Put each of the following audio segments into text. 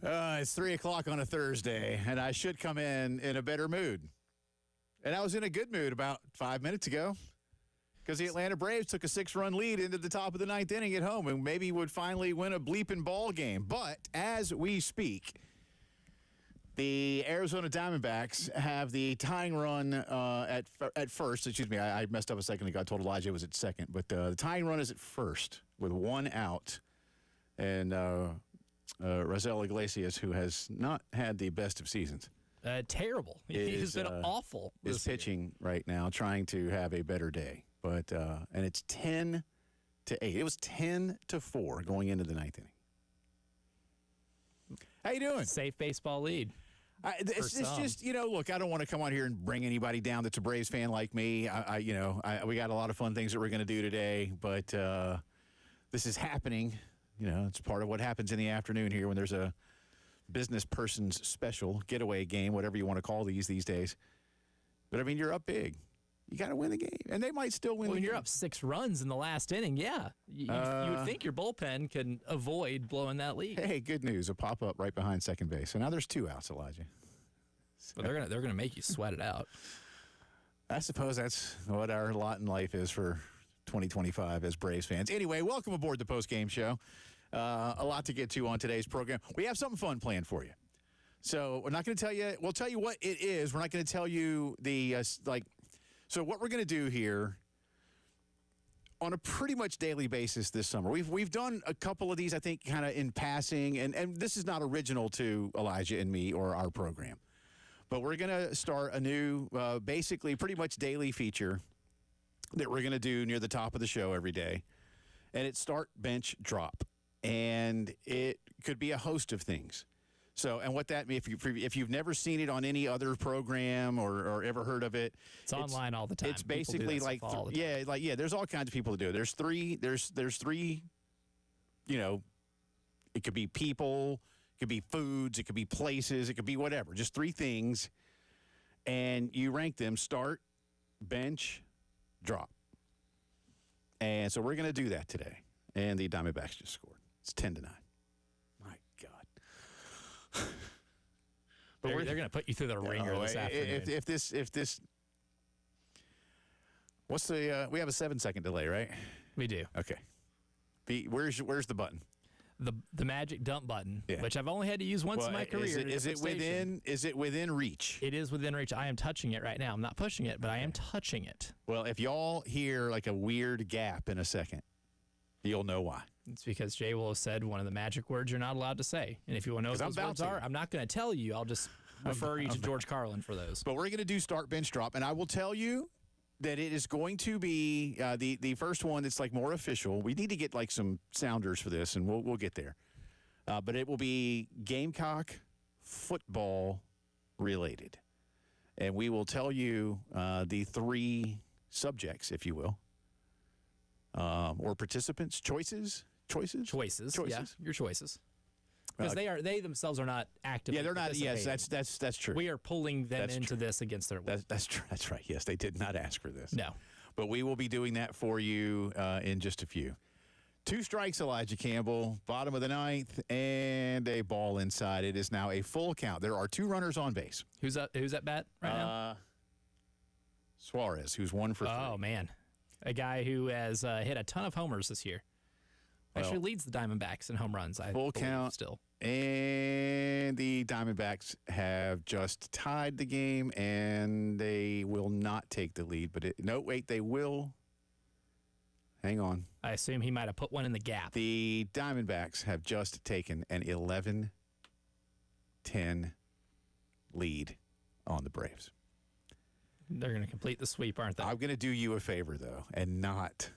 It's 3 o'clock on a Thursday, and I should come in a better mood. And I was in a good mood about 5 minutes ago because the Atlanta Braves took a 6-run lead into the top of the ninth inning at home and maybe would finally win a bleeping ball game. But as we speak, the Arizona Diamondbacks have the tying run at first. Excuse me, I messed up a second ago. I told Elijah it was at second. But the tying run is at first with one out. And Raisel Iglesias, who has not had the best of seasons. Terrible. He's been awful. Is pitching right now, trying to have a better day. But and it's 10-8. It was 10-4 going into the ninth inning. How you doing? Safe baseball lead. It's just, look, I don't want to come on here and bring anybody down that's a Braves fan like me. We got a lot of fun things that we're going to do today, but this is happening. It's part of what happens in the afternoon here when there's a business person's special getaway game, whatever you want to call these days. But, you're up big. You got to win the game, and they might still win the game. When you're up 6 runs in the last inning, yeah. You would think your bullpen can avoid blowing that lead. Hey, good news. A pop-up right behind second base. So now there's 2 outs, Elijah. So they're gonna make you sweat it out. I suppose that's what our lot in life is for 2025 as Braves fans. Anyway, welcome aboard the Postgame Show. A lot to get to on today's program. We have something fun planned for you. So we're not going to tell you. We'll tell you what it is. We're not going to tell you the So what we're going to do here on a pretty much daily basis this summer, we've done a couple of these, I think, kind of in passing, and this is not original to Elijah and me or our program. But we're going to start a new, basically pretty much daily feature that we're going to do near the top of the show every day. And it's start, bench, drop. And it could be a host of things. So, and what that means, if you've never seen it on any other program or ever heard of it, it's online all the time. It's basically there's all kinds of people that do it. There's three, it could be people, it could be foods, it could be places, it could be whatever. Just 3 things, and you rank them: start, bench, drop. And so we're going to do that today. And the Diamondbacks just scored. It's 10-9. My God. But they're going to put you through the ringer this afternoon. If this, what's the? We have a 7-second delay, right? We do. Okay. Where's the button? The magic dump button, which I've only had to use once in my career. Is it within reach? It is within reach. I am touching it right now. I'm not pushing it, but I am touching it. Well, if y'all hear like a weird gap in a second, you'll know why. It's because Jay will have said one of the magic words you're not allowed to say. And if you want to know what those words are, I'm not going to tell you. I'll just refer you to George Carlin for those. But we're going to do start, bench, drop. And I will tell you that it is going to be the first one that's like more official. We need to get like some sounders for this, and we'll get there. But it will be Gamecock football related. And we will tell you the 3 subjects, if you will, or participants, choices. Yeah, your choices. Because they themselves are not active. Yeah, they're not. Yes, that's true. We are pulling them into this against their will. That's true. That's right. Yes, they did not ask for this. No, but we will be doing that for you in just a few. 2 strikes, Elijah Campbell, bottom of the 9th, and a ball inside. It is now a full count. There are 2 runners on base. Who's at bat right now? Suarez, who's 1 for 3. Oh man, a guy who has hit a ton of homers this year. Actually leads the Diamondbacks in home runs. Full count still. And the Diamondbacks have just tied the game, and they will not take the lead. But they will. Hang on. I assume he might have put one in the gap. The Diamondbacks have just taken an 11-10 lead on the Braves. They're going to complete the sweep, aren't they? I'm going to do you a favor, though, and not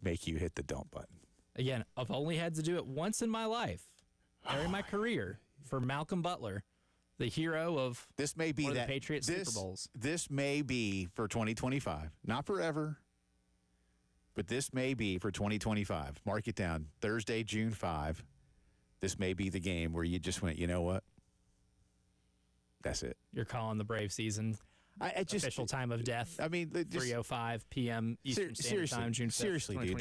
make you hit the dump button. Again, I've only had to do it once in my life, or in my career, for Malcolm Butler, the hero of the Patriots Super Bowls. This may be for 2025, not forever, but this may be for 2025. Mark it down. Thursday, June 5. This may be the game where you just went, you know what? That's it. You're calling the Brave season. Official time of death. 3:05 p.m. Eastern Standard Time, June 5th. Seriously, dude,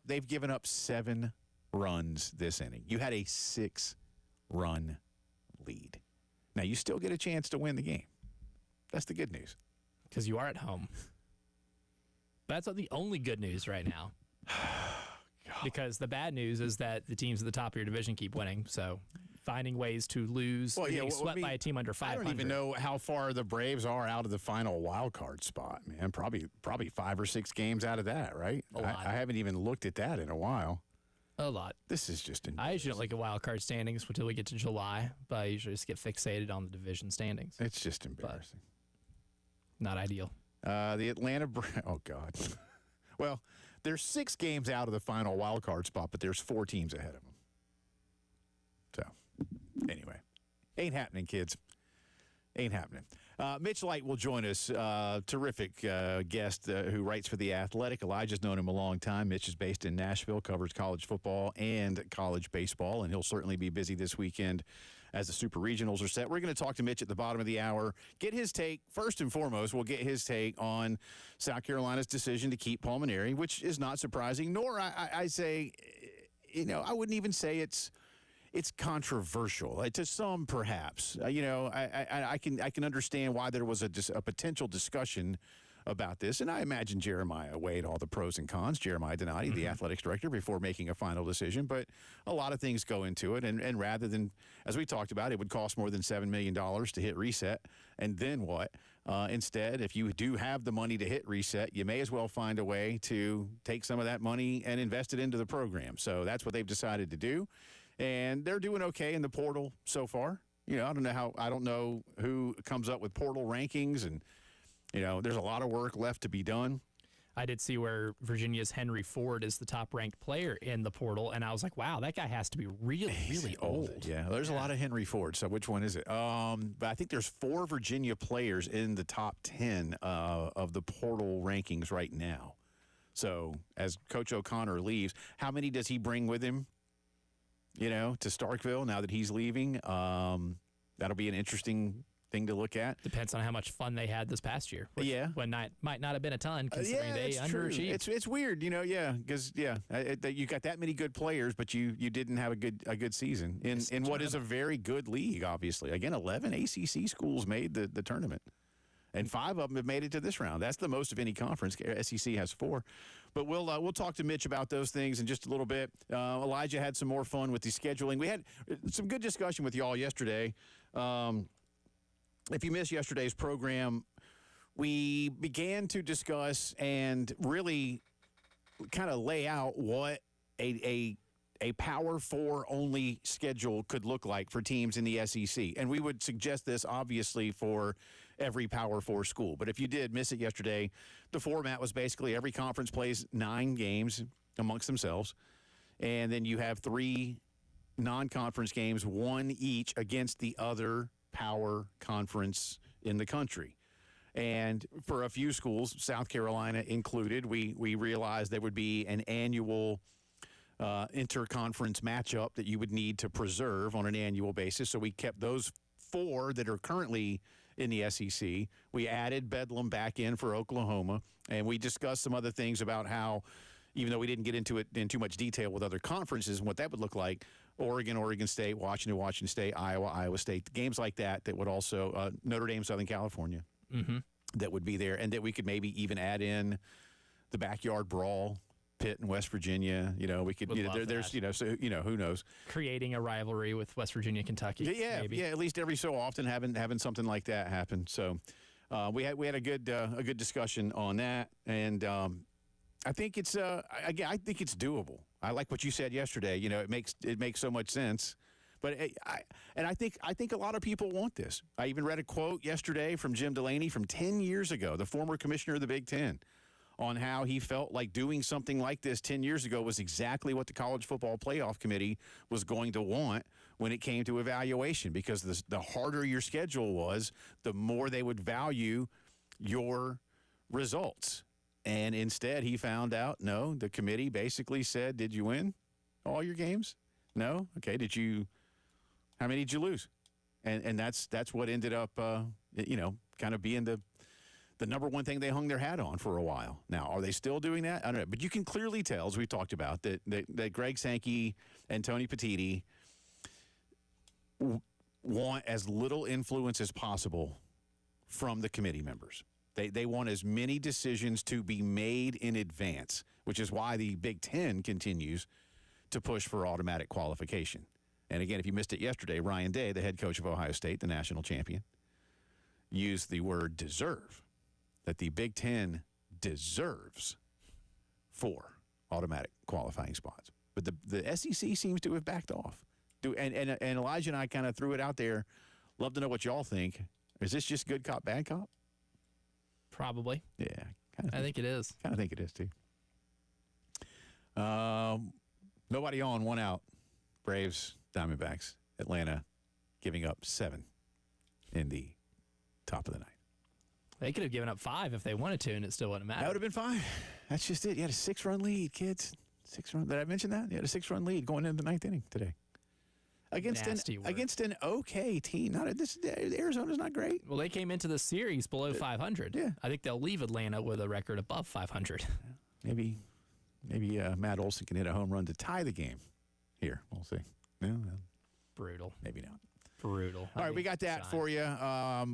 they've given up 7 runs this inning. You had a 6-run lead. Now, you still get a chance to win the game. That's the good news. Because you are at home. That's the only good news right now. Because the bad news is that the teams at the top of your division keep winning. So finding ways to lose, getting swept by a team under 500. I don't even know how far the Braves are out of the final wild card spot, man. Probably 5 or 6 games out of that, right? A lot. I haven't even looked at that in a while. A lot. This is just embarrassing. I usually don't look at wild card standings until we get to July, but I usually just get fixated on the division standings. It's just embarrassing. But not ideal. The Atlanta oh, God. Well, there's 6 games out of the final wild card spot, but there's 4 teams ahead of them. So, anyway, ain't happening, kids. Ain't happening. Mitch Light will join us. Terrific guest who writes for The Athletic. Elijah's known him a long time. Mitch is based in Nashville, covers college football and college baseball, and he'll certainly be busy this weekend as the Super Regionals are set. We're going to talk to Mitch at the bottom of the hour, get his take. First and foremost, we'll get his take on South Carolina's decision to keep Palmineri, which is not surprising, nor I say, I wouldn't even say it's controversial to some, perhaps. I can understand why there was a potential discussion about this, and I imagine Jeremiah weighed all the pros and cons. Jeremiah Donati, the athletics director, before making a final decision. But a lot of things go into it, and rather than, as we talked about, it would cost more than $7 million to hit reset, and then what? Instead, if you do have the money to hit reset, you may as well find a way to take some of that money and invest it into the program. So that's what they've decided to do. And they're doing okay in the portal so far. I don't know who comes up with portal rankings, and there's a lot of work left to be done. I did see where Virginia's Henry Ford is the top-ranked player in the portal, and I was like, wow, that guy has to be really, really old. Yeah, there's a lot of Henry Ford, so which one is it? But I think there's 4 Virginia players in the top 10 of the portal rankings right now. So as Coach O'Connor leaves, how many does he bring with him, to Starkville now that he's leaving? That'll be an interesting thing to look at. Depends on how much fun they had this past year. Might not have been a ton, considering they underachieved. It's weird, because you got that many good players, but you didn't have a good season in what is a very good league. Obviously, again, 11 ACC schools made the tournament, and 5 of them have made it to this round. That's the most of any conference. SEC has 4. But we'll talk to Mitch about those things in just a little bit. Elijah had some more fun with the scheduling. We had some good discussion with y'all yesterday. If you missed yesterday's program, we began to discuss and really kind of lay out what a Power 4 only schedule could look like for teams in the SEC. And we would suggest this, obviously, for every Power 4 school. But if you did miss it yesterday, the format was basically every conference plays 9 games amongst themselves. And then you have 3 non-conference games, 1 each against the other power conference in the country. And for a few schools, South Carolina included, we realized there would be an annual interconference matchup that you would need to preserve on an annual basis. So we kept those 4 that are currently in the SEC. We added Bedlam back in for Oklahoma, and we discussed some other things about how, even though we didn't get into it in too much detail with other conferences and what that would look like, Oregon, Oregon State, Washington State, Iowa State, games like that would also, Notre Dame, Southern California, that would be there, and that we could maybe even add in the backyard brawl, Pitt and West Virginia. We could, there's, so, who knows? Creating a rivalry with West Virginia, Kentucky. Yeah, at least every so often having something like that happen. So we had a good discussion on that, and I think it's I think it's doable. I like what you said yesterday. It makes so much sense. But I think a lot of people want this. I even read a quote yesterday from Jim Delaney from 10 years ago, the former commissioner of the Big Ten, on how he felt like doing something like this 10 years ago was exactly what the College Football Playoff Committee was going to want when it came to evaluation, because the harder your schedule was, the more they would value your results. And instead, he found out, no, the committee basically said, did you win all your games? No? Okay, how many did you lose? And that's what ended up, kind of being the number one thing they hung their hat on for a while. Now, are they still doing that? I don't know. But you can clearly tell, as we talked about, that Greg Sankey and Tony Petitti want as little influence as possible from the committee members. They want as many decisions to be made in advance, which is why the Big Ten continues to push for automatic qualification. And again, if you missed it yesterday, Ryan Day, the head coach of Ohio State, the national champion, used the word deserve, that the Big Ten deserves 4 automatic qualifying spots. But the SEC seems to have backed off. And Elijah and I kind of threw it out there. Love to know what y'all think. Is this just good cop, bad cop? Probably. Yeah. I think it is. Kind of think it is, too. Nobody on, 1 out. Braves, Diamondbacks, Atlanta giving up 7 in the top of the ninth. They could have given up 5 if they wanted to, and it still wouldn't matter. That would have been fine. That's just it. You had a 6-run lead, kids. 6-run. Did I mention that? You had a 6-run lead going into the 9th inning today. Against an okay team. Arizona's not great. Well, they came into the series below 500. Yeah. I think they'll leave Atlanta with a record above 500. Maybe Matt Olson can hit a home run to tie the game here. We'll see. No, Brutal. maybe not. Brutal. All right, we got that for you.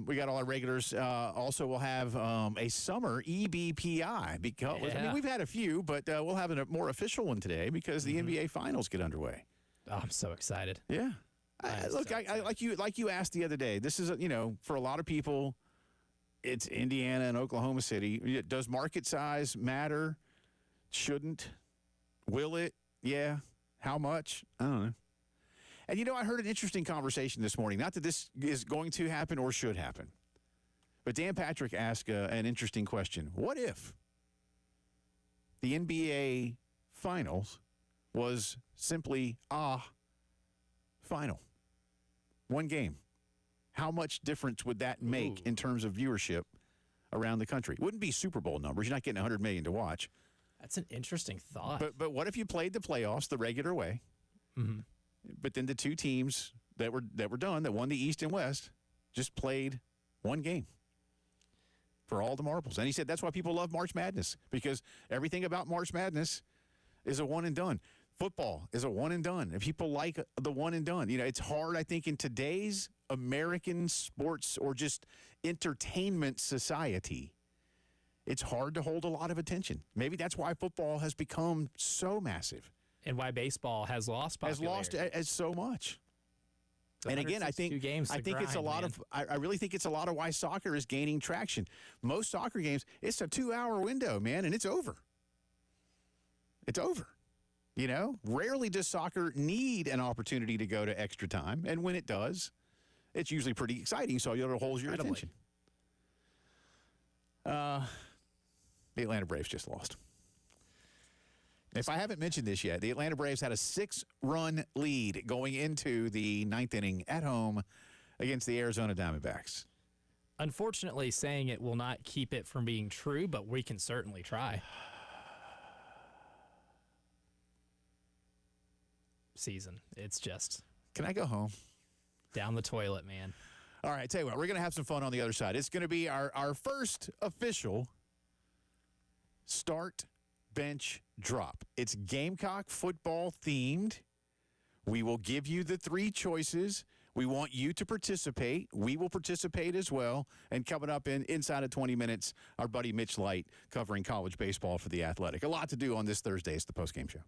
We got all our regulars. Also, we'll have a summer EBPI because I mean we've had a few, but we'll have a more official one today because the NBA Finals get underway. Oh, I'm so excited. Yeah. Look, I like you asked the other day. This is for a lot of people, it's Indiana and Oklahoma City. Does market size matter? Shouldn't? Will it? Yeah. How much? I don't know. And I heard an interesting conversation this morning. Not that this is going to happen or should happen, but Dan Patrick asked an interesting question. What if the NBA Finals was simply final? One game. How much difference would that make in terms of viewership around the country? Wouldn't be Super Bowl numbers. You're not getting 100 million to watch. That's an interesting thought. But what if you played the playoffs the regular way? Mm-hmm. But then the two teams that were done, that won the East and West, just played one game for all the marbles. And he said that's why people love March Madness, because everything about March Madness is a one and done. Football is a one and done. And people like the one and done. It's hard, I think, in today's American sports or just entertainment society. It's hard to hold a lot of attention. Maybe that's why football has become so massive. And why baseball has lost popularity. As so much. And again, I think it's a lot of. I really think it's a lot of why soccer is gaining traction. Most soccer games, it's a 2-hour window, man, and it's over. It's over. Rarely does soccer need an opportunity to go to extra time, and when it does, it's usually pretty exciting. So it holds your attention. The Atlanta Braves just lost. If I haven't mentioned this yet, the Atlanta Braves had a 6-run lead going into the 9th inning at home against the Arizona Diamondbacks. Unfortunately, saying it will not keep it from being true, but we can certainly try. Season. It's just... Can I go home? Down the toilet, man. All right, tell you what, we're going to have some fun on the other side. It's going to be our first official start bench drop. It's Gamecock football themed. We will give you the 3 choices. We want you to participate. We will participate as well. And coming up inside of 20 minutes, our buddy Mitch Light covering college baseball for The Athletic. A lot to do on this Thursday. It's the Postgame Show.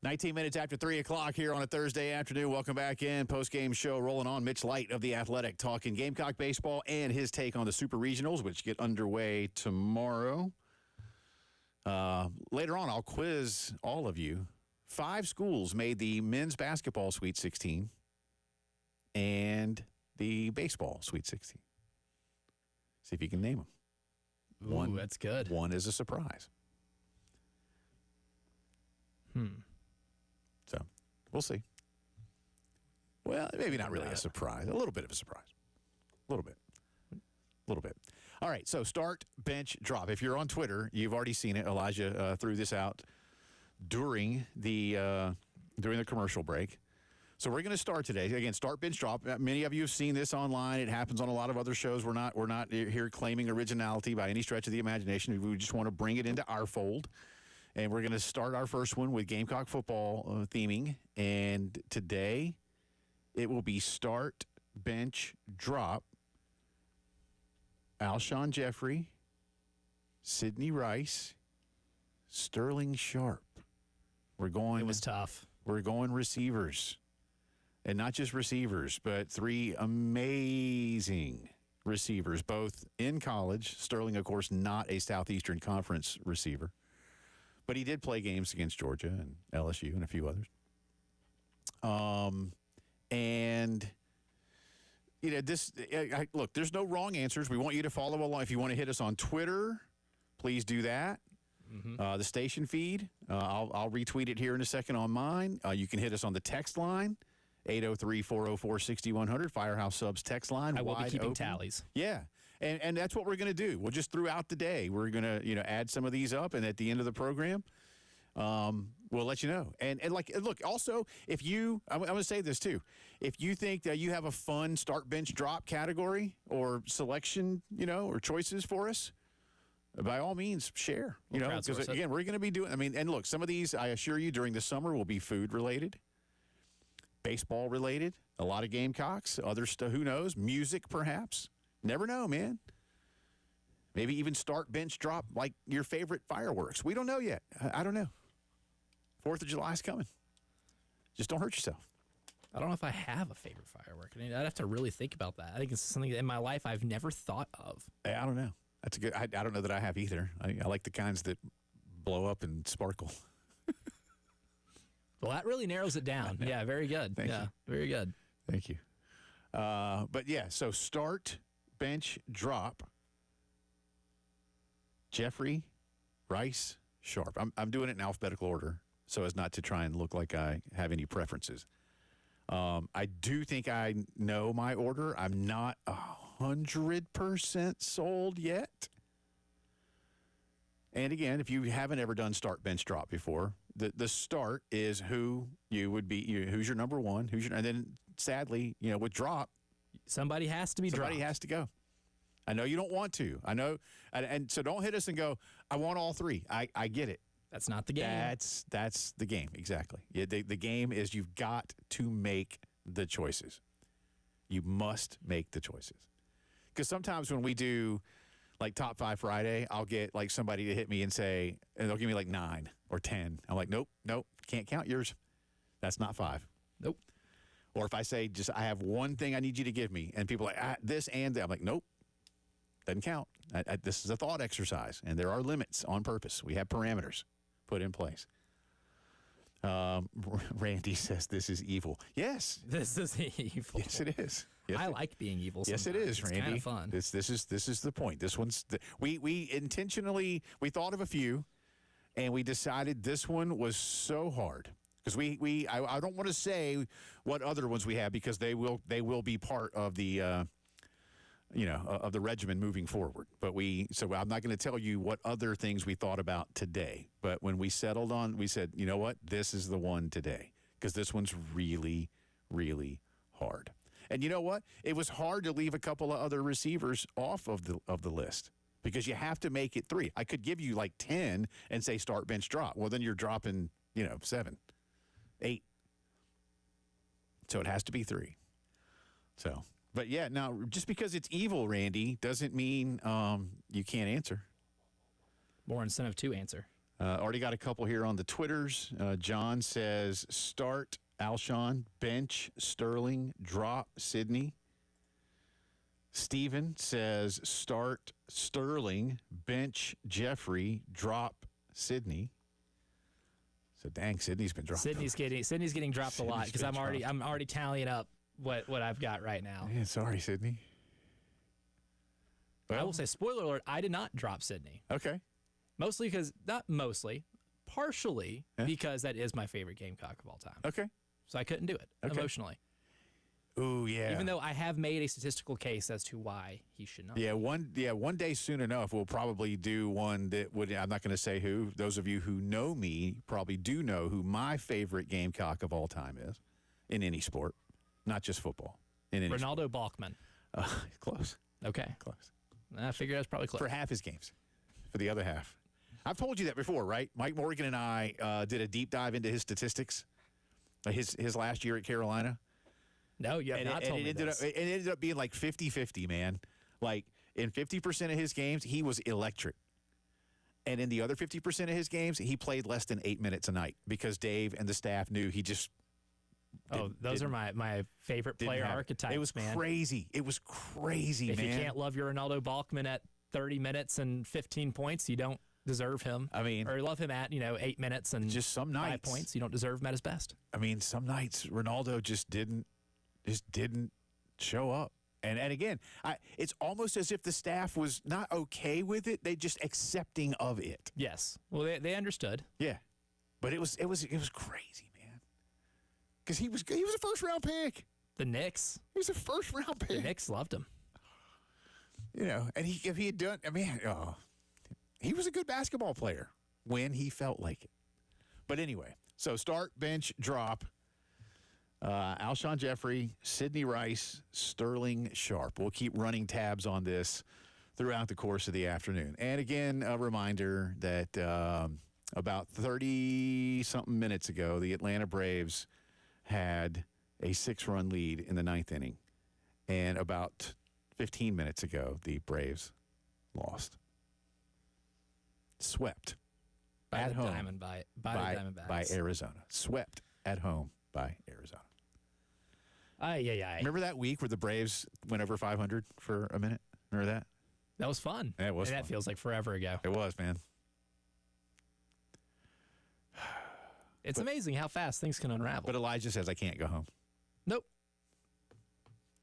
19 minutes after 3 o'clock here on a Thursday afternoon. Welcome back in. Postgame show rolling on. Mitch Light of The Athletic talking Gamecock baseball and his take on the Super Regionals, which get underway tomorrow. Later on, I'll quiz all of you. 5 schools made the men's basketball Sweet 16 and the baseball Sweet 16. See if you can name them. Ooh, that's good. One is a surprise. So, we'll see. Well, maybe not really a surprise. A little bit of a surprise. A little bit. All right, so start, bench, drop. If you're on Twitter, you've already seen it. Elijah threw this out during the commercial break. So we're going to start today. Again, start, bench, drop. Many of you have seen this online. It happens on a lot of other shows. We're not here claiming originality by any stretch of the imagination. We just want to bring it into our fold. And we're going to start our first one with Gamecock football theming. And today, it will be start, bench, drop. Alshon Jeffrey, Sidney Rice, Sterling Sharp. It was tough. We're going receivers. And not just receivers, but 3 amazing receivers, both in college. Sterling, of course, not a Southeastern Conference receiver. But he did play games against Georgia and LSU and a few others. And, you know, look, there's no wrong answers. We want you to follow along. If you want to hit us on Twitter, please do that. The station feed, I'll retweet it here in a second on mine. You can hit us on the text line, 803-404-6100, Firehouse Subs text line. I will be keeping open. tallies. Yeah. And that's what we're going to do. We'll just throughout the day, we're going to, add some of these up. And at the end of the program, we'll let you know. And look, also, if I'm going to say this too. If you think that you have a fun start, bench, drop category or selection, or choices for us, by all means, share. Because, again, we're going to be doing, and look, some of these, I assure you, during the summer will be food related, baseball related, a lot of Gamecocks, other stuff, who knows, music perhaps. Never know, man. Maybe even start, bench, drop, like your favorite fireworks. We don't know yet. I don't know. 4th of July is coming. Just don't hurt yourself. I don't know if I have a favorite firework. I'd have to really think about that. I think it's something in my life I've never thought of. I don't know. That's a good. I don't know that I have either. I like the kinds that blow up and sparkle. Well, that really narrows it down. Yeah, very good. Thank you. Very good. Thank you. But yeah, so start, bench, drop. Jeffrey, Rice, Sharp. I'm doing it in alphabetical order so as not to try and look like I have any preferences. I do think I know my order. I'm not 100% sold yet. And again, if you haven't ever done start, bench, drop before, the start is who you would be, who's your number one, and then sadly, with drop, somebody has to be dropped. Somebody has to go. I know you don't want to. I know, and so don't hit us and go, I want all 3. I get it. That's not the game. That's the game, exactly. Yeah, the game is you've got to make the choices. You must make the choices. Because sometimes when we do, like, Top 5 Friday, I'll get, like, somebody to hit me and say, and they'll give me, like, 9 or 10. I'm like, nope, can't count yours. That's not 5. Nope. Or if I say, I have one thing I need you to give me, and people are like, this and that. I'm like, nope, doesn't count. This is a thought exercise, and there are limits on purpose. We have parameters put in place. Randy says this is evil. Yes. This is evil. Yes, it is. Yes, I like being evil sometimes. Yes, it is, Randy. It's kind of fun. This is the point. This one's we intentionally thought of a few, and we decided this one was so hard because I don't want to say what other ones we have because they will be part of the of the regimen moving forward. But so I'm not going to tell you what other things we thought about today. But when we settled on, we said, you know what, this is the one today because this one's really, really hard. And you know what? It was hard to leave a couple of other receivers off of the list because you have to make it 3. I could give you like 10 and say start, bench, drop. Well, then you're dropping, 7, 8. So it has to be 3. So, but yeah, now just because it's evil, Randy, doesn't mean you can't answer. More incentive to answer. Already got a couple here on the Twitters. John says start Alshon, bench Sterling, drop Sidney. Steven says start Sterling, bench Jeffrey, drop Sidney. So dang, Sidney's been dropped. Sydney's getting dropped a lot because I'm already tallying up what I've got right now. Yeah, sorry, Sidney. Well, I will say, spoiler alert, I did not drop Sydney. Okay. Partially because that is my favorite Gamecock of all time. Okay. So I couldn't do it emotionally. Ooh, yeah. Even though I have made a statistical case as to why he should not. Yeah, one day soon enough, we'll probably do one that would. I'm not going to say who. Those of you who know me probably do know who my favorite Gamecock of all time is in any sport, not just football. In any Ronaldo Balkman. Close. Okay. Close. I figured that's probably close. For half his games. For the other half. I've told you that before, right? Mike Morgan and I did a deep dive into his statistics, his last year at Carolina. No, you have not told me this. It ended up being like 50-50, man. Like, in 50% of his games, he was electric. And in the other 50% of his games, he played less than 8 minutes a night because Dave and the staff knew he just those are my favorite player archetypes, It was man. crazy. It was crazy, if man. You can't love your Ronaldo Balkman at 30 minutes and 15 points, you don't deserve him. I mean, or love him at 8 minutes and just some nights, 5 points. You don't deserve him at his best. I mean, some nights Ronaldo just didn't show up. And again, it's almost as if the staff was not okay with it; they just accepting of it. Yes, well, they understood. Yeah, but it was crazy, man. Because he was a first round pick. The Knicks. He was a first round pick. The Knicks loved him. And if he had done, he was a good basketball player when he felt like it. But anyway, so start, bench, drop. Alshon Jeffrey, Sidney Rice, Sterling Sharp. We'll keep running tabs on this throughout the course of the afternoon. And again, a reminder that about 30-something minutes ago, the Atlanta Braves had a 6-run lead in the 9th inning. And about 15 minutes ago, the Braves lost. Swept at home by Arizona. Swept at home by Arizona. Remember that week where the Braves went over 500 for a minute? Remember that? That was fun. Yeah, it was fun. That feels like forever ago. It was, man. It's amazing how fast things can unravel. But Elijah says, I can't go home. Nope.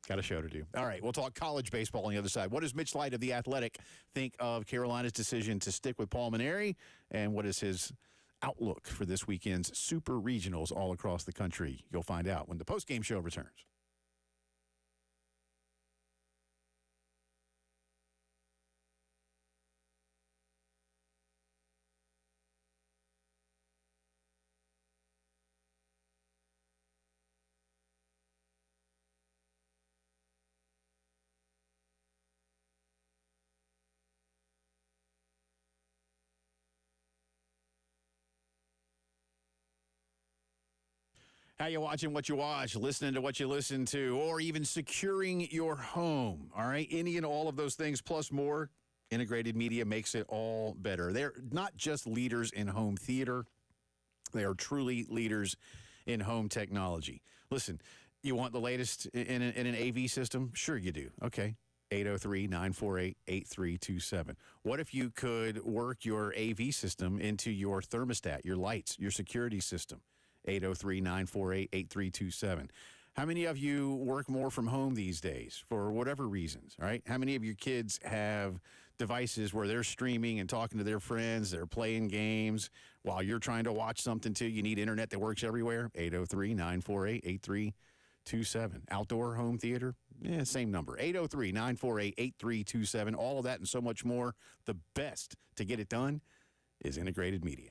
Got a show to do. All right, we'll talk college baseball on the other side. What does Mitch Light of The Athletic think of Carolina's decision to stick with Paul Maneri? And what is his outlook for this weekend's super regionals all across the country? You'll find out when the postgame show returns. How you watching what you watch, listening to what you listen to, or even securing your home, all right? Any and all of those things, plus more, Integrated Media makes it all better. They're not just leaders in home theater. They are truly leaders in home technology. Listen, you want the latest in an AV system? Sure you do. Okay. 803-948-8327. What if you could work your AV system into your thermostat, your lights, your security system? 803-948-8327. How many of you work more from home these days for whatever reasons, right? How many of your kids have devices where they're streaming and talking to their friends, they're playing games while you're trying to watch something too? You need internet that works everywhere? 803-948-8327. Outdoor home theater? Yeah, same number. 803-948-8327. All of that and so much more. The best to get it done is Integrated Media.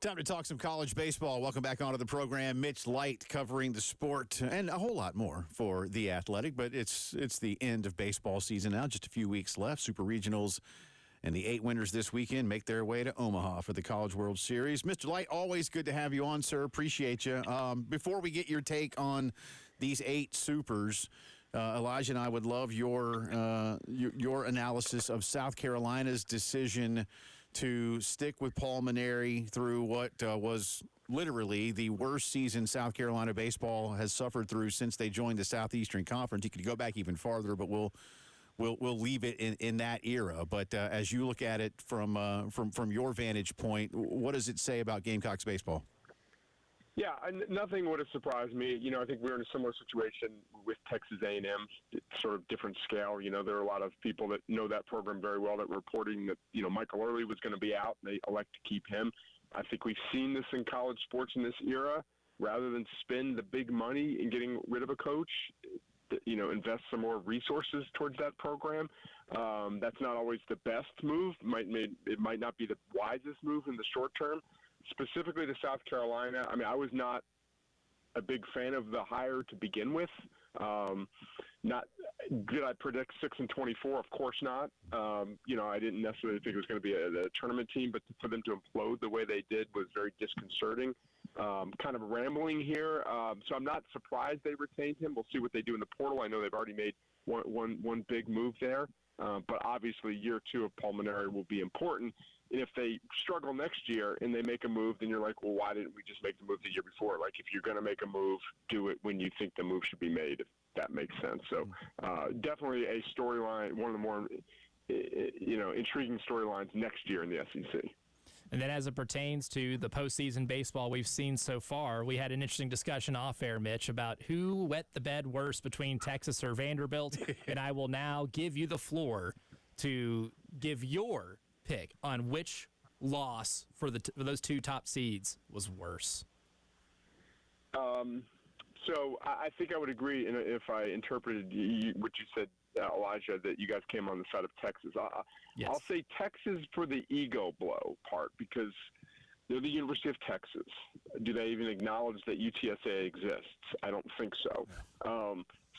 Time to talk some college baseball. Welcome back onto the program. Mitch Light covering the sport and a whole lot more for The Athletic, but it's the end of baseball season now. Just a few weeks left. Super Regionals and the 8 winners this weekend make their way to Omaha for the College World Series. Mr. Light, always good to have you on, sir. Appreciate you. Before we get your take on these 8 supers, Elijah and I would love your analysis of South Carolina's decision to stick with Paul Mainieri through what was literally the worst season South Carolina baseball has suffered through since they joined the Southeastern Conference. You could go back even farther, but we'll leave it in that era. But as you look at it from your vantage point, what does it say about Gamecocks baseball? Yeah, nothing would have surprised me. You know, I think we're in a similar situation with Texas A&M, sort of different scale. You know, there are a lot of people that know that program very well that were reporting that, you know, Michael Early was going to be out, and they elect to keep him. I think we've seen this in college sports in this era. Rather than spend the big money in getting rid of a coach, you know, invest some more resources towards that program. That's not always the best move. It might not be the wisest move in the short term. Specifically to South Carolina, I mean, I was not a big fan of the hire to begin with. Did I predict 6-24? Of course not. You know, I didn't necessarily think it was going to be a tournament team, but for them to implode the way they did was very disconcerting. Kind of rambling here, so I'm not surprised they retained him. We'll see what they do in the portal. I know they've already made one big move there, but obviously year 2 of Paul Mainieri will be important. And if they struggle next year and they make a move, then you're like, well, why didn't we just make the move the year before? Like, if you're going to make a move, do it when you think the move should be made, if that makes sense. So definitely a storyline, one of the more, you know, intriguing storylines next year in the SEC. And then as it pertains to the postseason baseball we've seen so far, we had an interesting discussion off-air, Mitch, about who wet the bed worse between Texas or Vanderbilt. And I will now give you the floor to give your pick on which loss for those 2 top seeds was worse. So I think I would agree, and if I interpreted what you said, Elijah, that you guys came on the side of Texas. Yes. I'll say Texas for the ego blow part, because they're the University of Texas. Do they even acknowledge that UTSA exists? I don't think so.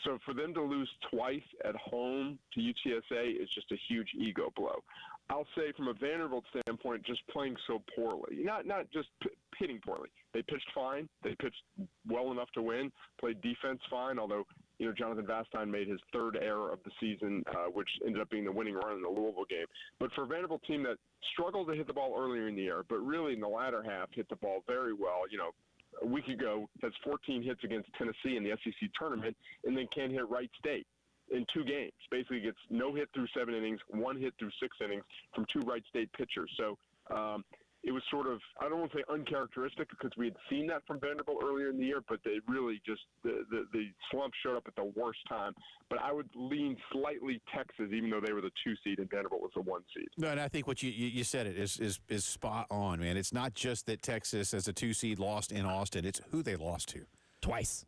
So for them to lose twice at home to UTSA is just a huge ego blow. I'll say from a Vanderbilt standpoint, just playing so poorly, not just hitting poorly. They pitched fine. They pitched well enough to win, played defense fine, although, you know, Jonathan Vastine made his 3rd error of the season, which ended up being the winning run in the Louisville game. But for a Vanderbilt team that struggled to hit the ball earlier in the year, but really in the latter half hit the ball very well, you know, a week ago has 14 hits against Tennessee in the SEC tournament, and then can't hit Wright State in 2 games. Basically gets no hit through 7 innings, 1 hit through 6 innings from 2 Wright State pitchers. So it was sort of, I don't want to say uncharacteristic, because we had seen that from Vanderbilt earlier in the year, but they really just, the slump showed up at the worst time. But I would lean slightly Texas, even though they were the 2 seed and Vanderbilt was the 1 seed. No, and I think what you said it is spot on, man. It's not just that Texas as a 2 seed lost in Austin; it's who they lost to. Twice.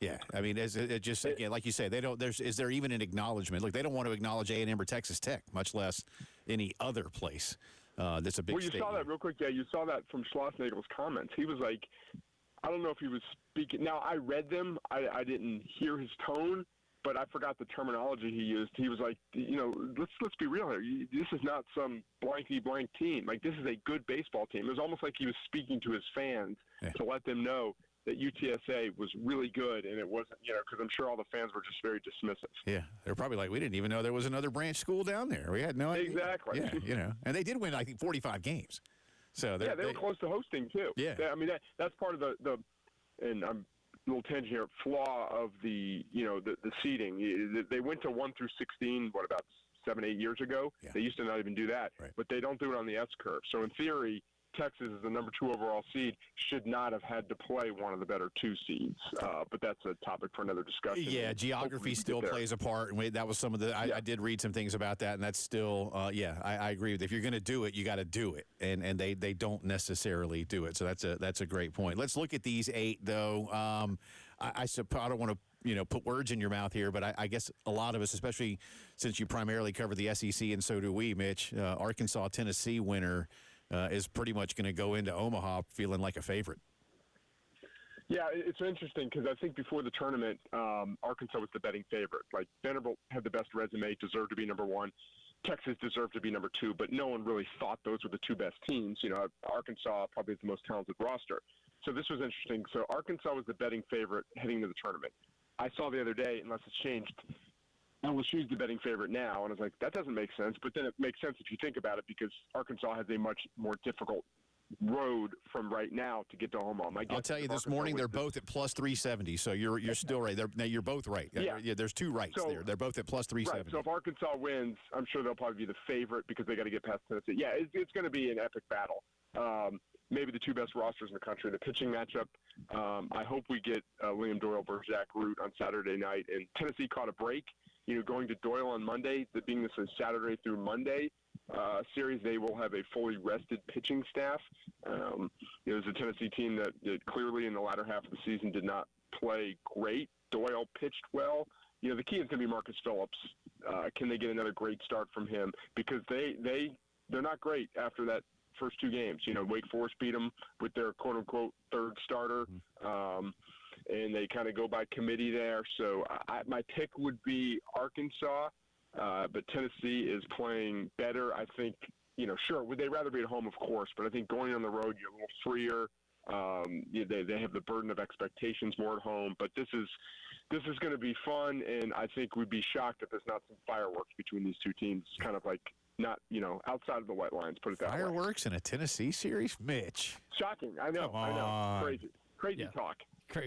Yeah, I mean, again, like you say, they don't. Is there even an acknowledgement? Look, they don't want to acknowledge A&M or Texas Tech, much less any other place. That's a big. Well, you saw that real quick. Yeah, you saw that from Schlossnagel's comments. He was like, I don't know if he was speaking. Now, I read them. I didn't hear his tone, but I forgot the terminology he used. He was like, you know, let's be real here. This is not some blankety blank team. Like, this is a good baseball team. It was almost like he was speaking to his fans to let them know that UTSA was really good, and it wasn't, you know, because I'm sure all the fans were just very dismissive. Yeah, they're probably like, we didn't even know there was another branch school down there. We had no idea. Exactly. Yeah, you know, and they did win, I think, 45 games. So they were close to hosting too. Yeah, I mean that's part of the and I'm a little tangent here, flaw of the, you know, the seeding. They went to 1 through 16. What, about 7-8 years ago? Yeah. They used to not even do that, right. But they don't do it on the S curve. So in theory, Texas is the number 2 overall seed, should not have had to play one of the better 2 seeds. But that's a topic for another discussion. Yeah, geography still plays a part. And that was some of the I did read some things about that, and that's still, I agree with it. If you're going to do it, you got to do it. And they don't necessarily do it. So that's a great point. Let's look at these 8, though. I don't want to put words in your mouth here, but I guess a lot of us, especially since you primarily cover the SEC, and so do we, Mitch, Arkansas-Tennessee winner is pretty much going to go into Omaha feeling like a favorite. Yeah, it's interesting because I think before the tournament, Arkansas was the betting favorite. Like, Vanderbilt had the best resume, deserved to be number one. Texas deserved to be number two, but no one really thought those were the two best teams. Arkansas probably has the most talented roster. So this was interesting. So Arkansas was the betting favorite heading into the tournament. I saw the other day, unless it's changed, LSU's the betting favorite now, and I was like, that doesn't make sense. But then it makes sense if you think about it, because Arkansas has a much more difficult road from right now to get to Omaha. I'll tell you, this morning they're both at plus 370, so you're still right. You're both right. Yeah, there's two rights there. They're both at plus 370. Right. So if Arkansas wins, I'm sure they'll probably be the favorite because they got to get past Tennessee. Yeah, it's going to be an epic battle. Maybe the two best rosters in the country. The pitching matchup, I hope we get Liam Doyle versus Zach Root on Saturday night. And Tennessee caught a break. Going to Doyle on Monday, being this is Saturday through Monday series, they will have a fully rested pitching staff. There's a Tennessee team that clearly in the latter half of the season did not play great. Doyle pitched well. The key is going to be Marcus Phillips. Can they get another great start from him? Because they're not great after that first two games. Wake Forest beat them with their quote-unquote third starter. And they kind of go by committee there. So my pick would be Arkansas, but Tennessee is playing better. I think, sure, would they rather be at home, of course, but I think going on the road, you're a little freer. They have the burden of expectations more at home, but this is going to be fun, and I think we'd be shocked if there's not some fireworks between these two teams, kind of like not, outside of the white lines, put it that way. Fireworks in a Tennessee series? Mitch. Shocking. I know. Crazy talk.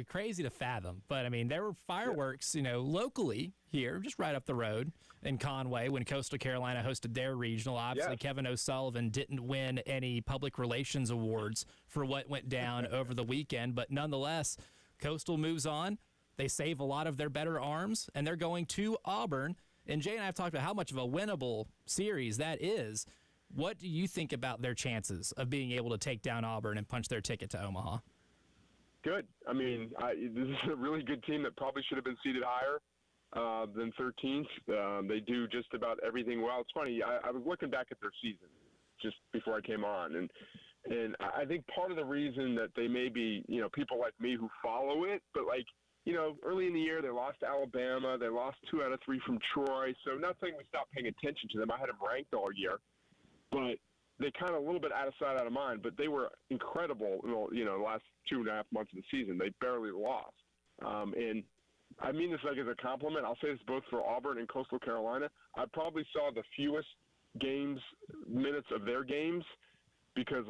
Crazy to fathom. But, I mean, there were fireworks, locally here, just right up the road in Conway when Coastal Carolina hosted their regional. Obviously, Kevin O'Sullivan didn't win any public relations awards for what went down over the weekend. But nonetheless, Coastal moves on. They save a lot of their better arms, and they're going to Auburn. And Jay and I have talked about how much of a winnable series that is. What do you think about their chances of being able to take down Auburn and punch their ticket to Omaha? Good. I mean, this is a really good team that probably should have been seated higher than 13th. They do just about everything well. It's funny. I was looking back at their season just before I came on, and I think part of the reason that they may be, people like me who follow it, but early in the year they lost to Alabama. They lost 2 out of 3 from Troy. So not saying we stopped paying attention to them. I had them ranked all year, but they kind of a little bit out of sight, out of mind, but they were incredible in the last 2.5 months of the season. They barely lost. And I mean this like as a compliment. I'll say this both for Auburn and Coastal Carolina. I probably saw the fewest minutes of their games because,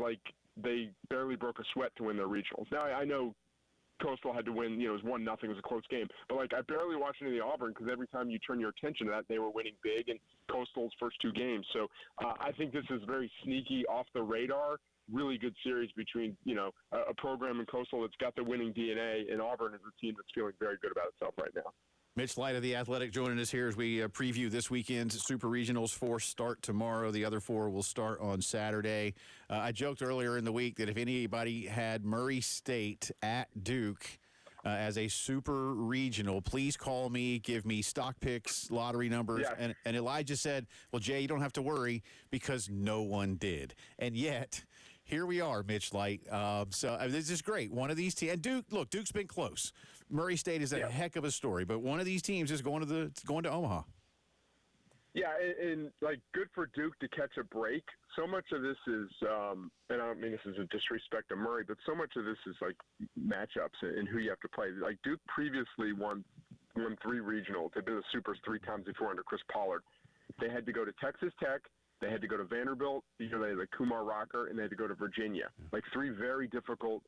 they barely broke a sweat to win their regionals. Now, I know Coastal had to win, it was 1-0. It was a close game. But, I barely watched any of the Auburn because every time you turn your attention to that, they were winning big in Coastal's first 2 games. So I think this is very sneaky, off the radar, really good series between, a program in Coastal that's got the winning DNA, and Auburn is a team that's feeling very good about itself right now. Mitch Light of The Athletic joining us here as we preview this weekend's Super Regionals. 4 start tomorrow. The other 4 will start on Saturday. I joked earlier in the week that if anybody had Murray State at Duke as a Super Regional, please call me, give me stock picks, lottery numbers. Yeah. And Elijah said, well, Jay, you don't have to worry because no one did. And yet, here we are, Mitch Light. So this is great. One of these teams, and Duke's been close. Murray State is a heck of a story, but one of these teams is going to Omaha. Yeah, and good for Duke to catch a break. So much of this is, and I don't mean this is a disrespect to Murray, but so much of this is matchups and who you have to play. Duke previously won 3 regionals. They've been the Supers 3 times before under Chris Pollard. They had to go to Texas Tech. They had to go to Vanderbilt. They had the Kumar Rocker, and they had to go to Virginia. 3 very difficult,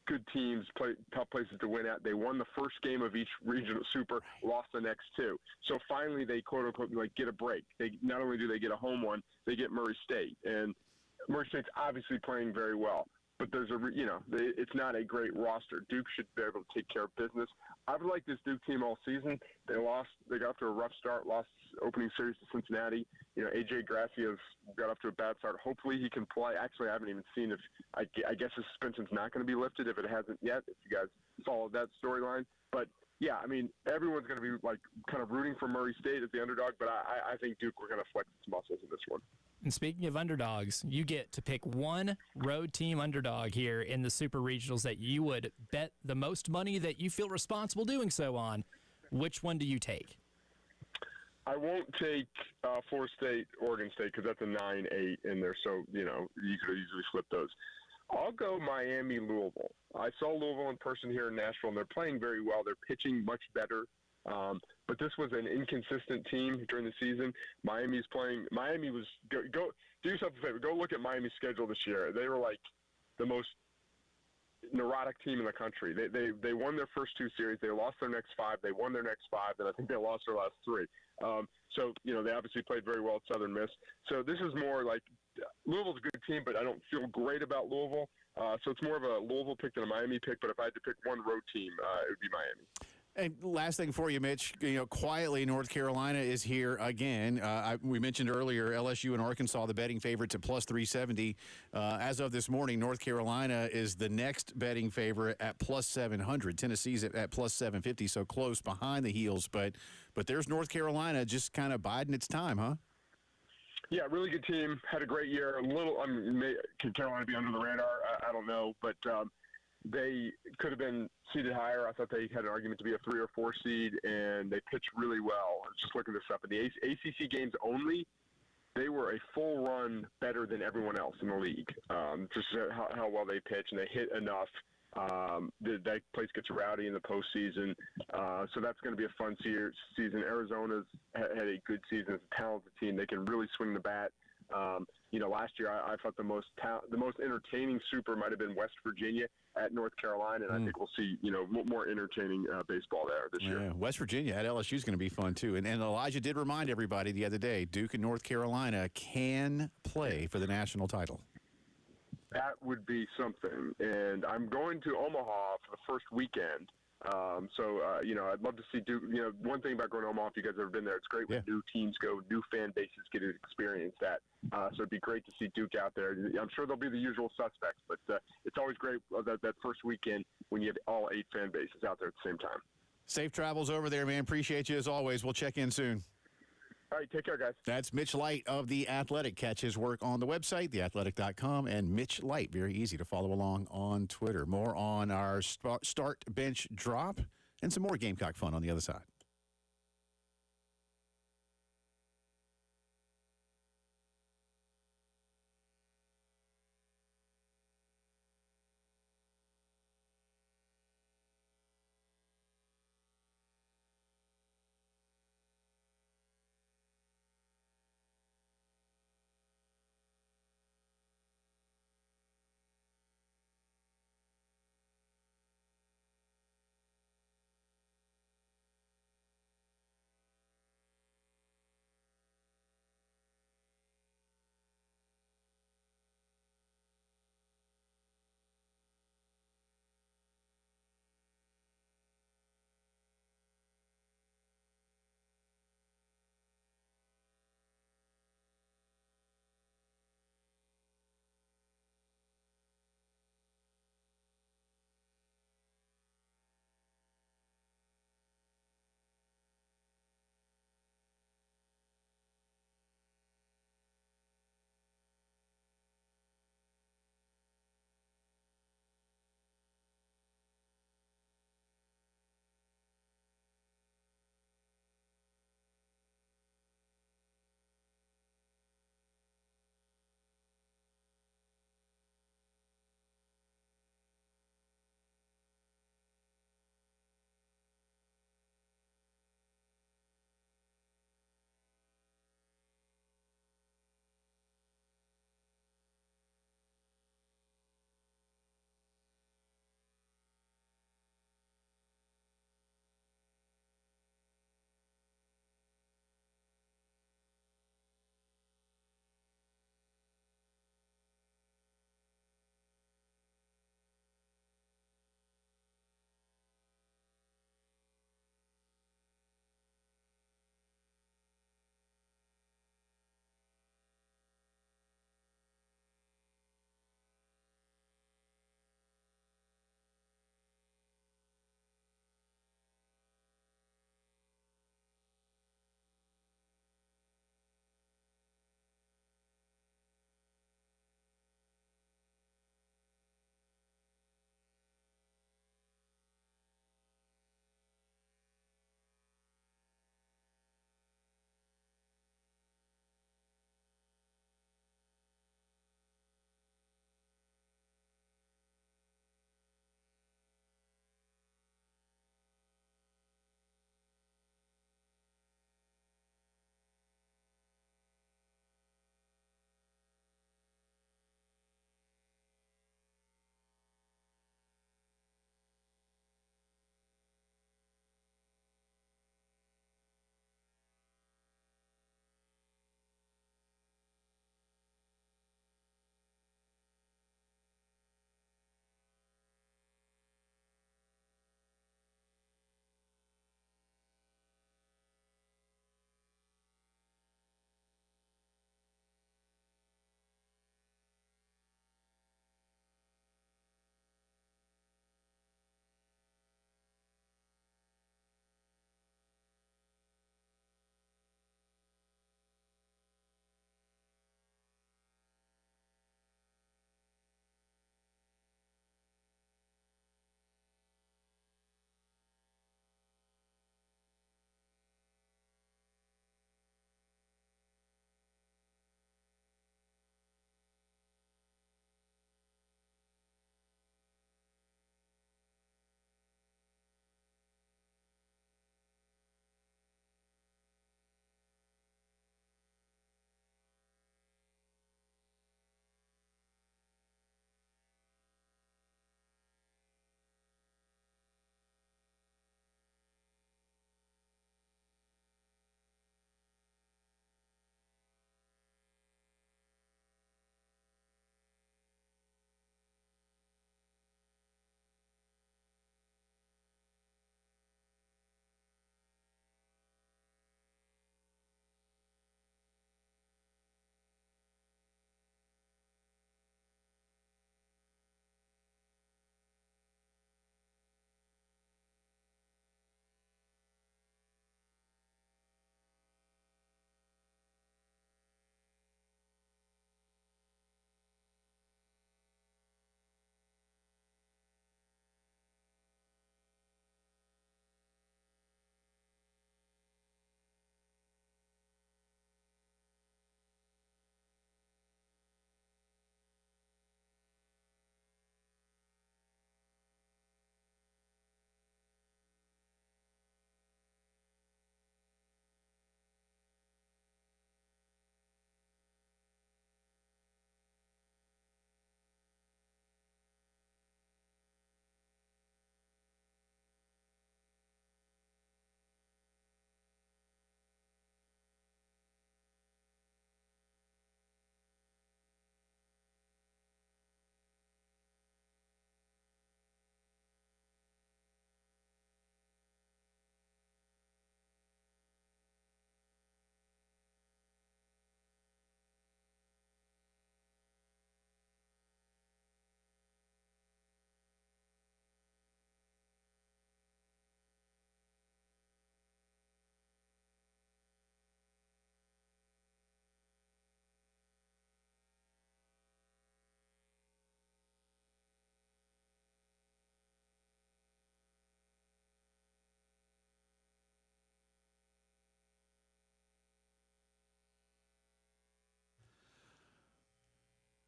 good teams, tough places to win at. They won the first game of each regional super, lost the next 2. So finally, they quote unquote get a break. They not only do they get a home one, they get Murray State, and Murray State's obviously playing very well. But there's it's not a great roster. Duke should be able to take care of business. I've liked this Duke team all season. They got off to a rough start, lost opening series to Cincinnati. AJ Gracias got off to a bad start. Hopefully he can play. Actually, I haven't even seen if I guess his suspension's not going to be lifted if it hasn't yet, if you guys followed that storyline. But yeah, I mean, everyone's going to be kind of rooting for Murray State as the underdog, but I think Duke, we're going to flex its muscles in this one. And speaking of underdogs, you get to pick one road team underdog here in the Super Regionals that you would bet the most money that you feel responsible doing so on. Which one do you take? I won't take Florida State, Oregon State, because that's a 9-8 in there, so, you could easily flip those. I'll go Miami, Louisville. I saw Louisville in person here in Nashville, and they're playing very well. They're pitching much better. But this was an inconsistent team during the season. Miami was go do yourself a favor. Go look at Miami's schedule this year. They were like the most neurotic team in the country. They won their first 2 series. They lost their next 5. They won their next 5, and I think they lost their last 3. So they obviously played very well at Southern Miss. So this is more like Louisville's a good team, but I don't feel great about Louisville. So it's more of a Louisville pick than a Miami pick. But if I had to pick one road team, it would be Miami. And last thing for you, Mitch, quietly North Carolina is here again. We mentioned earlier LSU and Arkansas, the betting favorites at plus 370. As of this morning, North Carolina is the next betting favorite at plus 700. Tennessee's at plus 750, so close behind the heels. But there's North Carolina just kind of biding its time, huh? Yeah, really good team. Had a great year. Could Carolina be under the radar? I don't know, but they could have been seeded higher. I thought they had an argument to be a 3 or 4 seed, and they pitched really well. I was just looking this up. In the ACC games only, they were a full run better than everyone else in the league. Just how well they pitch, and they hit enough. That place gets rowdy in the postseason, so that's going to be a fun season. Arizona's had a good season. It's a talented team. They can really swing the bat. Last year I thought the most entertaining Super might have been West Virginia at North Carolina, and I think we'll see more entertaining baseball there this year. West Virginia at LSU is going to be fun too. And Elijah did remind everybody the other day, Duke and North Carolina can play for the national title. That would be something, and I'm going to Omaha for the first weekend. I'd love to see Duke. One thing about going to Omaha, if you guys have ever been there, it's great when new teams go, new fan bases get to experience that. So it'd be great to see Duke out there. I'm sure they'll be the usual suspects, but it's always great that first weekend when you have all 8 fan bases out there at the same time. Safe travels over there, man. Appreciate you as always. We'll check in soon. All right, take care, guys. That's Mitch Light of The Athletic. Catch his work on the website, theathletic.com, and Mitch Light. Very easy to follow along on Twitter. More on our start bench drop and some more Gamecock fun on the other side.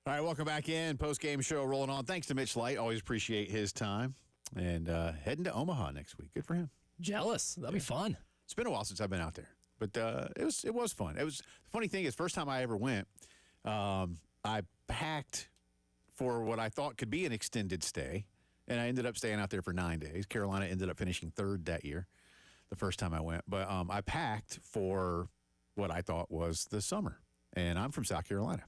All right, welcome back in. Post-game show rolling on. Thanks to Mitch Light. Always appreciate his time. And heading to Omaha next week. Good for him. Jealous. That'll be fun. It's been a while since I've been out there, but it was fun. The funny thing is, first time I ever went, I packed for what I thought could be an extended stay, and I ended up staying out there for 9 days. Carolina ended up finishing third that year, the first time I went. But I packed for what I thought was the summer, and I'm from South Carolina.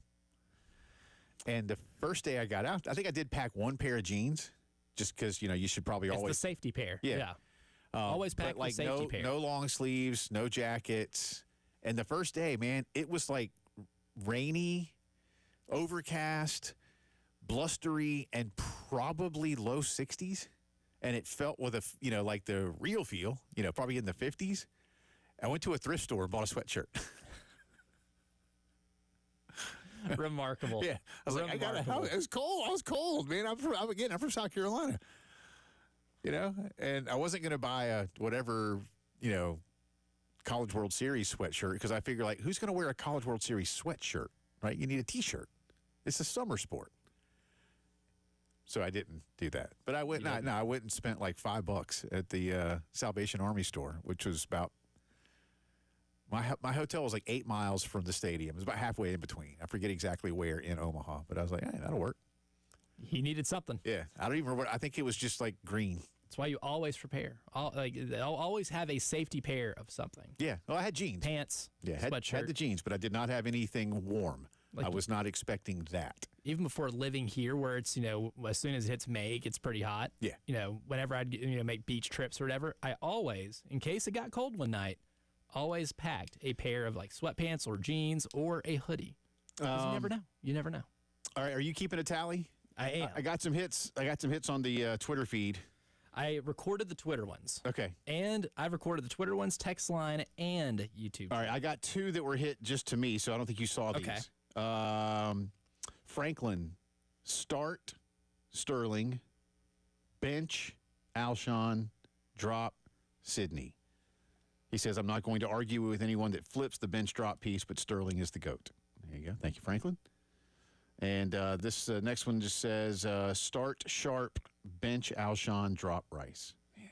And the first day I got out, I think I did pack one pair of jeans, just because you should probably It's always the safety pair. Yeah. Always pack but like the safety pair. No long sleeves, no jackets. And the first day, man, it was like rainy, overcast, blustery, and probably low 60s. And it felt with like the real feel, probably in the 50s. I went to a thrift store and bought a sweatshirt. Remarkable. Yeah. I was like, it was cold. I was cold, man. I'm from South Carolina. And I wasn't going to buy a whatever, College World Series sweatshirt because I figure, like, who's going to wear a College World Series sweatshirt, right? You need a T-shirt. It's a summer sport. So I didn't do that. But I went I went and spent like $5 at the Salvation Army store, which was about my hotel was like 8 miles from the stadium. It was about halfway in between. I forget exactly where in Omaha, but I was like, hey, that'll work. He needed something. Yeah, I don't even remember. I think it was just like green. That's why you always prepare. I'll always have a safety pair of something. Yeah, well, I had jeans. Pants, Yeah, sweatshirt. had the jeans, but I did not have anything warm. I was not expecting that. Even before living here, where it's, as soon as it hits May, it gets pretty hot. Yeah. Whenever I'd, make beach trips or whatever, I always, in case it got cold one night, always packed a pair of like sweatpants or jeans or a hoodie. 'Cause you never know. You never know. All right, are you keeping a tally? I am. I got some hits. I got some hits on the Twitter feed. I recorded the Twitter ones. Okay. And I've recorded the Twitter ones, text line, and YouTube. All right, I got two that were hit just to me, so I don't think you saw these. Okay. Franklin, start, Sterling, bench, Alshon, drop, Sydney. He says, I'm not going to argue with anyone that flips the bench drop piece, but Sterling is the GOAT. There you go. Thank you, Franklin. And this next one just says, start Sharp, bench Alshon, drop Rice. Man.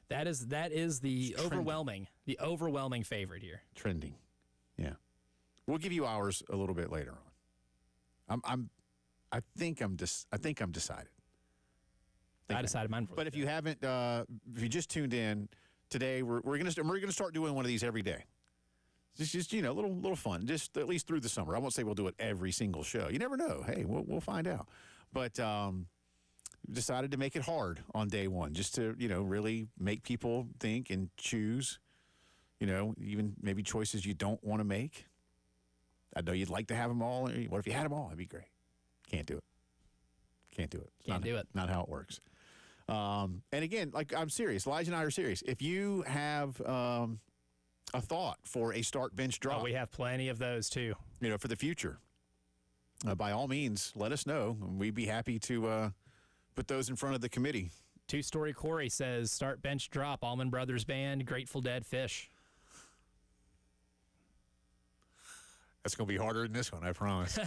That is the overwhelming favorite here. Trending. Yeah. We'll give you ours a little bit later on. I think I'm decided. I decided mine. But if you haven't, if you just tuned in today, we're gonna start doing one of these every day. It's just a little fun, just at least through the summer. I won't say we'll do it every single show. You never know. Hey, we'll find out. But decided to make it hard on day one, just to really make people think and choose. Even maybe choices you don't want to make. I know you'd like to have them all. What if you had them all? That'd be great. Can't do it. Can't do it. Can't do it. Not how it works. And again, like, I'm serious. Elijah and I are serious. If you have a thought for a start bench drop, we have plenty of those too. For the future, by all means, let us know. We'd be happy to put those in front of the committee. Two-story Corey says, start bench drop, Allman Brothers Band, Grateful Dead, Fish. That's going to be harder than this one, I promise.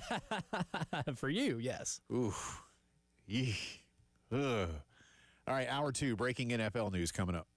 For you, yes. Ooh. Yee. Ugh. All right, hour 2, breaking NFL news coming up.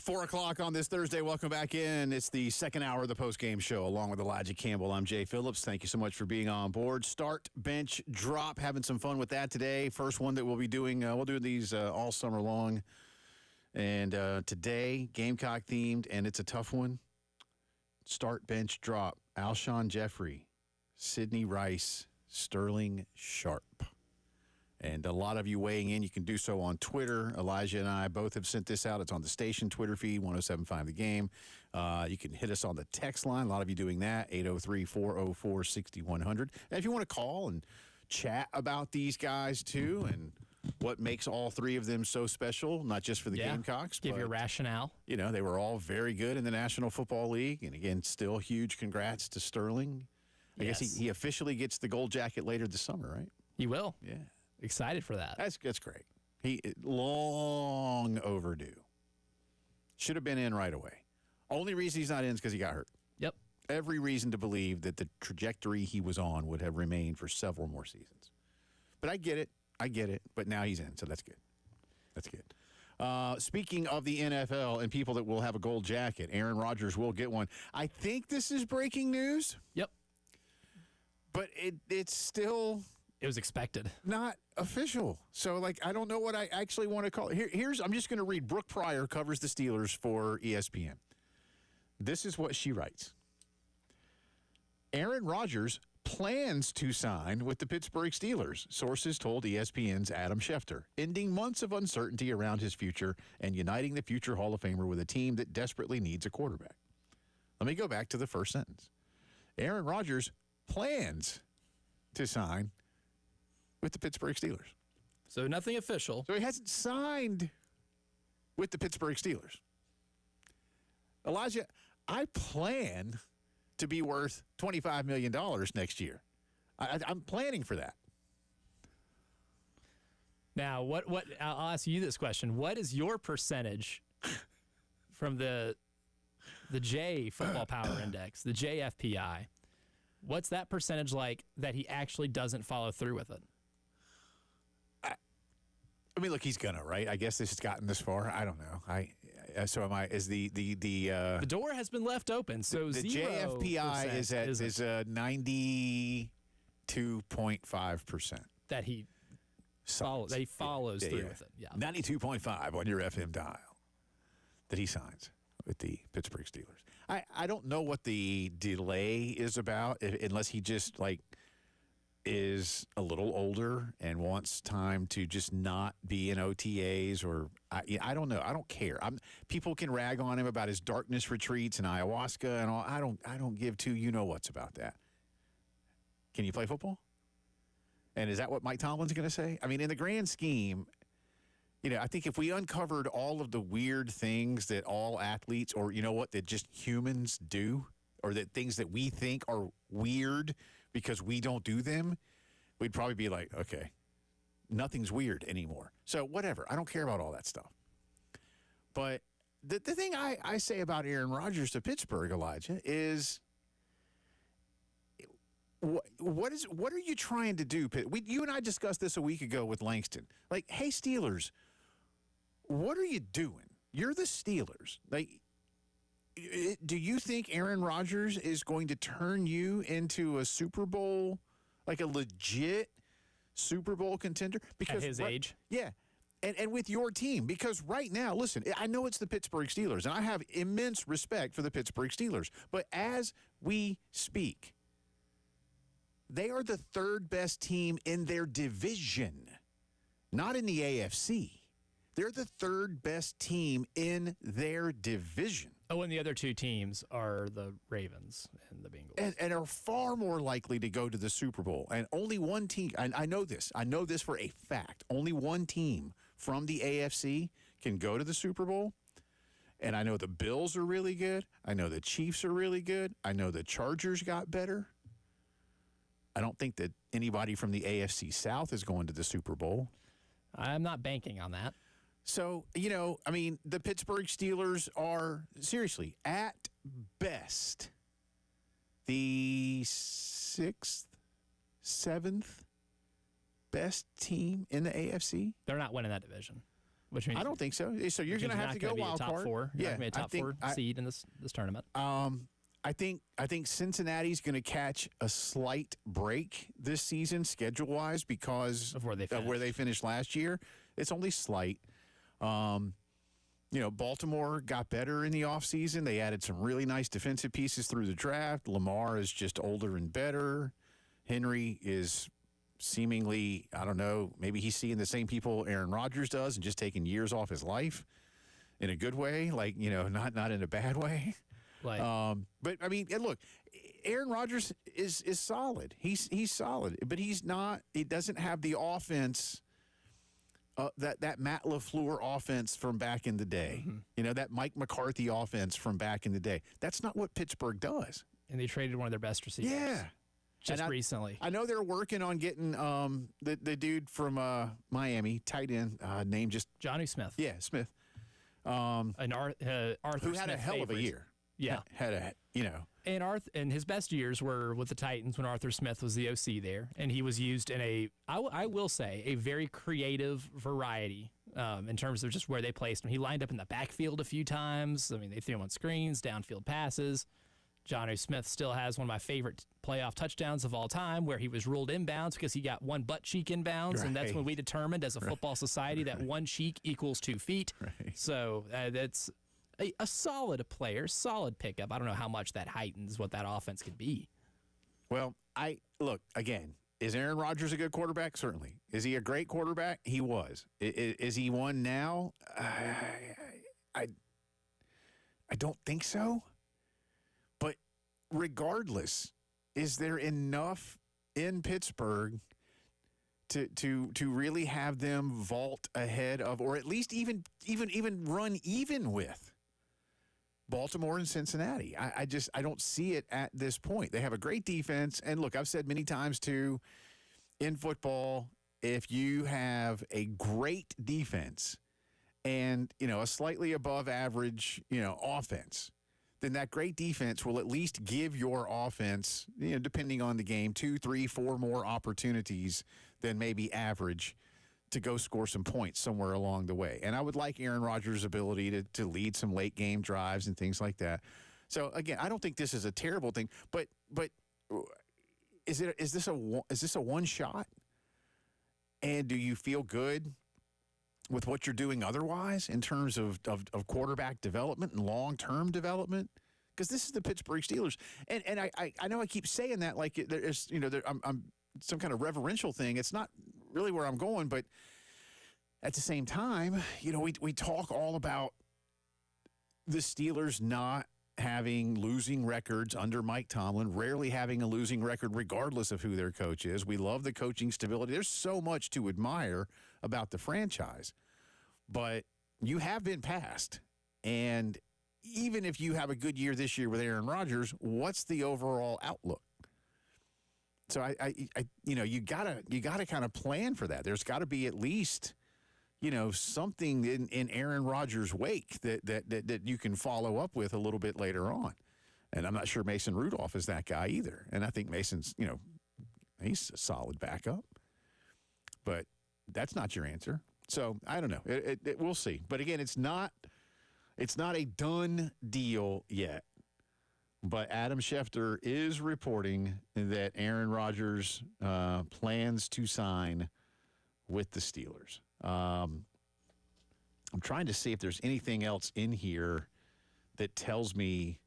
4 o'clock on this Thursday. Welcome back in. It's the second hour of the Postgame Show, along with Elijah Campbell. I'm Jay Phillips. Thank you so much for being on board. Start, bench, drop. Having some fun with that today. First one that we'll be doing. We'll do these all summer long. And today, Gamecock themed, and it's a tough one. Start, bench, drop. Alshon Jeffrey, Sidney Rice, Sterling Sharp. And a lot of you weighing in. You can do so on Twitter. Elijah and I both have sent this out. It's on the station Twitter feed, 107.5 The Game. You can hit us on the text line. A lot of you doing that, 803-404-6100. And if you want to call and chat about these guys, too, and what makes all three of them so special, not just for the Gamecocks. Give but, your rationale. You know, they were all very good in the National Football League. And, again, still huge congrats to Sterling. I guess he officially gets the gold jacket later this summer, right? He will. Yeah. Excited for that. That's great. He long overdue. Should have been in right away. Only reason he's not in is because he got hurt. Yep. Every reason to believe that the trajectory he was on would have remained for several more seasons. But I get it. But now he's in, so that's good. That's good. Speaking of the NFL and people that will have a gold jacket, Aaron Rodgers will get one. I think this is breaking news. Yep. But it's still... It was expected. Not official. So, I don't know what I actually want to call it. I'm just going to read. Brooke Pryor covers the Steelers for ESPN. This is what she writes. Aaron Rodgers plans to sign with the Pittsburgh Steelers, sources told ESPN's Adam Schefter, ending months of uncertainty around his future and uniting the future Hall of Famer with a team that desperately needs a quarterback. Let me go back to the first sentence. Aaron Rodgers plans to sign with the Pittsburgh Steelers. So nothing official. So he hasn't signed with the Pittsburgh Steelers. Elijah, I plan to be worth $25 million next year. I'm planning for that. Now, what? I'll ask you this question. What is your percentage from the J Football Power Index, the JFPI? What's that percentage like that he actually doesn't follow through with it? I mean, look, he's gonna, right? I guess this has gotten this far. I don't know. The door has been left open. So the JFPI is at 92.5% that he follows. That he follows through with it. Yeah, 92.5 on your FM dial that he signs with the Pittsburgh Steelers. I don't know what the delay is about, unless he just is a little older and wants time to just not be in OTAs, or I don't know. I don't care. People can rag on him about his darkness retreats and ayahuasca and all. I don't give two you-know-whats about that. Can you play football? And is that what Mike Tomlin's going to say? I mean, in the grand scheme, I think if we uncovered all of the weird things that all athletes, or that just humans do, or that things that we think are weird because we don't do them, we'd probably be like, okay, nothing's weird anymore. So whatever. I don't care about all that stuff. But the thing I say about Aaron Rodgers to Pittsburgh, Elijah, is what are you trying to do? You and I discussed this a week ago with Langston. Hey, Steelers, what are you doing? You're the Steelers. Do you think Aaron Rodgers is going to turn you into a Super Bowl, a legit Super Bowl contender? Because at his age? Yeah. And with your team. Because right now, listen, I know it's the Pittsburgh Steelers, and I have immense respect for the Pittsburgh Steelers. But as we speak, they are the third best team in their division, not in the AFC. They're the third best team in their division. Oh, and the other two teams are the Ravens and the Bengals. And are far more likely to go to the Super Bowl. And only one team, and I know this for a fact, only one team from the AFC can go to the Super Bowl. And I know the Bills are really good. I know the Chiefs are really good. I know the Chargers got better. I don't think that anybody from the AFC South is going to the Super Bowl. I'm not banking on that. So, the Pittsburgh Steelers are, seriously, at best, the 6th, 7th best team in the AFC. They're not winning that division. which means I don't think so. So you're going to have to go wild card. You're not going to be a top four seed in this tournament. I think Cincinnati's going to catch a slight break this season, schedule-wise, because of where they finished last year. It's only slight. Baltimore got better in the offseason. They added some really nice defensive pieces through the draft. Lamar is just older and better. Henry is seemingly, I don't know, maybe he's seeing the same people Aaron Rodgers does and just taking years off his life in a good way, like, not in a bad way. But I mean, and look, Aaron Rodgers is solid. He's solid, but he doesn't have the offense that Matt LaFleur offense from back in the day. Mm-hmm. That Mike McCarthy offense from back in the day. That's not what Pittsburgh does. And they traded one of their best receivers. Yeah. Just recently. I know they're working on getting the dude from Miami, tight end, named just Jonnu Smith. Yeah, Smith. And Arthur who had Smith a hell of a year. Yeah. And his best years were with the Titans when Arthur Smith was the OC there, and he was used in I will say, a very creative variety in terms of just where they placed him. He lined up in the backfield a few times. I mean, they threw him on screens, downfield passes. Jonnu Smith still has one of my favorite playoff touchdowns of all time where he was ruled inbounds because he got one butt cheek inbounds, right. And that's when we determined as a football society that one cheek equals 2 feet. Right. So that's a solid player, solid pickup. I don't know how much that heightens what that offense could be. Well, again, is Aaron Rodgers a good quarterback? Certainly. Is he a great quarterback? He was. Is he one now? I don't think so. But regardless, is there enough in Pittsburgh to really have them vault ahead of, or at least even run even with Baltimore and Cincinnati? I don't see it at this point. They have a great defense, and look, I've said many times too, in football, if you have a great defense and a slightly above average offense, then that great defense will at least give your offense, depending on the game, 2, 3, 4 more opportunities than maybe average to go score some points somewhere along the way. And I would like Aaron Rodgers' ability to lead some late game drives and things like that. So again, I don't think this is a terrible thing, but is this a one shot? And do you feel good with what you're doing otherwise in terms of quarterback development and long-term development? Because this is the Pittsburgh Steelers. And I know I keep saying that like there's, I'm some kind of reverential thing. It's not really where I'm going, but at the same time, we talk all about the Steelers not having losing records under Mike Tomlin, rarely having a losing record regardless of who their coach is. We love the coaching stability. There's so much to admire about the franchise, but you have been passed. And even if you have a good year this year with Aaron Rodgers, what's the overall outlook? So you gotta kind of plan for that. There's got to be at least, something in Aaron Rodgers' wake that you can follow up with a little bit later on. And I'm not sure Mason Rudolph is that guy either. And I think Mason's, he's a solid backup. But that's not your answer. So I don't know. We'll see. But again, it's not a done deal yet. But Adam Schefter is reporting that Aaron Rodgers plans to sign with the Steelers. I'm trying to see if there's anything else in here that tells me,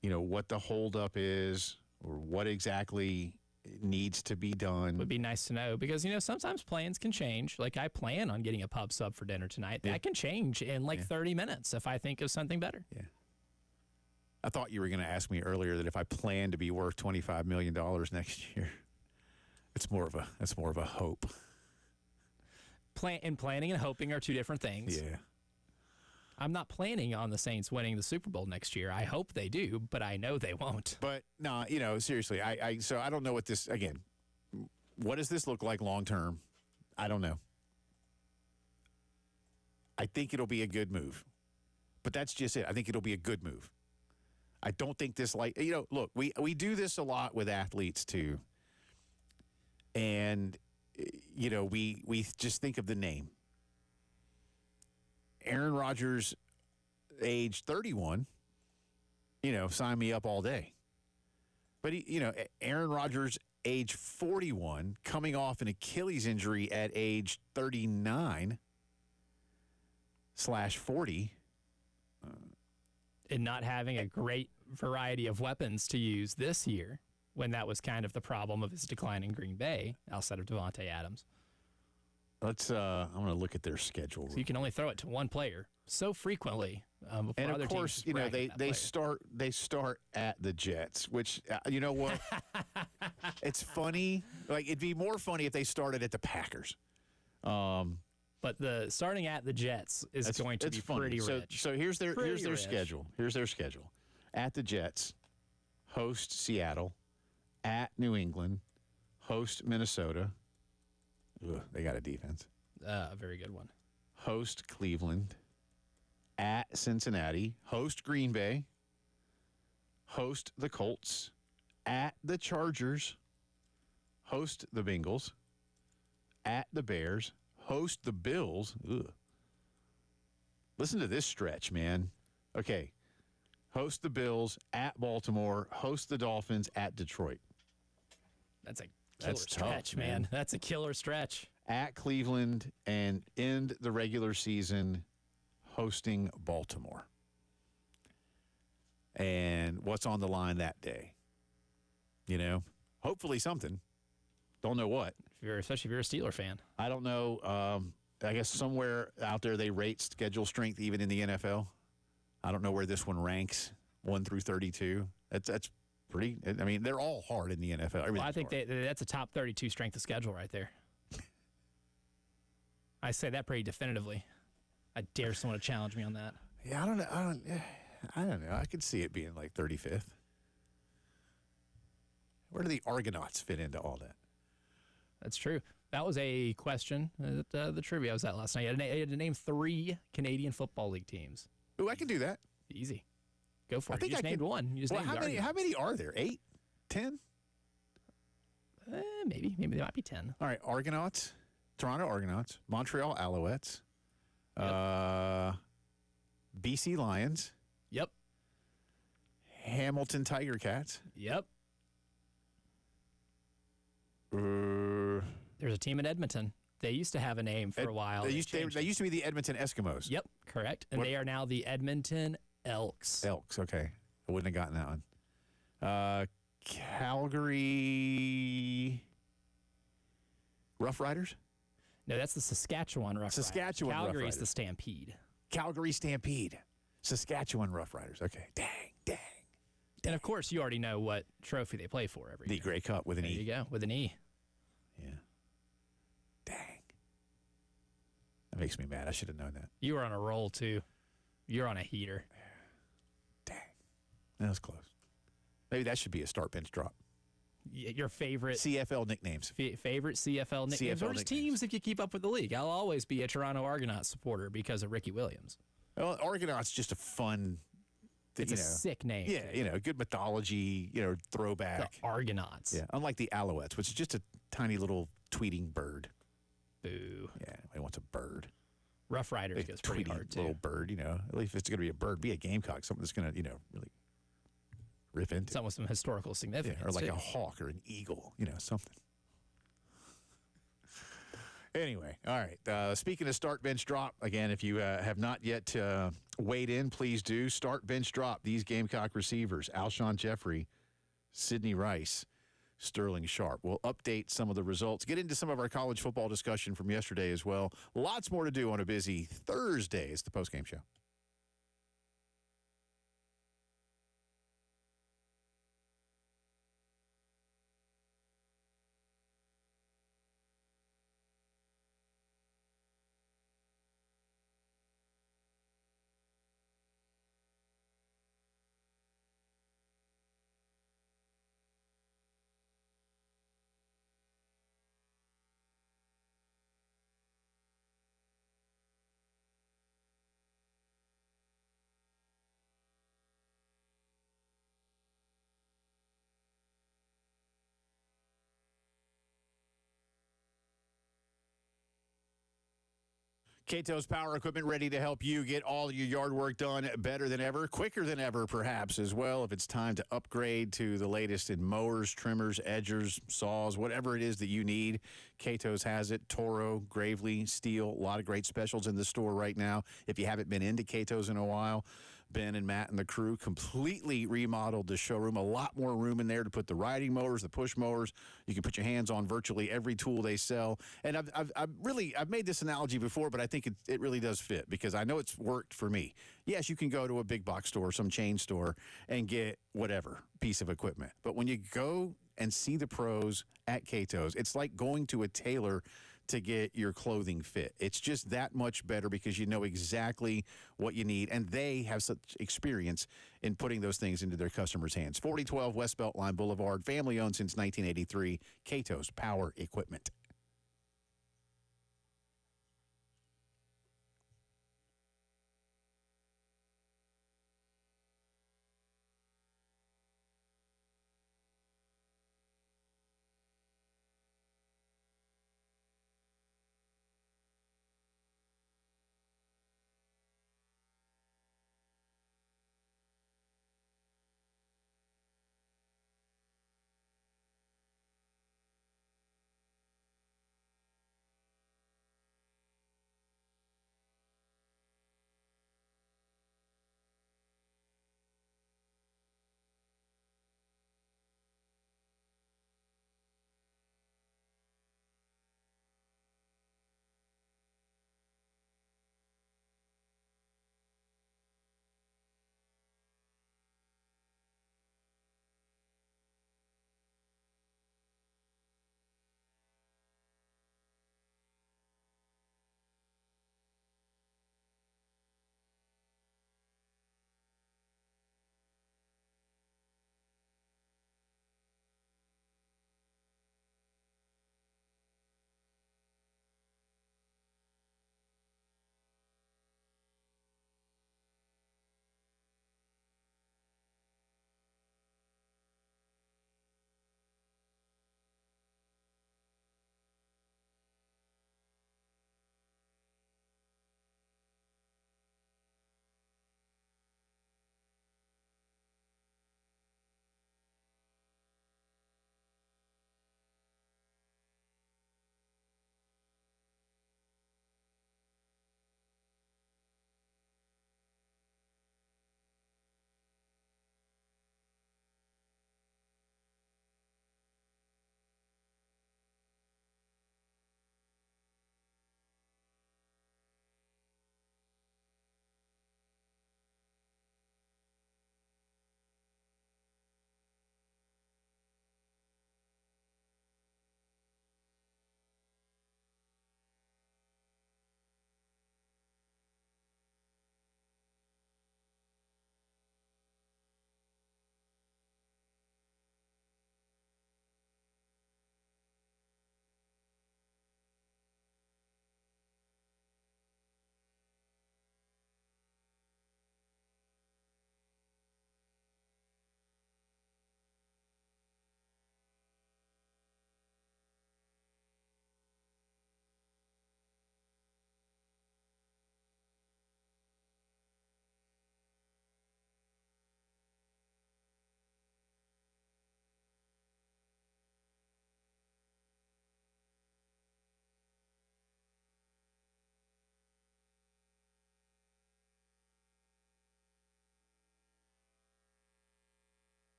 what the holdup is or what exactly needs to be done. Would be nice to know because, sometimes plans can change. Like I plan on getting a pub sub for dinner tonight. Yeah. That can change in 30 minutes if I think of something better. Yeah. I thought you were going to ask me earlier that if I plan to be worth $25 million next year. That's more of a hope. Planning and hoping are two different things. Yeah. I'm not planning on the Saints winning the Super Bowl next year. I hope they do, but I know they won't. But no, seriously, so I don't know what this, again, what does this look like long term? I don't know. I think it'll be a good move. But that's just it. I think it'll be a good move. I don't think this look, we do this a lot with athletes too. And we just think of the name. Aaron Rodgers, age 31, sign me up all day. But, Aaron Rodgers, age 41, coming off an Achilles injury at age 39/40. And not having a great variety of weapons to use this year, when that was kind of the problem of his decline in Green Bay, outside of Devontae Adams. I'm going to look at their schedule. So you can only throw it to one player so frequently. Before And other of course, teams they start at the Jets, which you know what? It's funny. Like, it'd be more funny if they started at the Packers. But the starting at the Jets is going to be funny. pretty rich. So here's their rich. schedule. Here's their schedule. At the Jets, host Seattle. At New England, host Minnesota. Ugh, they got a defense. A very good one. Host Cleveland. At Cincinnati, host Green Bay. Host the Colts. At the Chargers, host the Bengals. At the Bears, host the Bills. Ugh. Listen to this stretch, man. Okay. Host the Bills, at Baltimore, host the Dolphins, at Detroit. That's a killer That's stretch, tough, man. man. That's a killer stretch. At Cleveland, and end the regular season hosting Baltimore. And what's on the line that day? Hopefully something. Don't know what. Especially if you're a Steeler fan. I don't know. I guess somewhere out there they rate schedule strength even in the NFL. I don't know where this one ranks, 1 through 32. That's pretty. I mean, they're all hard in the NFL. Well, I think that's a top 32 strength of schedule right there. I say that pretty definitively. I dare someone to challenge me on that. Yeah, I don't know. I don't know. I could see it being like 35th. Where do the Argonauts fit into all that? That's true. That was a question at the trivia I was at last night. You had to name 3 Canadian Football League teams. Ooh, I can do that. Easy. Go for it. think You just I named could- one. You just Well, named the how many are there? 8? 10? Maybe there might be 10. All right, Argonauts, Toronto Argonauts, Montreal Alouettes, BC Lions, Yep. Hamilton Tiger Cats. Yep. Uh, There's a team in Edmonton. They used to have a name for a while. They used to be the Edmonton Eskimos. Yep, correct. And What- they are now the Edmonton Elks. Elks, okay. I wouldn't have gotten that one. Calgary Rough Riders? No, that's the Saskatchewan Rough Riders. Saskatchewan Rough Calgary's Riders. the Stampede. Calgary Stampede. Saskatchewan Rough Riders. Okay. Dang. And of course, you already know what trophy they play for every The year. Grey Cup with an There E. you go, with an E. Yeah. Dang. That makes me mad. I should have known that. You were on a roll, too. You're on a heater. Dang. That was close. Maybe that should be a start bench drop. Your favorite CFL nicknames. favorite CFL nicknames. CFL Or just nicknames. teams if you keep up with the league. I'll always be a Toronto Argonauts supporter because of Ricky Williams. Well, Argonaut's just a fun, It's a sick name. Yeah, good mythology, The throwback. Argonauts. Yeah, unlike the Alouettes, which is just a tiny little tweeting bird. Boo. Yeah, nobody wants a bird. Rough Riders Big goes pretty tweety hard, too. little bird, At least if it's going to be a bird, be a gamecock, something that's going to, really rip into. Something with some historical significance, Or like too. a hawk or an eagle, something. Anyway, all right. Speaking of start, bench, drop, again, if you have not yet weighed in, please do. Start, bench, drop. These Gamecock receivers, Alshon Jeffrey, Sidney Rice, Sterling Sharp. We'll update some of the results, get into some of our college football discussion from yesterday as well. Lots more to do on a busy Thursday. It's the Postgame Show. Cato's Power Equipment ready to help you get all your yard work done better than ever, quicker than ever, perhaps, as well. If it's time to upgrade to the latest in mowers, trimmers, edgers, saws, whatever it is that you need, Cato's has it. Toro, Gravely, Steel, a lot of great specials in the store right now. If you haven't been into Cato's in a while, Ben and Matt and the crew completely remodeled the showroom. A lot more room in there to put the riding mowers, the push mowers. You can put your hands on virtually every tool they sell. And I've made this analogy before, but I think it really does fit because I know it's worked for me. Yes, you can go to a big box store, some chain store, and get whatever piece of equipment. But when you go and see the pros at Cato's, it's like going to a tailor to get your clothing fit. It's just that much better because you know exactly what you need, and they have such experience in putting those things into their customers' hands. 4012 West Beltline Boulevard, family-owned since 1983, Cato's Power Equipment.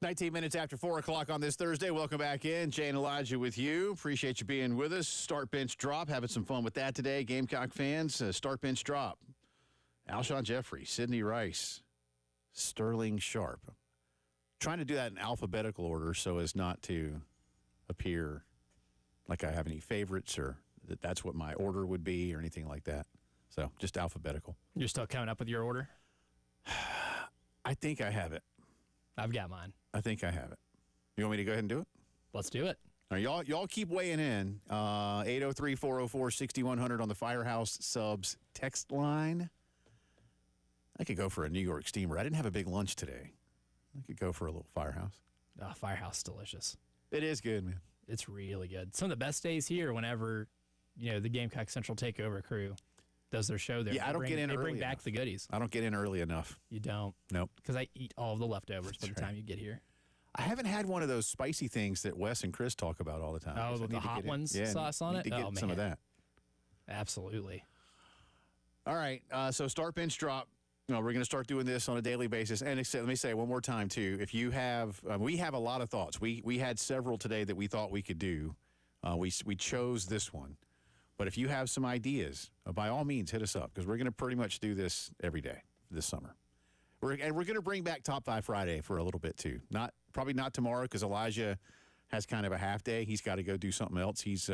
Nineteen minutes after 4 o'clock on this Thursday. Welcome back in. Jay and Elijah with you. Appreciate you being with us. Start bench drop. Having some fun with that today. Gamecock fans, start bench drop. Alshon Jeffrey, Sidney Rice, Sterling Sharp. Trying to do that in alphabetical order so as not to appear like I have any favorites or that that's what my order would be or anything like that. So just alphabetical. You're still coming up with your order? I think I have it. I've got mine. I think I have it. You want me to go ahead and do it? Let's do it. All right, y'all keep weighing in. 803-404-6100 on the Firehouse Subs text line. I could go for a New York steamer. I didn't have a big lunch today. I could go for a little Firehouse. Oh, Firehouse is delicious. It is good, man. It's really good. Some of the best days here whenever, the Gamecock Central Takeover crew does their show there. Yeah, I don't get in early They bring back enough. the goodies. I don't get in early enough. You don't? Nope. Because I eat all of the leftovers by the time you get here. I haven't had one of those spicy things that Wes and Chris talk about all the time. Oh, So I with need the to hot get in. ones Yeah, sauce on need it? to get Oh, some of man. that. Absolutely. All right, so start, bench, drop. We're going to start doing this on a daily basis. And let me say one more time, too. If you have, we have a lot of thoughts. We had several today that we thought we could do. We chose this one. But if you have some ideas, by all means, hit us up because we're going to pretty much do this every day this summer. We're going to bring back Top 5 Friday for a little bit, too. Probably not tomorrow because Elijah has kind of a half day. He's got to go do something else. He's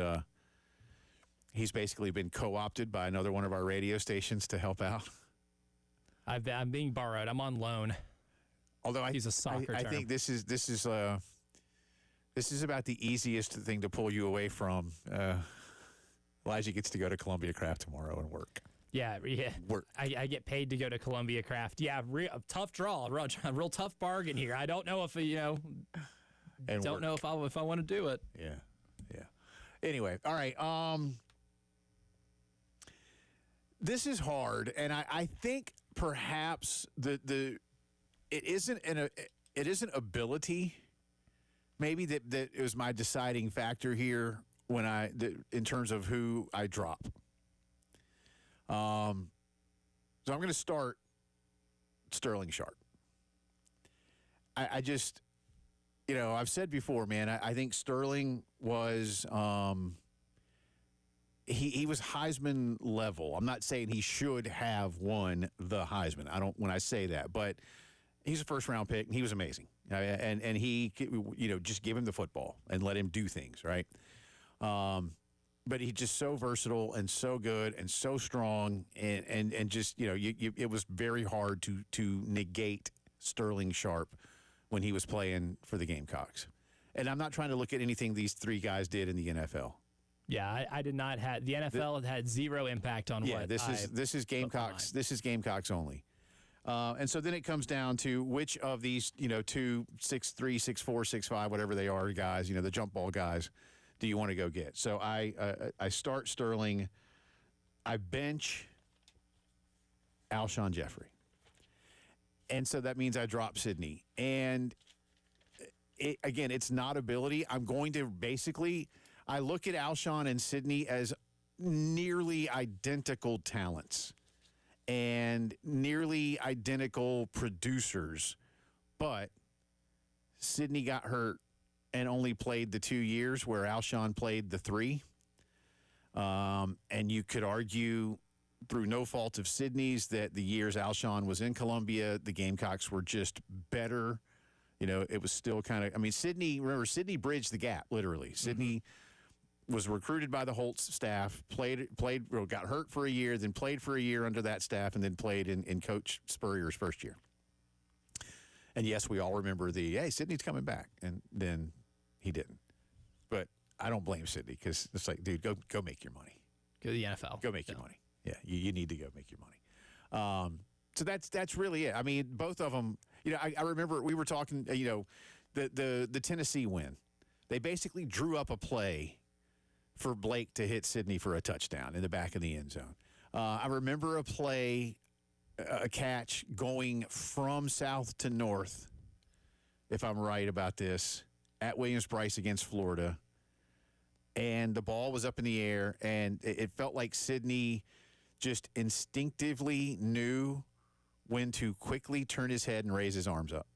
basically been co-opted by another one of our radio stations to help out. I'm being borrowed. I'm on loan. Although He's a soccer I term. think this is about the easiest thing to pull you away from. Elijah gets to go to Columbia Craft tomorrow and work. Yeah. Work. I get paid to go to Columbia Craft. Yeah, tough draw, real tough bargain here. I don't know if And don't work. know if I want to do it. Yeah. Anyway, all right. This is hard, and I think perhaps it isn't ability. Maybe that is my deciding factor here in terms of who I drop. So I'm going to start Sterling Sharp. I just, I've said before, man, I think Sterling was he was Heisman level. I'm not saying he should have won the Heisman. When I say that, but he's a first round pick and he was amazing. And he, just give him the football and let him do things, right? But he's just so versatile and so good and so strong and just, it was very hard to negate Sterling Sharp when he was playing for the Gamecocks. And I'm not trying to look at anything these three guys did in the NFL. Yeah, I did not have the NFL had zero impact on what. This is Gamecocks. This is Gamecocks only. And so then it comes down to which of these, 2, 6'3", 6'4", 6'5", whatever they are, guys, the jump ball guys, do you want to go get? So I start Sterling. I bench Alshon Jeffrey. And so that means I drop Sydney. And again, it's not ability. I'm going to I look at Alshon and Sydney as nearly identical talents and nearly identical producers. But Sydney got hurt and only played the 2 years where Alshon played the 3. And you could argue through no fault of Sydney's that the years Alshon was in Columbia, the Gamecocks were just better. It was still kind of, Sydney bridged the gap, literally. Sydney was recruited by the Holtz staff, got hurt for a year, then played for a year under that staff, and then played in Coach Spurrier's first year. And yes, we all remember hey, Sydney's coming back, and then he didn't. But I don't blame Sydney because it's like, dude, go make your money. Go to the NFL. Go make your money. Yeah, you need to go make your money. So that's really it. Both of them. I remember we were talking. The Tennessee win. They basically drew up a play for Blake to hit Sydney for a touchdown in the back of the end zone. I remember a catch going from south to north, if I'm right about this, at Williams-Brice against Florida. And the ball was up in the air, and it felt like Sydney just instinctively knew when to quickly turn his head and raise his arms up.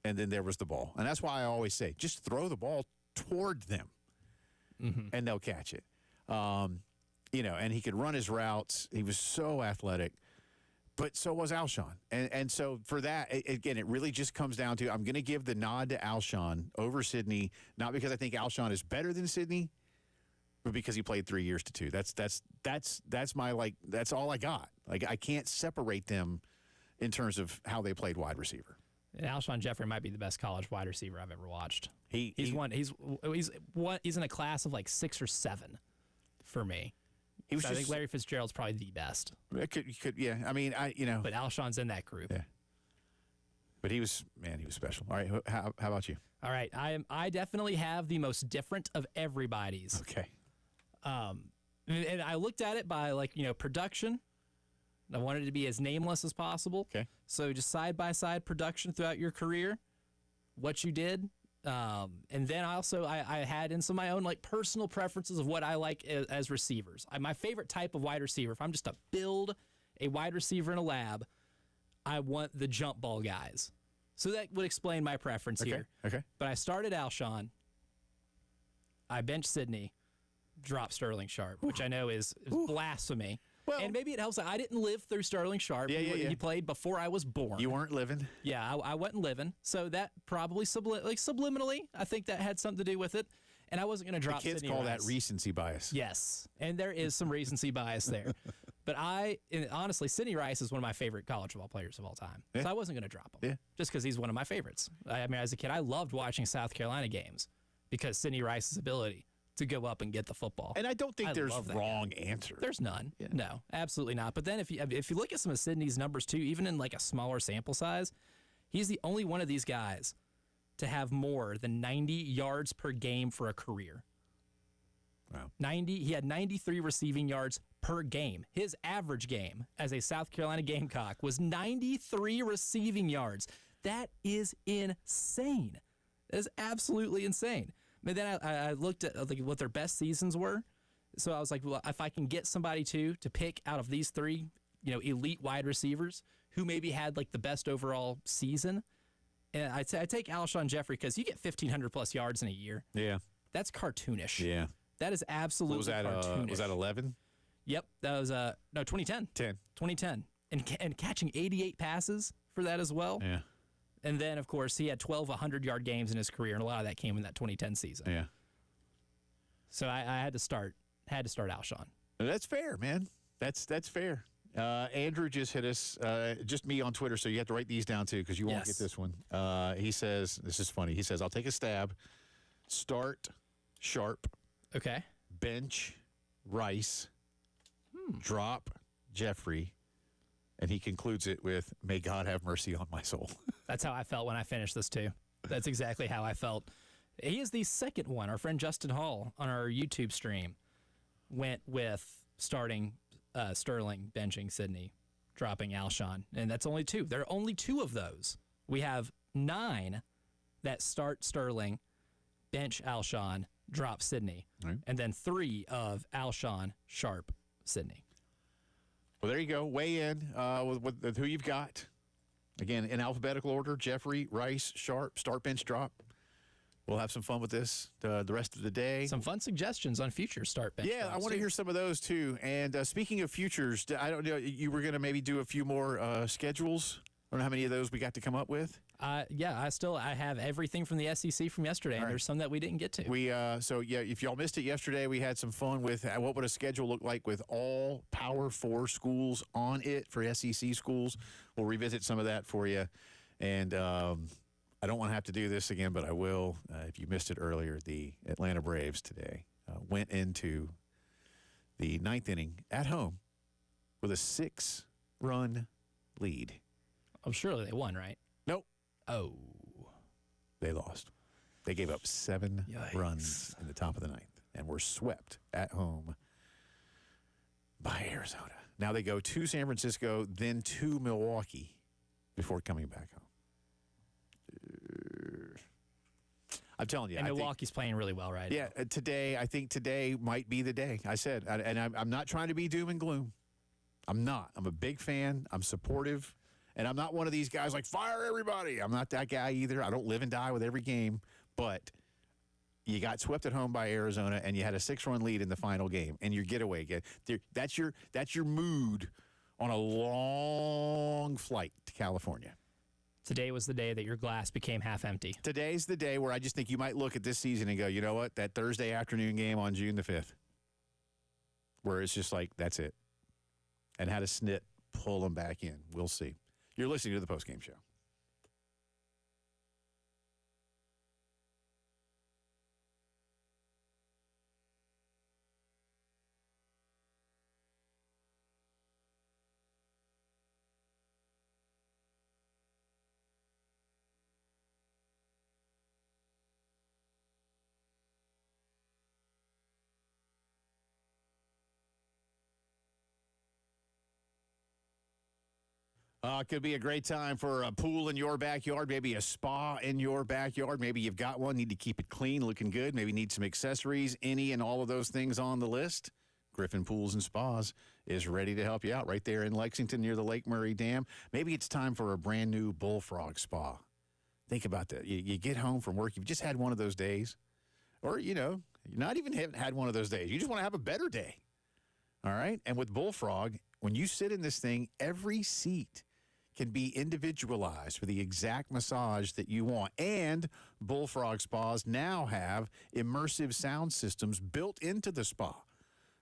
And then there was the ball. And that's why I always say, just throw the ball toward them, and they'll catch it. And he could run his routes. He was so athletic. But so was Alshon. And so for that, again, it really just comes down to I'm going to give the nod to Alshon over Sydney, not because I think Alshon is better than Sydney, but because he played 3 years to 2. That's my that's all I got. I can't separate them in terms of how they played wide receiver. And Alshon Jeffrey might be the best college wide receiver I've ever watched. He's in a class of like 6 or 7 for me. I think Larry Fitzgerald's probably the best. Yeah. I mean, But Alshon's in that group. Yeah. But he was special. All right. How about you? All right. I definitely have the most different of everybody's. Okay. And I looked at it by production. I wanted it to be as nameless as possible. Okay. So just side by side production throughout your career, what you did. And then I had in some of my own personal preferences of what I like as receivers. My favorite type of wide receiver, if I'm just to build a wide receiver in a lab, I want the jump ball guys. So that would explain my preference here. Okay. But I started Alshon. I benched Sidney, dropped Sterling Sharp, which I know is blasphemy. Well, and maybe it helps that I didn't live through Sterling Sharp. Yeah. He played before I was born. You weren't living. Yeah, I wasn't living. So that probably subliminally, I think that had something to do with it. And I wasn't going to drop The kids Sidney call Rice. that recency bias. Yes, and there is some recency bias there. But honestly, Sidney Rice is one of my favorite college football players of all time. Yeah. So I wasn't going to drop him. Yeah. Just because he's one of my favorites. I mean, as a kid, I loved watching South Carolina games because Sidney Rice's ability to go up and get the football. And I don't think there's love that wrong answer. There's none. Yeah. No, absolutely not. But then if you look at some of Sidney's numbers too, even in a smaller sample size, he's the only one of these guys to have more than 90 yards per game for a career. Wow. He had 93 receiving yards per game. His average game as a South Carolina Gamecock was 93 receiving yards. That is insane. That is absolutely insane. But then I looked at what their best seasons were. So I was like, well, if I can get somebody to pick out of these 3, elite wide receivers who maybe had the best overall season, and I take Alshon Jeffrey because you get 1,500 plus yards in a year. Yeah. That's cartoonish. Yeah. That is absolutely cartoonish. Was that 11? Yep, that was 2010. 2010, and catching 88 passes for that as well. Yeah. And then, of course, he had 12 100-yard games in his career, and a lot of that came in that 2010 season. Yeah. So I had to start Alshon. That's fair, man. That's fair. Andrew just hit us, just me on Twitter, so you have to write these down, too, because you won't get this one. He says, this is funny, he says, I'll take a stab, start Sharp, Okay. bench Rice, drop Jeffrey, and he concludes it with, may God have mercy on my soul. That's how I felt when I finished this, too. That's exactly how I felt. He is the second one. Our friend Justin Hall on our YouTube stream went with starting Sterling, benching Sidney, dropping Alshon. And that's only 2. There are only 2 of those. We have 9 that start Sterling, bench Alshon, drop Sidney, right. And then 3 of Alshon, Sharp, Sidney. Well, there you go. Weigh in with who you've got. Again, in alphabetical order, Jeffrey, Rice, Sharp, start, bench, drop. We'll have some fun with this the rest of the day. Some fun suggestions on future start bench. Yeah, I want to hear some of those, too. And speaking of futures, I don't know, you were going to maybe do a few more schedules? I don't know how many of those we got to come up with. Yeah, I have everything from the SEC from yesterday, and there's some that we didn't get to. So if y'all missed it yesterday, we had some fun with what would a schedule look like with all Power 4 schools on it for SEC schools. We'll revisit some of that for you. And I don't want to have to do this again, but I will. If you missed it earlier, the Atlanta Braves today went into the 9th inning at home with a 6-run lead. Oh, surely they won, right? Nope. Oh. They lost. They gave up 7 Yikes. runs in the top of the 9th and were swept at home by Arizona. Now they go to San Francisco, then to Milwaukee before coming back home. I'm telling you. And Milwaukee's playing really well right now. now. Today, I think today might be the day. I said, and I'm not trying to be doom and gloom. I'm not. I'm a big fan. I'm supportive. And I'm not one of these guys like, fire everybody. I'm not that guy either. I don't live and die with every game. But you got swept at home by Arizona, and you had a 6-run lead in the final game, and your getaway. That's your mood on a long flight to California. Today was the day that your glass became half empty. Today's the day where I just think you might look at this season and go, you know what, that Thursday afternoon game on June the 5th, where it's just like, that's it. And had a snit pull them back in. We'll see. You're listening to the Postgame Show. Could be a great time for a pool in your backyard, maybe a spa in your backyard. Maybe you've got one, need to keep it clean, looking good. Maybe need some accessories, any and all of those things on the list. Griffin Pools and Spas is ready to help you out right there in Lexington near the Lake Murray Dam. Maybe it's time for a brand new Bullfrog Spa. Think about that. You get home from work, you've just had one of those days, or, you're not even haven't had one of those days. You just want to have a better day. All right? And with Bullfrog, when you sit in this thing, every seat can be individualized for the exact massage that you want. And Bullfrog Spas now have immersive sound systems built into the spa.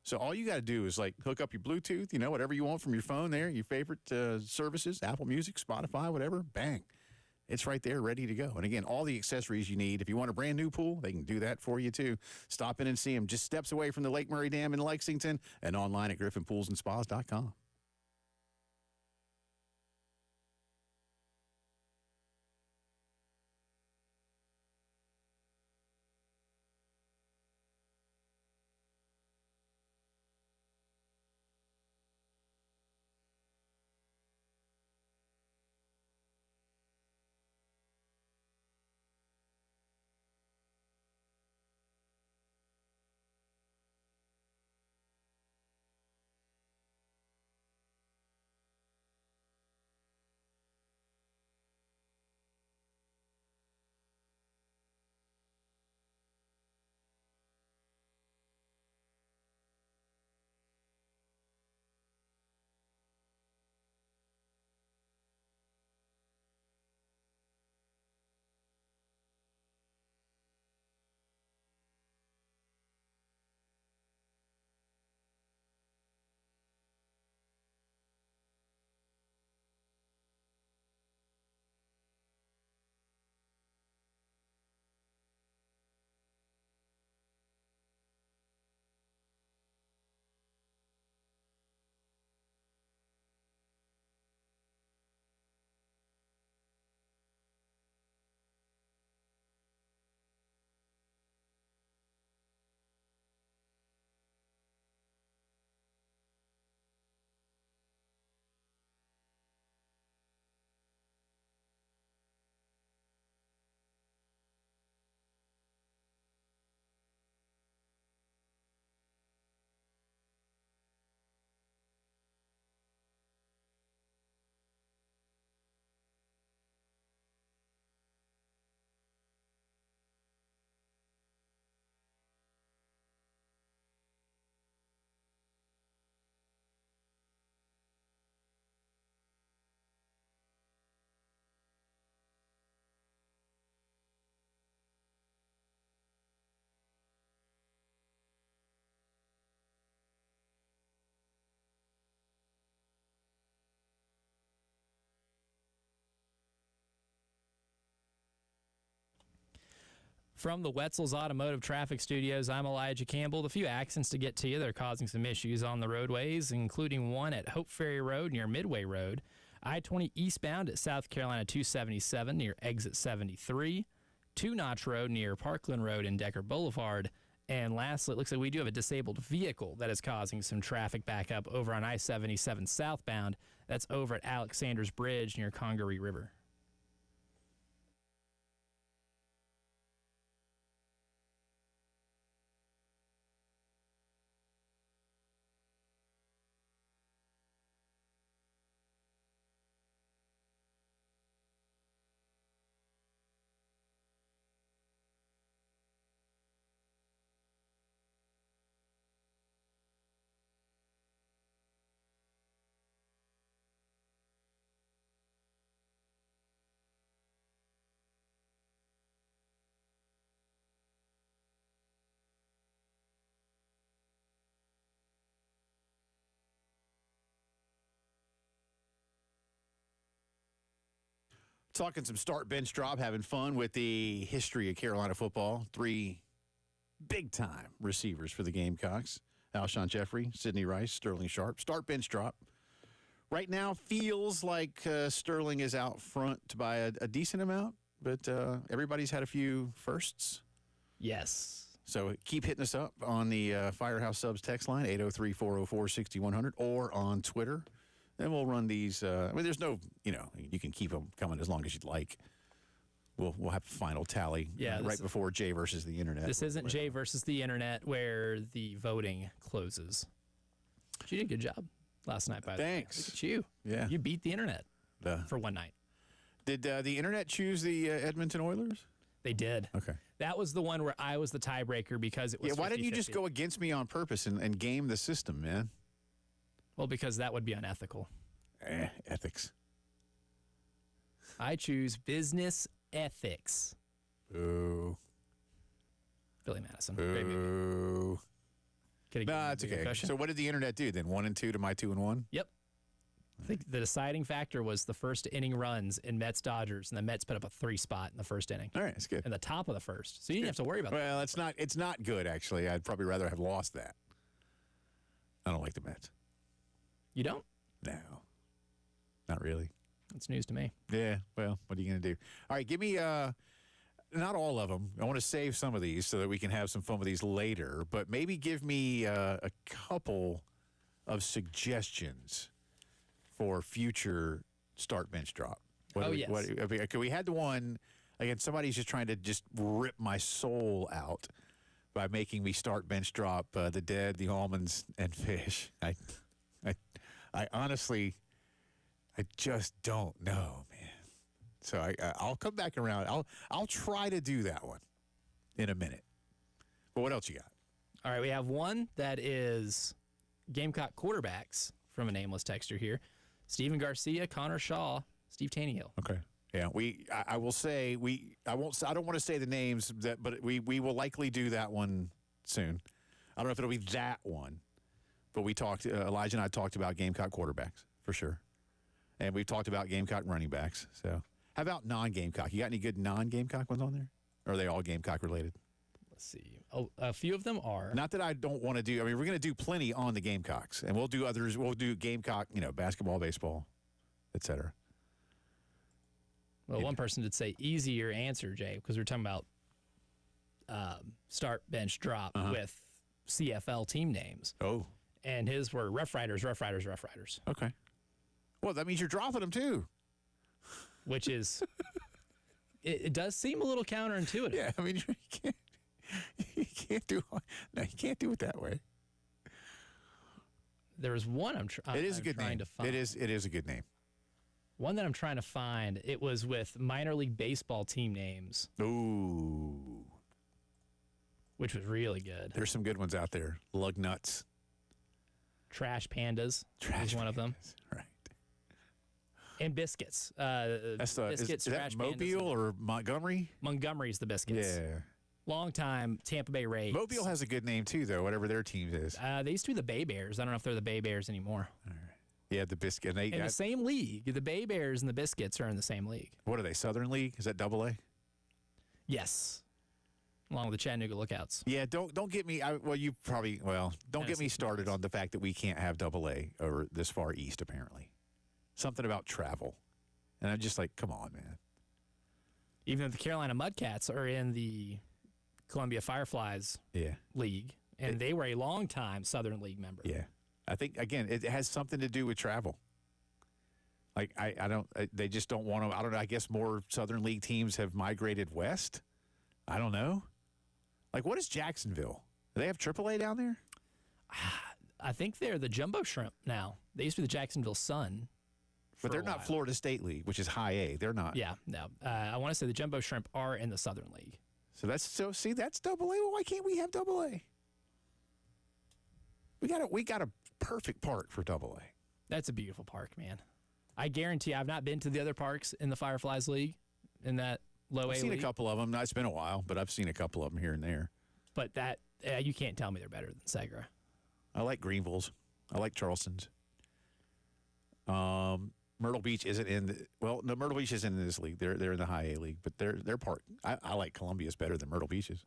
So all you got to do is hook up your Bluetooth, whatever you want from your phone there, your favorite services, Apple Music, Spotify, whatever, bang. It's right there ready to go. And again, all the accessories you need. If you want a brand new pool, they can do that for you too. Stop in and see them just steps away from the Lake Murray Dam in Lexington and online at griffinpoolsandspas.com. From the Wetzel's Automotive Traffic Studios, I'm Elijah Campbell. The few accidents to get to you that are causing some issues on the roadways, including one at Hope Ferry Road near Midway Road, I-20 eastbound at South Carolina 277 near Exit 73, Two Notch Road near Parkland Road and Decker Boulevard, and lastly, it looks like we do have a disabled vehicle that is causing some traffic backup over on I-77 southbound. That's over at Alexander's Bridge near Congaree River. Talking some start, bench, drop, having fun with the history of Carolina football. 3 big-time receivers for the Gamecocks. Alshon Jeffrey, Sidney Rice, Sterling Sharp. Start, bench, drop. Right now feels like Sterling is out front by a decent amount, but everybody's had a few firsts. Yes. So keep hitting us up on the Firehouse Subs text line, 803-404-6100, or on Twitter and we'll run these. I mean, there's no, you can keep them coming as long as you'd like. We'll have a final tally right before Jay versus the internet. This isn't Jay versus the internet where the voting closes. You did a good job last night, by the way. Thanks. Look at you. Yeah. You beat the internet for one night. Did the internet choose the Edmonton Oilers? They did. Okay. That was the one where I was the tiebreaker because it was. Yeah, why didn't you just 50-50. go against me on purpose and game the system, man? Well, because that would be unethical. Ethics. I choose business ethics. Boo. Billy Madison. Great movie. Boo. Nah, it's okay. Question? So what did the internet do then? 1 and 2 to my 2 and 1? Yep. I think the deciding factor was the first inning runs in Mets Dodgers, and the Mets put up a 3 spot in the first inning. All right, that's good. In the top of the first, so you didn't have to worry about that. Well, it's not good actually. I'd probably rather have lost that. I don't like the Mets. You don't? No, not really. That's news to me. Yeah. Well, what are you going to do? All right, give me not all of them. I want to save some of these so that we can have some fun with these later. But maybe give me a couple of suggestions for future start bench drop. Yes. We had the one, again, somebody's just trying to just rip my soul out by making me start bench drop the dead, the almonds, and fish. I honestly, I just don't know, man. So I'll come back around. I'll try to do that one in a minute. But what else you got? All right, we have one that is Gamecock quarterbacks from a nameless texter here. Steven Garcia, Connor Shaw, Steve Taneyhill. Okay. Yeah, I will say I don't want to say the names but we will likely do that one soon. I don't know if it'll be that one, but we talked Elijah and I talked about Gamecock quarterbacks for sure. And we've talked about Gamecock running backs. So, how about non-Gamecock? You got any good non-Gamecock ones on there? Or are they all Gamecock related? Let's see. Oh, a few of them are. Not that I don't want to do. I mean, we're going to do plenty on the Gamecocks, and we'll do others. We'll do Gamecock, basketball, baseball, etc. Well, one person did say easier answer, Jay, because we're talking about start, bench, drop with CFL team names. Oh. And his were Rough Riders, Rough Riders, Rough Riders. Okay. Well, that means you're dropping them too. Which is, it does seem a little counterintuitive. Yeah, I mean, you can't do it that way. There was one It is a good name. To find. It is a good name. One that I'm trying to find. It was with minor league baseball team names. Ooh. Which was really good. There's some good ones out there. Lug nuts. Trash Pandas is one of them. Right. And Biscuits. That's the Biscuits, is Trash that Mobile Pandas. or Montgomery? Montgomery's the Biscuits. Yeah. Long-time Tampa Bay Rays. Mobile has a good name too, though. Whatever their team is. They used to be the Bay Bears. I don't know if they're the Bay Bears anymore. All right. Yeah, the Biscuit. In the same league. The Bay Bears and the Biscuits are in the same league. What are they? Southern League? Is that AA? Yes. Along with the Chattanooga Lookouts. Yeah, don't get me. Don't get me started on the fact that we can't have AA over this far east. Apparently, something about travel, and I'm just like, come on, man. Even though the Carolina Mudcats are in the Columbia Fireflies league, and they were a long-time Southern League member. Yeah, I think again it has something to do with travel. Like they just don't want to. I don't know. I guess more Southern League teams have migrated west. I don't know. Like, what is Jacksonville? Do they have AAA down there? I think they're the Jumbo Shrimp now. They used to be the Jacksonville Sun. But they're not Florida State League, which is high A. They're not. Yeah, no. I want to say the Jumbo Shrimp are in the Southern League. So that's AA. Well, why can't we have AA? We got a perfect park for AA. That's a beautiful park, man. I guarantee I've not been to the other parks in the Fireflies League in that low A league. I've seen a couple of them. It's been a while, but I've seen a couple of them here and there. But that you can't tell me they're better than Segra. I like Greenville's. I like Charleston's. Myrtle Beach isn't in no, Myrtle Beach isn't in this league. They're in the high A league, but their park. I like Columbia's better than Myrtle Beach's.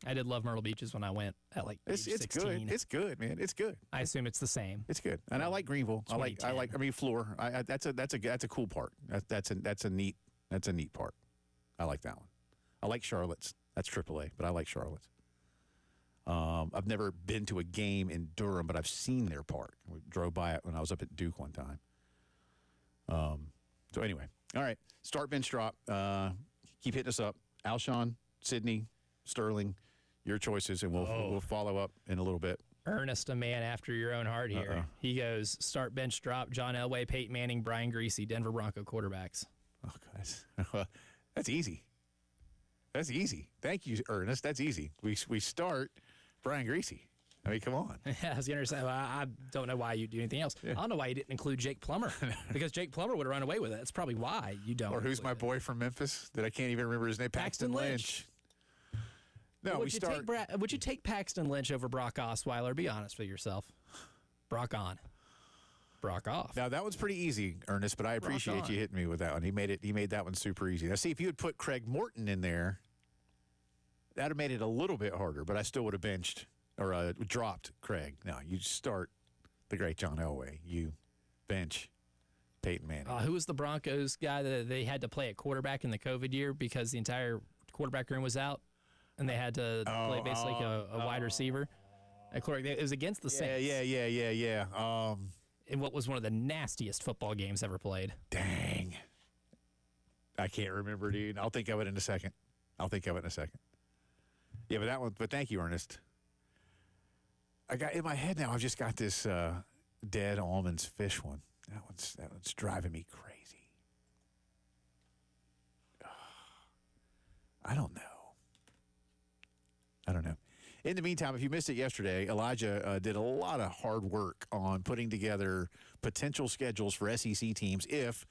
I did love Myrtle Beaches when I went at age 16. Good. It's good, man. It's good. I assume it's the same. It's good, and I like Greenville. I like Fleur. That's a cool park. That's a neat park. I like that one. I like Charlotte's. That's AAA, but I like Charlotte's. I've never been to a game in Durham, but I've seen their park. We drove by it when I was up at Duke one time. So anyway, all right. Start, bench, drop. Keep hitting us up. Alshon, Sydney, Sterling, your choices, and we'll follow up in a little bit. Ernest, a man after your own heart here. He goes start, bench, drop. John Elway, Peyton Manning, Brian Griese, Denver Bronco quarterbacks. Oh, guys, that's easy. That's easy. Thank you, Ernest. That's easy. We start Brian Griese. I mean, come on. Yeah, I was going to say, well, I don't know why you do anything else. Yeah. I don't know why you didn't include Jake Plummer, because Jake Plummer would have run away with it. That's probably why you don't. Or who's my boy from Memphis that I can't even remember his name? Paxton Lynch. No, would you take Paxton Lynch over Brock Osweiler? Be honest with yourself. Brock on. Brock off. Now, that one's pretty easy, Ernest, but I appreciate you hitting me with that one. He made that one super easy. Now, see, if you had put Craig Morton in there, that would have made it a little bit harder, but I still would have benched or dropped Craig. No, you start the great John Elway. You bench Peyton Manning. Who was the Broncos guy that they had to play at quarterback in the COVID year because the entire quarterback room was out, and they had to play basically a wide receiver? It was against the Saints. Yeah. In what was one of the nastiest football games ever played. Dang. I can't remember, dude. I'll think of it in a second. Yeah, but that one. But thank you, Ernest. I got in my head now. I've just got this dead almonds fish one. That one's driving me crazy. I don't know. In the meantime, if you missed it yesterday, Elijah did a lot of hard work on putting together potential schedules for SEC teams if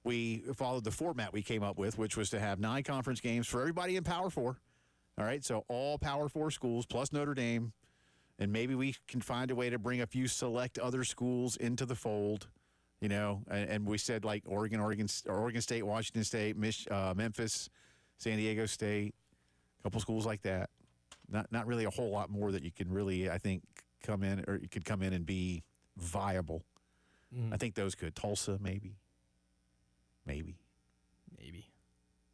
we followed the format we came up with, which was to have 9 conference games for everybody in Power 4. All right, so all Power 4 schools plus Notre Dame, and maybe we can find a way to bring a few select other schools into the fold, and we said like Oregon State, Washington State, Memphis, San Diego State, a couple schools like that. Not really a whole lot more that you can really, I think, come in and be viable. I think those could. Tulsa, maybe.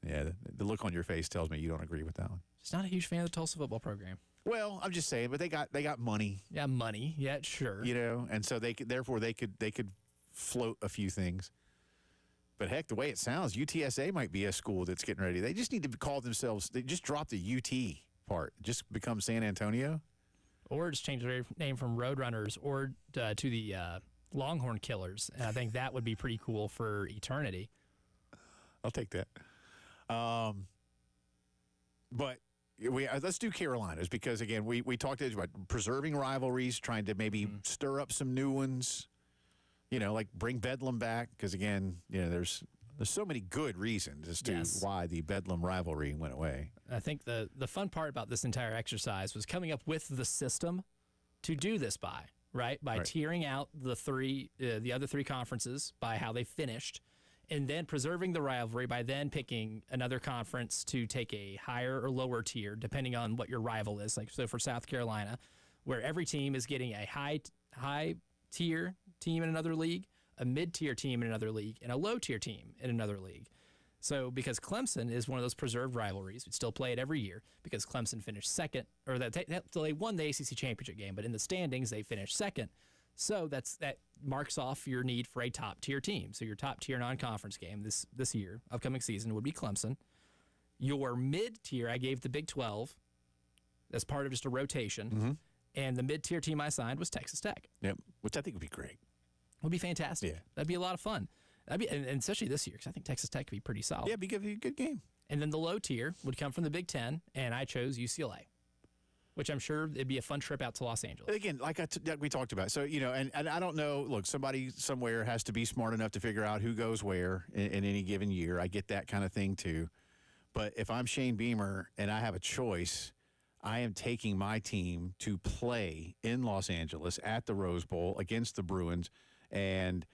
Yeah, the look on your face tells me you don't agree with that one. Just not a huge fan of the Tulsa football program. Well, I'm just saying, but they got money. Yeah, money. Yeah, sure. And so they could float a few things. But heck, the way it sounds, UTSA might be a school that's getting ready. They just need to call themselves. They just dropped the UT part. Just become San Antonio, or just change their name from Roadrunners or to the Longhorn Killers. And I think that would be pretty cool for eternity. I'll take that. But let's do Carolinas because again, we talked about preserving rivalries, trying to maybe stir up some new ones. Like bring Bedlam back because again, there's so many good reasons as to why the Bedlam rivalry went away. I think the fun part about this entire exercise was coming up with the system to do this by tiering out the other 3 conferences by how they finished, and then preserving the rivalry by then picking another conference to take a higher or lower tier depending on what your rival is. Like so for South Carolina, where every team is getting a high tier team in another league, a mid-tier team in another league, and a low-tier team in another league. So because Clemson is one of those preserved rivalries, we still play it every year because Clemson finished second, or they won the ACC championship game, but in the standings they finished second. So that marks off your need for a top-tier team. So your top-tier non-conference game this year, upcoming season, would be Clemson. Your mid-tier, I gave the Big 12 as part of just a rotation, and the mid-tier team I signed was Texas Tech. Yep, which I think would be great. Would be fantastic. Yeah. That'd be a lot of fun. And especially this year because I think Texas Tech could be pretty solid. Yeah, it'd be a good game. And then the low tier would come from the Big Ten, and I chose UCLA, which I'm sure it'd be a fun trip out to Los Angeles. Again, like we talked about. So, and I don't know, look, somebody somewhere has to be smart enough to figure out who goes where in any given year. I get that kind of thing too. But if I'm Shane Beamer and I have a choice, I am taking my team to play in Los Angeles at the Rose Bowl against the Bruins. And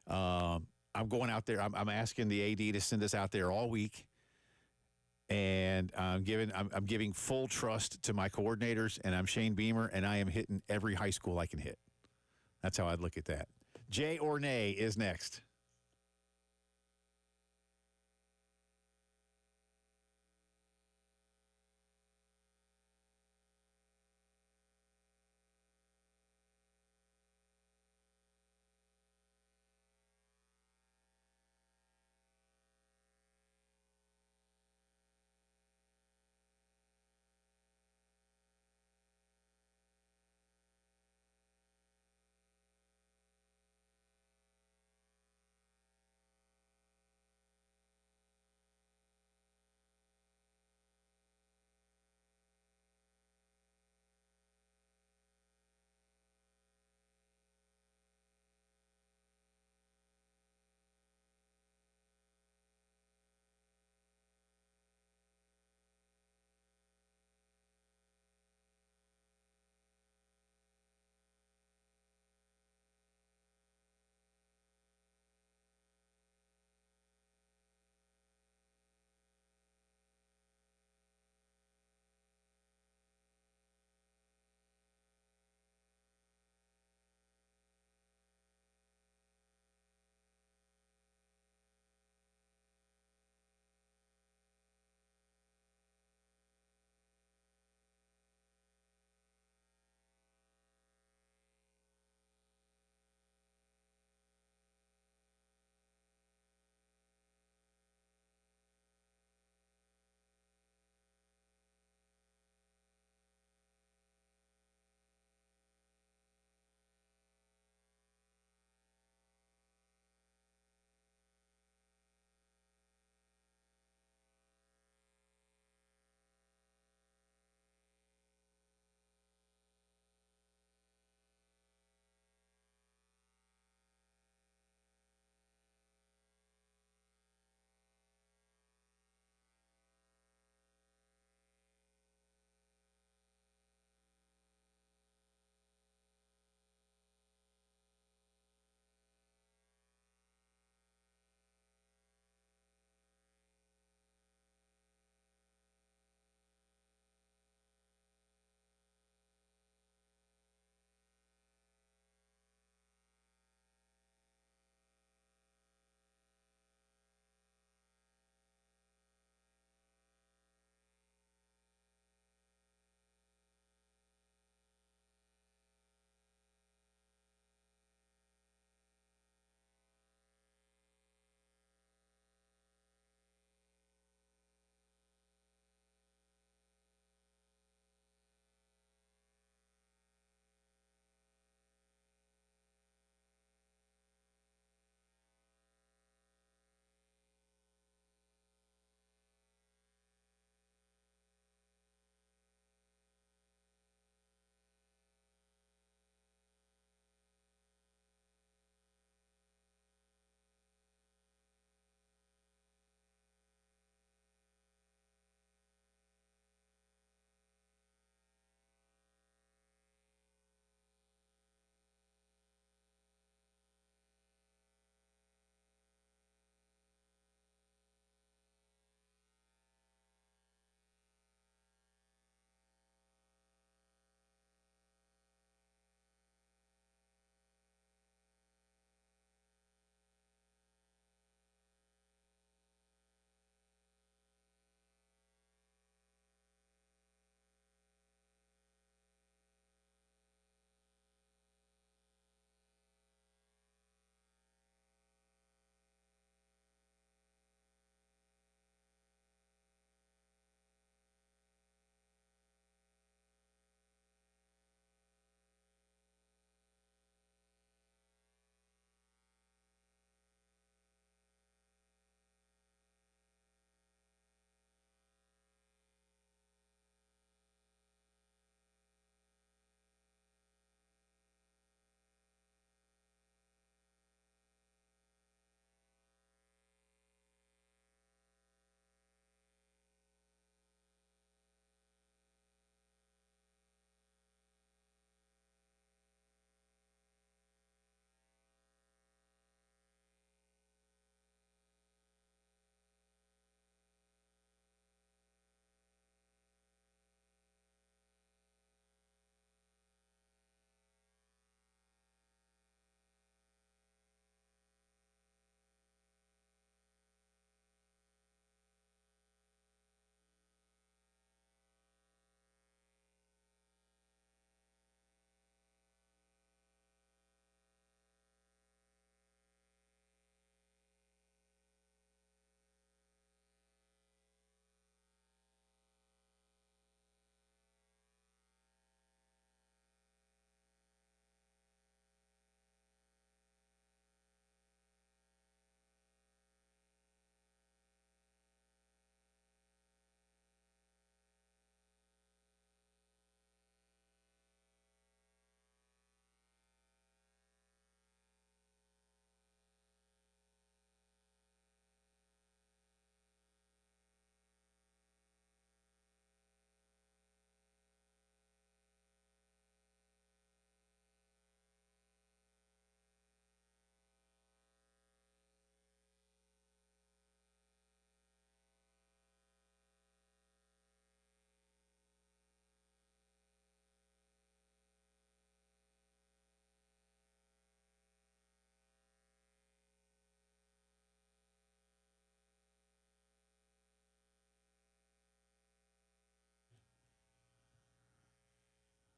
I'm going out there. I'm asking the AD to send us out there all week, and I'm giving full trust to my coordinators. And I'm Shane Beamer, and I am hitting every high school I can hit. That's how I'd look at that. Jay or nay is next.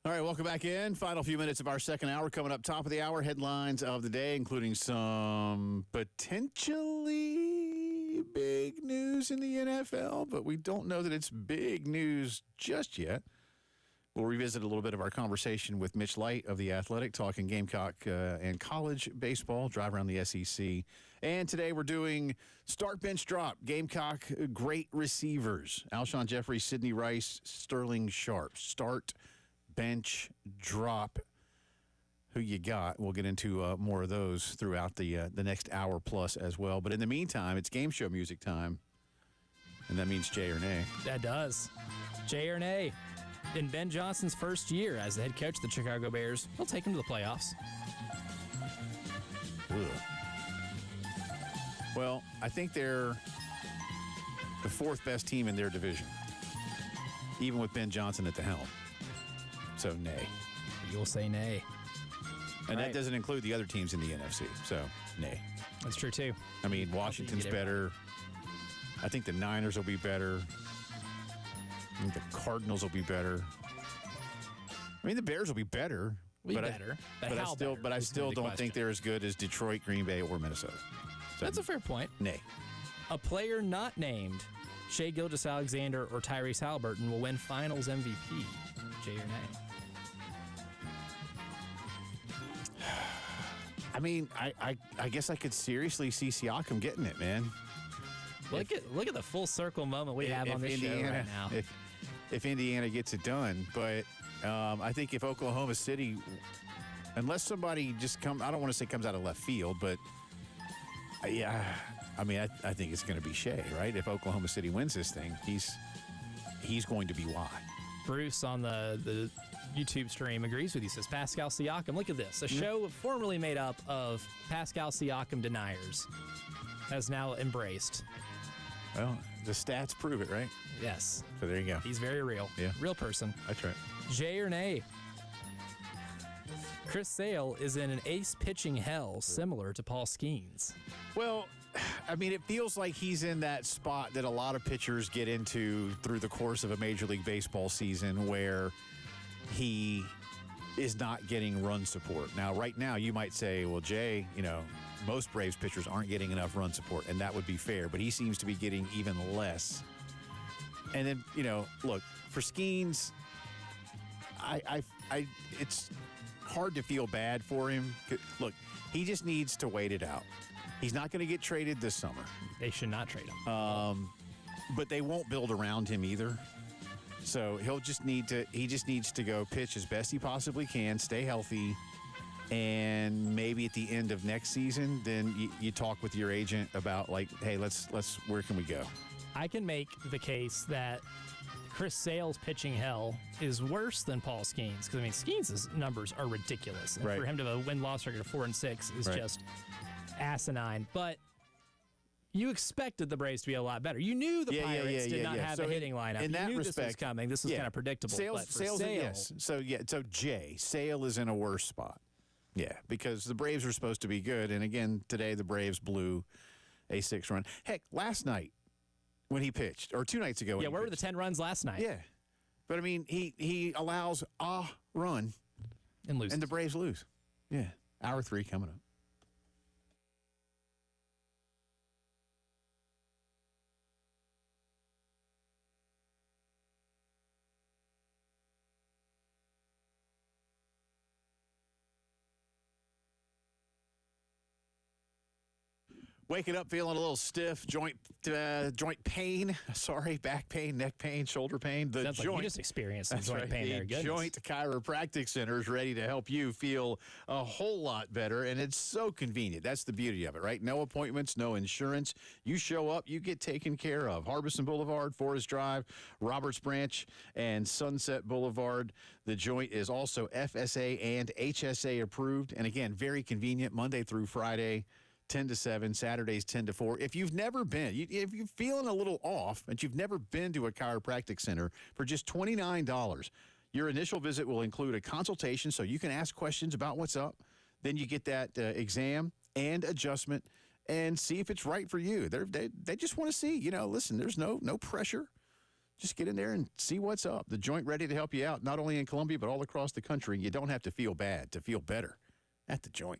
All right, welcome back in. Final few minutes of our second hour coming up. Top of the hour, headlines of the day, including some potentially big news in the NFL, but we don't know that it's big news just yet. We'll revisit a little bit of our conversation with Mitch Light of The Athletic, talking Gamecock and college baseball, drive around the SEC. And today we're doing start, bench, drop. Gamecock great receivers. Alshon Jeffrey, Sidney Rice, Sterling Sharp. Start, bench, drop. Who you got? We'll get into more of those throughout the next hour plus as well. But in the meantime, it's game show music time. And that means Jay or nay. That does. Jay or nay. In Ben Johnson's first year as the head coach of the Chicago Bears, he'll take him to the playoffs. Ugh. Well, I think they're the fourth best team in their division, even with Ben Johnson at the helm. So, nay. You'll say nay. And right. that doesn't include the other teams in the NFC. So, nay. That's true, too. I mean, Washington's better. I think the Niners will be better. I think the Cardinals will be better. I mean, the Bears will be better. But I still don't think they're as good as Detroit, Green Bay, or Minnesota. So, that's a fair point. Nay. A player not named Shai Gilgeous-Alexander or Tyrese Halliburton will win Finals MVP. Jay or nay? I mean, I guess I could seriously see Siakam getting it, man. Look at the full circle moment we have on this show right now. If Indiana gets it done, but I think if Oklahoma City, unless somebody just I don't want to say comes out of left field, but yeah, I mean, I think it's going to be Shai, right? If Oklahoma City wins this thing, he's going to be why. Bruce on the YouTube stream agrees with you, says Pascal Siakam. Look at this. A show formerly made up of Pascal Siakam deniers has now embraced. Well, the stats prove it, right? Yes. So there you go. He's very real. Yeah. Real person. That's right. Jay or nay? Chris Sale is in an ace pitching hell similar to Paul Skeens. Well, I mean, it feels like he's in that spot that a lot of pitchers get into through the course of a Major League Baseball season where he is not getting run support. Now, right now, you might say, well, Jay, most Braves pitchers aren't getting enough run support, and that would be fair, but he seems to be getting even less. And then, look, for Skeens, it's hard to feel bad for him. Look, he just needs to wait it out. He's not going to get traded this summer. They should not trade him. But they won't build around him either. So he just needs to go pitch as best he possibly can, stay healthy, and maybe at the end of next season, then you talk with your agent about hey, let's where can we go? I can make the case that Chris Sale's pitching hell is worse than Paul Skeens, because Skeens' numbers are ridiculous, and for him to have a win-loss record of 4-6 is just asinine. But you expected the Braves to be a lot better. You knew the Pirates did not have a hitting lineup. In that you knew respect, this was coming. This was kind of predictable. Sale, yes. So Jay, Sale is in a worse spot. Yeah, because the Braves are supposed to be good, and again today the Braves blew a 6-run. Heck, last night when he pitched, or 2 nights ago. Where were the 10 runs last night? Yeah, but I mean he allows a run and loses, and the Braves lose. Yeah, hour 3 coming up. Waking up feeling a little stiff, joint pain. Sorry, back pain, neck pain, shoulder pain. The Sounds joint. Like you just experienced some joint pain there. The Joint Chiropractic Center is ready to help you feel a whole lot better, and it's so convenient. That's the beauty of it, right? No appointments, no insurance. You show up, you get taken care of. Harbison Boulevard, Forest Drive, Roberts Branch, and Sunset Boulevard. The Joint is also FSA and HSA approved, and again, very convenient, Monday through Friday. 10 to 7, Saturdays 10 to 4. If you've never been, if you're feeling a little off and you've never been to a chiropractic center, for just $29, your initial visit will include a consultation so you can ask questions about what's up. Then you get that exam and adjustment and see if it's right for you. They just want to see, listen, there's no pressure. just get in there and see what's up. The Joint ready to help you out, not only in Columbia, but all across the country. You don't have to feel bad to feel better at the Joint.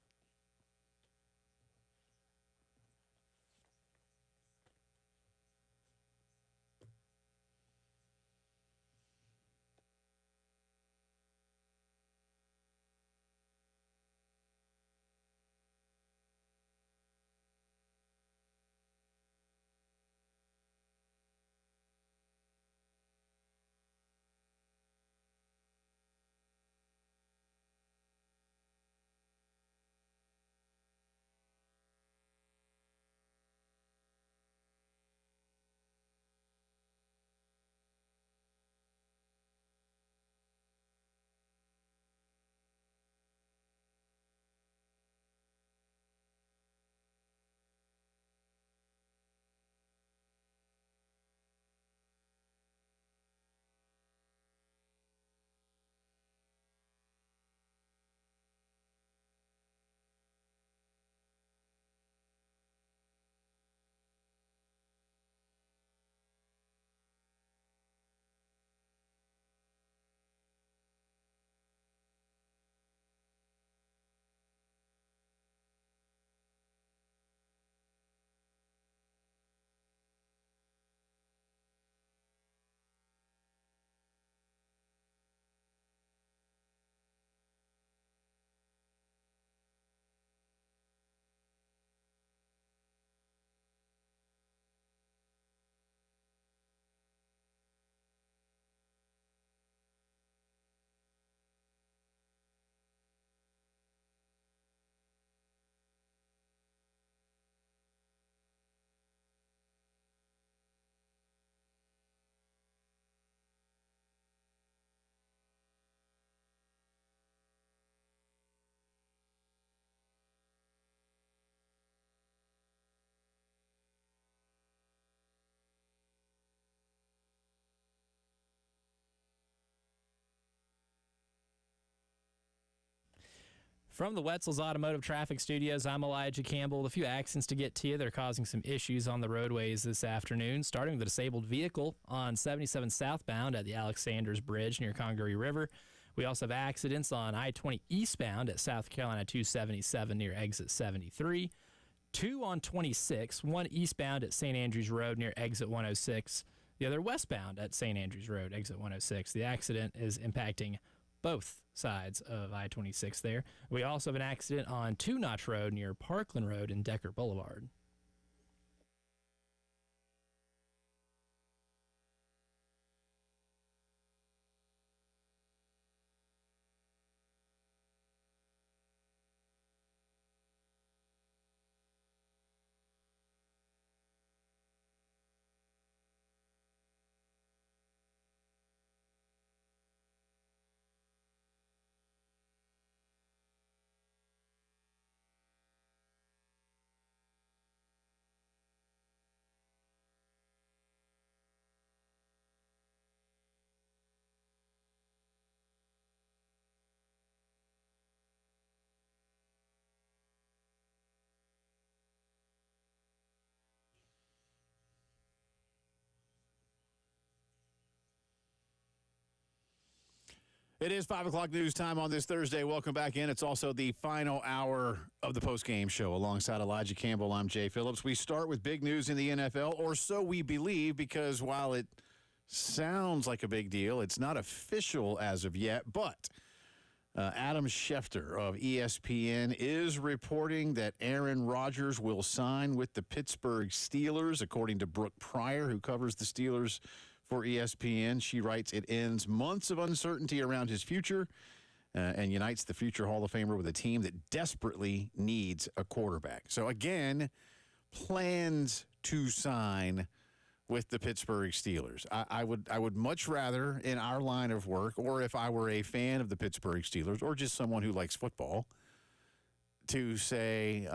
From the Wetzel's Automotive Traffic Studios, I'm Elijah Campbell. A few accidents to get to you. They're causing some issues on the roadways this afternoon, starting with a disabled vehicle on 77 southbound at the Alexander's Bridge near Congaree River. We also have accidents on I-20 eastbound at South Carolina 277 near exit 73. 2 on 26, one eastbound at St. Andrews Road near exit 106. The other westbound at St. Andrews Road, exit 106. The accident is impacting both sides of I-26 there. We also have an accident on Two Notch Road near Parkland Road and Decker Boulevard. It is 5 o'clock news time on this Thursday. Welcome back in. It's also the final hour of the Postgame Show. Alongside Elijah Campbell, I'm Jay Phillips. We start with big news in the NFL, or so we believe, because while it sounds like a big deal, it's not official as of yet. But Adam Schefter of ESPN is reporting that Aaron Rodgers will sign with the Pittsburgh Steelers, according to Brooke Pryor, who covers the Steelers for ESPN. She writes, it ends months of uncertainty around his future and unites the future Hall of Famer with a team that desperately needs a quarterback. So again, plans to sign with the Pittsburgh Steelers. I would much rather, in our line of work, or if I were a fan of the Pittsburgh Steelers, or just someone who likes football, to say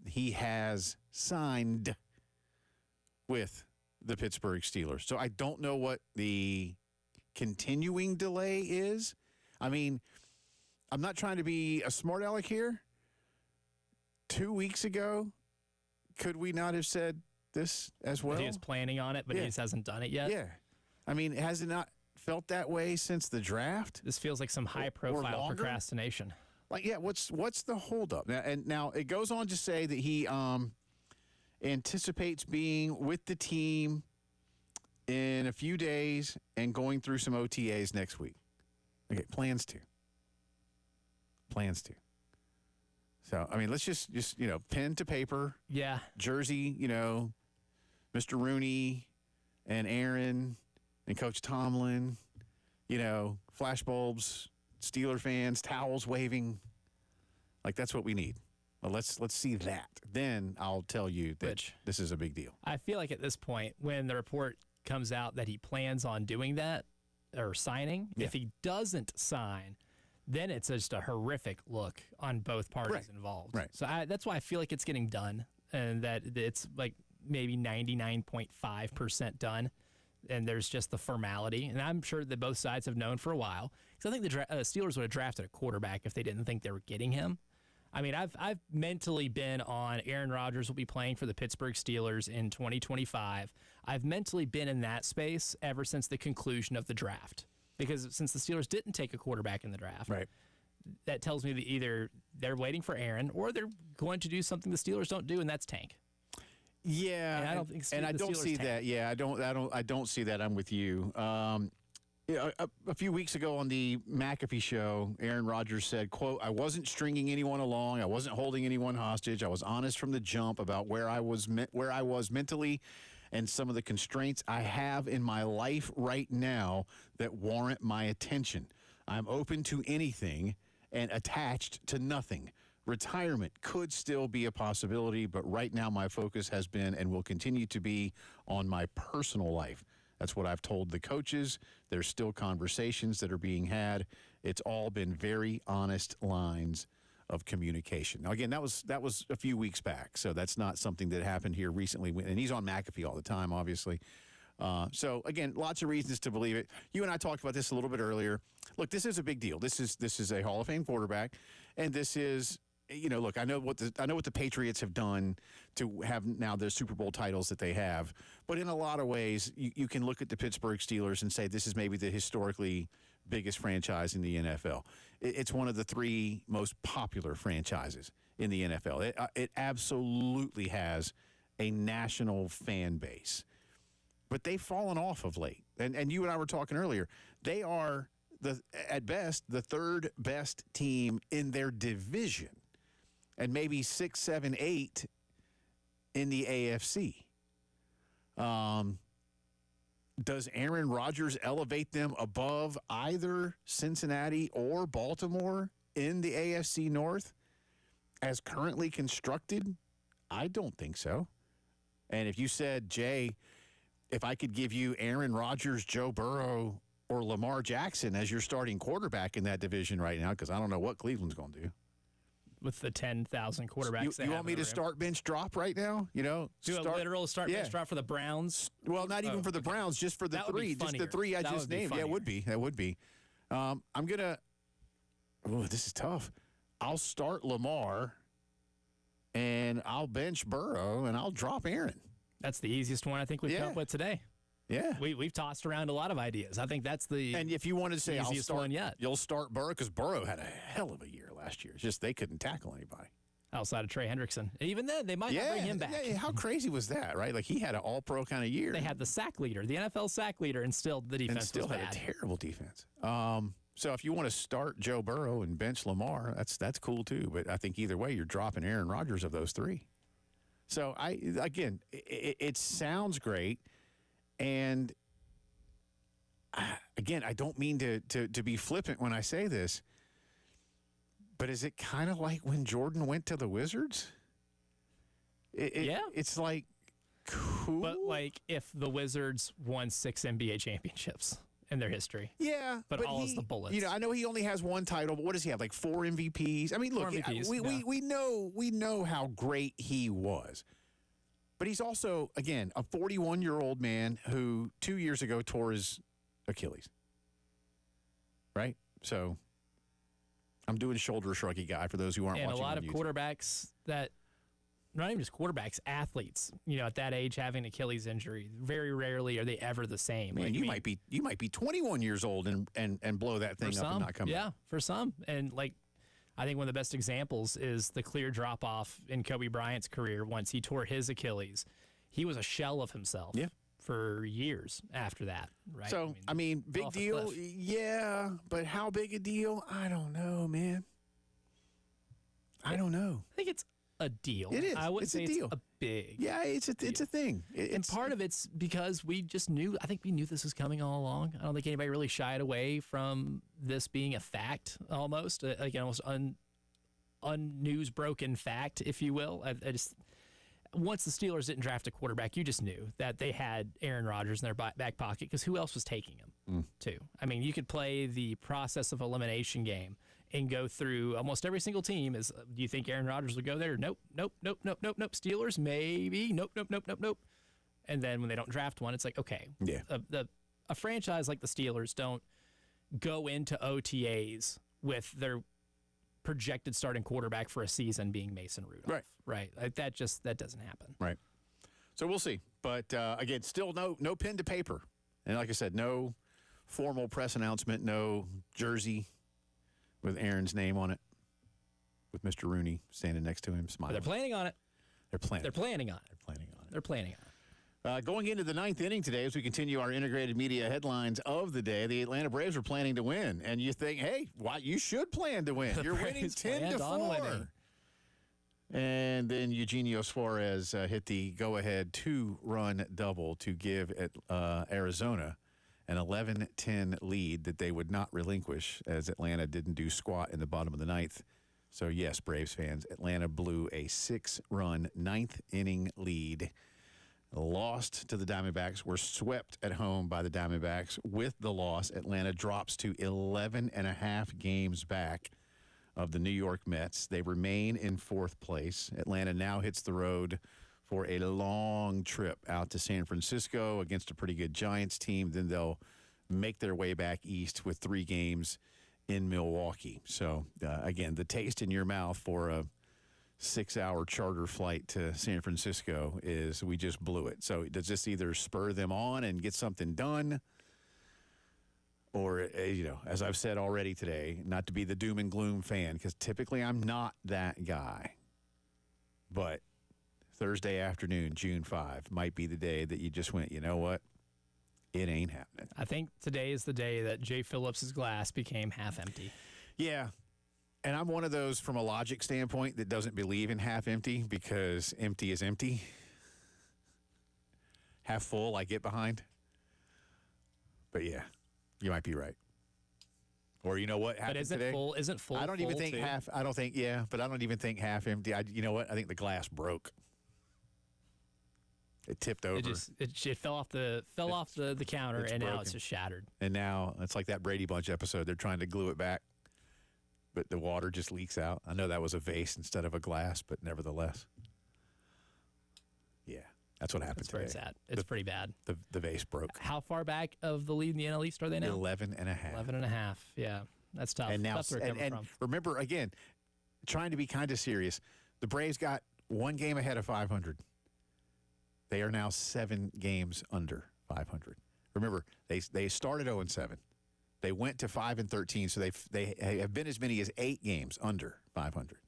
he has signed with the Pittsburgh Steelers. So I don't know what the continuing delay is. I mean, I'm not trying to be a smart aleck here. 2 weeks ago, could we not have said this as well? He was planning on it, but he just hasn't done it yet. Yeah. I mean, has it not felt that way since the draft? This feels like some high-profile procrastination. Like, yeah, what's the holdup? Now it goes on to say that he anticipates being with the team in a few days and going through some OTAs next week. Okay, plans to. So, I mean, let's just pen to paper. Yeah. Jersey, Mr. Rooney and Aaron and Coach Tomlin, flashbulbs, Steeler fans, towels waving. Like, that's what we need. Well, let's see that. Then I'll tell you that this is a big deal. I feel like at this point, when the report comes out that he plans on doing that or signing, if he doesn't sign, then it's just a horrific look on both parties involved. Right. So that's why I feel like it's getting done, and that it's like maybe 99.5% done, and there's just the formality. And I'm sure that both sides have known for a while, because I think the Steelers would have drafted a quarterback if they didn't think they were getting him. I mean, I've mentally been on Aaron Rodgers will be playing for the Pittsburgh Steelers in 2025. I've mentally been in that space ever since the conclusion of the draft. Because since the Steelers didn't take a quarterback in the draft, that tells me that either they're waiting for Aaron or they're going to do something the Steelers don't do, and that's tank. Yeah, and I don't think I don't see that. Yeah, I don't see that. I'm with you. A few weeks ago on the McAfee show, Aaron Rodgers said, quote, "I wasn't stringing anyone along. I wasn't holding anyone hostage. I was honest from the jump about where I was mentally and some of the constraints I have in my life right now that warrant my attention. I'm open to anything and attached to nothing. Retirement could still be a possibility, but right now my focus has been and will continue to be on my personal life. That's what I've told the coaches. There's still conversations that are being had. It's all been very honest lines of communication." Now, again, that was a few weeks back, so that's not something that happened here recently. And he's on McAfee all the time, obviously. So, again, lots of reasons to believe it. You and I talked about this a little bit earlier. Look, this is a big deal. This is a Hall of Fame quarterback, and this is, look, I know what the Patriots have done to have now their Super Bowl titles that they have, but in a lot of ways, you can look at the Pittsburgh Steelers and say this is maybe the historically biggest franchise in the NFL. It's one of the three most popular franchises in the NFL. It absolutely has a national fan base. But they've fallen off of late. And you and I were talking earlier. They are, at best, the third best team in their division. And maybe 6, 7, 8 in the AFC. Does Aaron Rodgers elevate them above either Cincinnati or Baltimore in the AFC North as currently constructed? I don't think so. And if you said, Jay, if I could give you Aaron Rodgers, Joe Burrow, or Lamar Jackson as your starting quarterback in that division right now, because I don't know what Cleveland's going to do. With the 10,000 quarterbacks, you want me to start bench drop right now? Do a literal start bench drop for the Browns? Well, not even for the Browns, just for the three. Just the three I just named. Yeah, it would be. That would be. I'm going to. Oh, this is tough. I'll start Lamar, and I'll bench Burrow, and I'll drop Aaron. That's the easiest one I think we've come up with today. Yeah. We've tossed around a lot of ideas. I think that's the And if you wanted to say easiest one yet. You'll start Burrow, because Burrow had a hell of a year last year. It's just they couldn't tackle anybody. Outside of Trey Hendrickson. Even then, they might not bring him back. Yeah, how crazy was that, right? Like, he had an all-pro kind of year. They had the sack leader, the NFL sack leader, and still the defense and still was had bad. a terrible defense. So if you want to start Joe Burrow and bench Lamar, that's cool too. But I think either way, you're dropping Aaron Rodgers of those three. So, it sounds great. And, again, I don't mean to be flippant when I say this, but is it kind of like when Jordan went to the Wizards? Yeah. It's like, cool. But, like, if the Wizards won 6 NBA championships in their history. Yeah. But all is the bullets. I know he only has one title, but what does he have? Like 4 MVPs? I mean, look, we know how great he was. But he's also, again, a 41-year-old man who 2 years ago tore his Achilles. Right? So I'm doing shoulder shruggy guy for those who aren't watching. And a lot on of YouTube. quarterbacks that not even just quarterbacks, athletes, at that age having Achilles injury. Very rarely are they ever the same. Man, you might be 21 years old and blow that thing up and not come back. back. For some. And I think one of the best examples is the clear drop off in Kobe Bryant's career once he tore his Achilles. He was a shell of himself. Yeah. For years after that, right? So, big deal, yeah, but how big a deal? I don't know, man. I don't know. I think it's a deal. It is. I wouldn't say a deal. It's a big. Yeah, it's a thing. And part of it's because we just knew. I think we knew this was coming all along. I don't think anybody really shied away from this being a fact, almost almost unnews broken fact, if you will. I just. Once the Steelers didn't draft a quarterback, you just knew that they had Aaron Rodgers in their back pocket because who else was taking him, too? You could play the process of elimination game and go through almost every single team. Do you think Aaron Rodgers would go there? Nope. Steelers, maybe. Nope. And then when they don't draft one, it's like, okay. Yeah. A franchise like the Steelers don't go into OTAs with their projected starting quarterback for a season being Mason Rudolph. Right. That doesn't happen. Right. So we'll see. But again, still no pen to paper. And like I said, no formal press announcement, no jersey with Aaron's name on it, with Mr. Rooney standing next to him, smiling. But they're planning on it. They're planning on it. Going into the ninth inning today, as we continue our integrated media headlines of the day, the Atlanta Braves are planning to win. And you think, hey, you should plan to win. You're winning 10-4. And then Eugenio Suarez hit the go-ahead 2-run double to give Arizona an 11-10 lead that they would not relinquish, as Atlanta didn't do squat in the bottom of the ninth. So, yes, Braves fans, Atlanta blew a 6-run ninth-inning lead. Lost to the Diamondbacks, were swept at home by the Diamondbacks. With the loss, Atlanta drops to 11.5 games back of the New York Mets. They remain in fourth place. Atlanta now hits the road for a long trip out to San Francisco against a pretty good Giants team. Then they'll make their way back east with 3 games in Milwaukee. So, again, the taste in your mouth for a 6-hour charter flight to San Francisco is we just blew it. So does this either spur them on and get something done, or, as I've said already today, not to be the doom and gloom fan, because typically I'm not that guy, but Thursday afternoon, June 5, might be the day that you just went, you know what? It ain't happening. I think today is the day that Jay Phillips's glass became half empty. Yeah. And I'm one of those, from a logic standpoint, that doesn't believe in half empty, because empty is empty. Half full, I get behind. But yeah, you might be right. Or you know what happened today? But isn't full? I don't even think too? half. I don't think. Yeah, but I don't even think half empty. You know what? I think the glass broke. It tipped over. It fell off the counter, and broken. now it's just shattered. And now it's like that Brady Bunch episode. They're trying to glue it back, but the water just leaks out. I know that was a vase instead of a glass, but nevertheless. Yeah, that's what happened today. That's where it's at. It's pretty bad. The vase broke. How far back of the lead in the NL East are they now? 11.5. 11.5. Yeah, that's tough. And now, That's where it's coming from. remember, again, trying to be kind of serious, the Braves got 1 game ahead of 500. They are now 7 games under 500. Remember, they started 0-7. They went to 5-13, so they have been as many as 8 games under 500,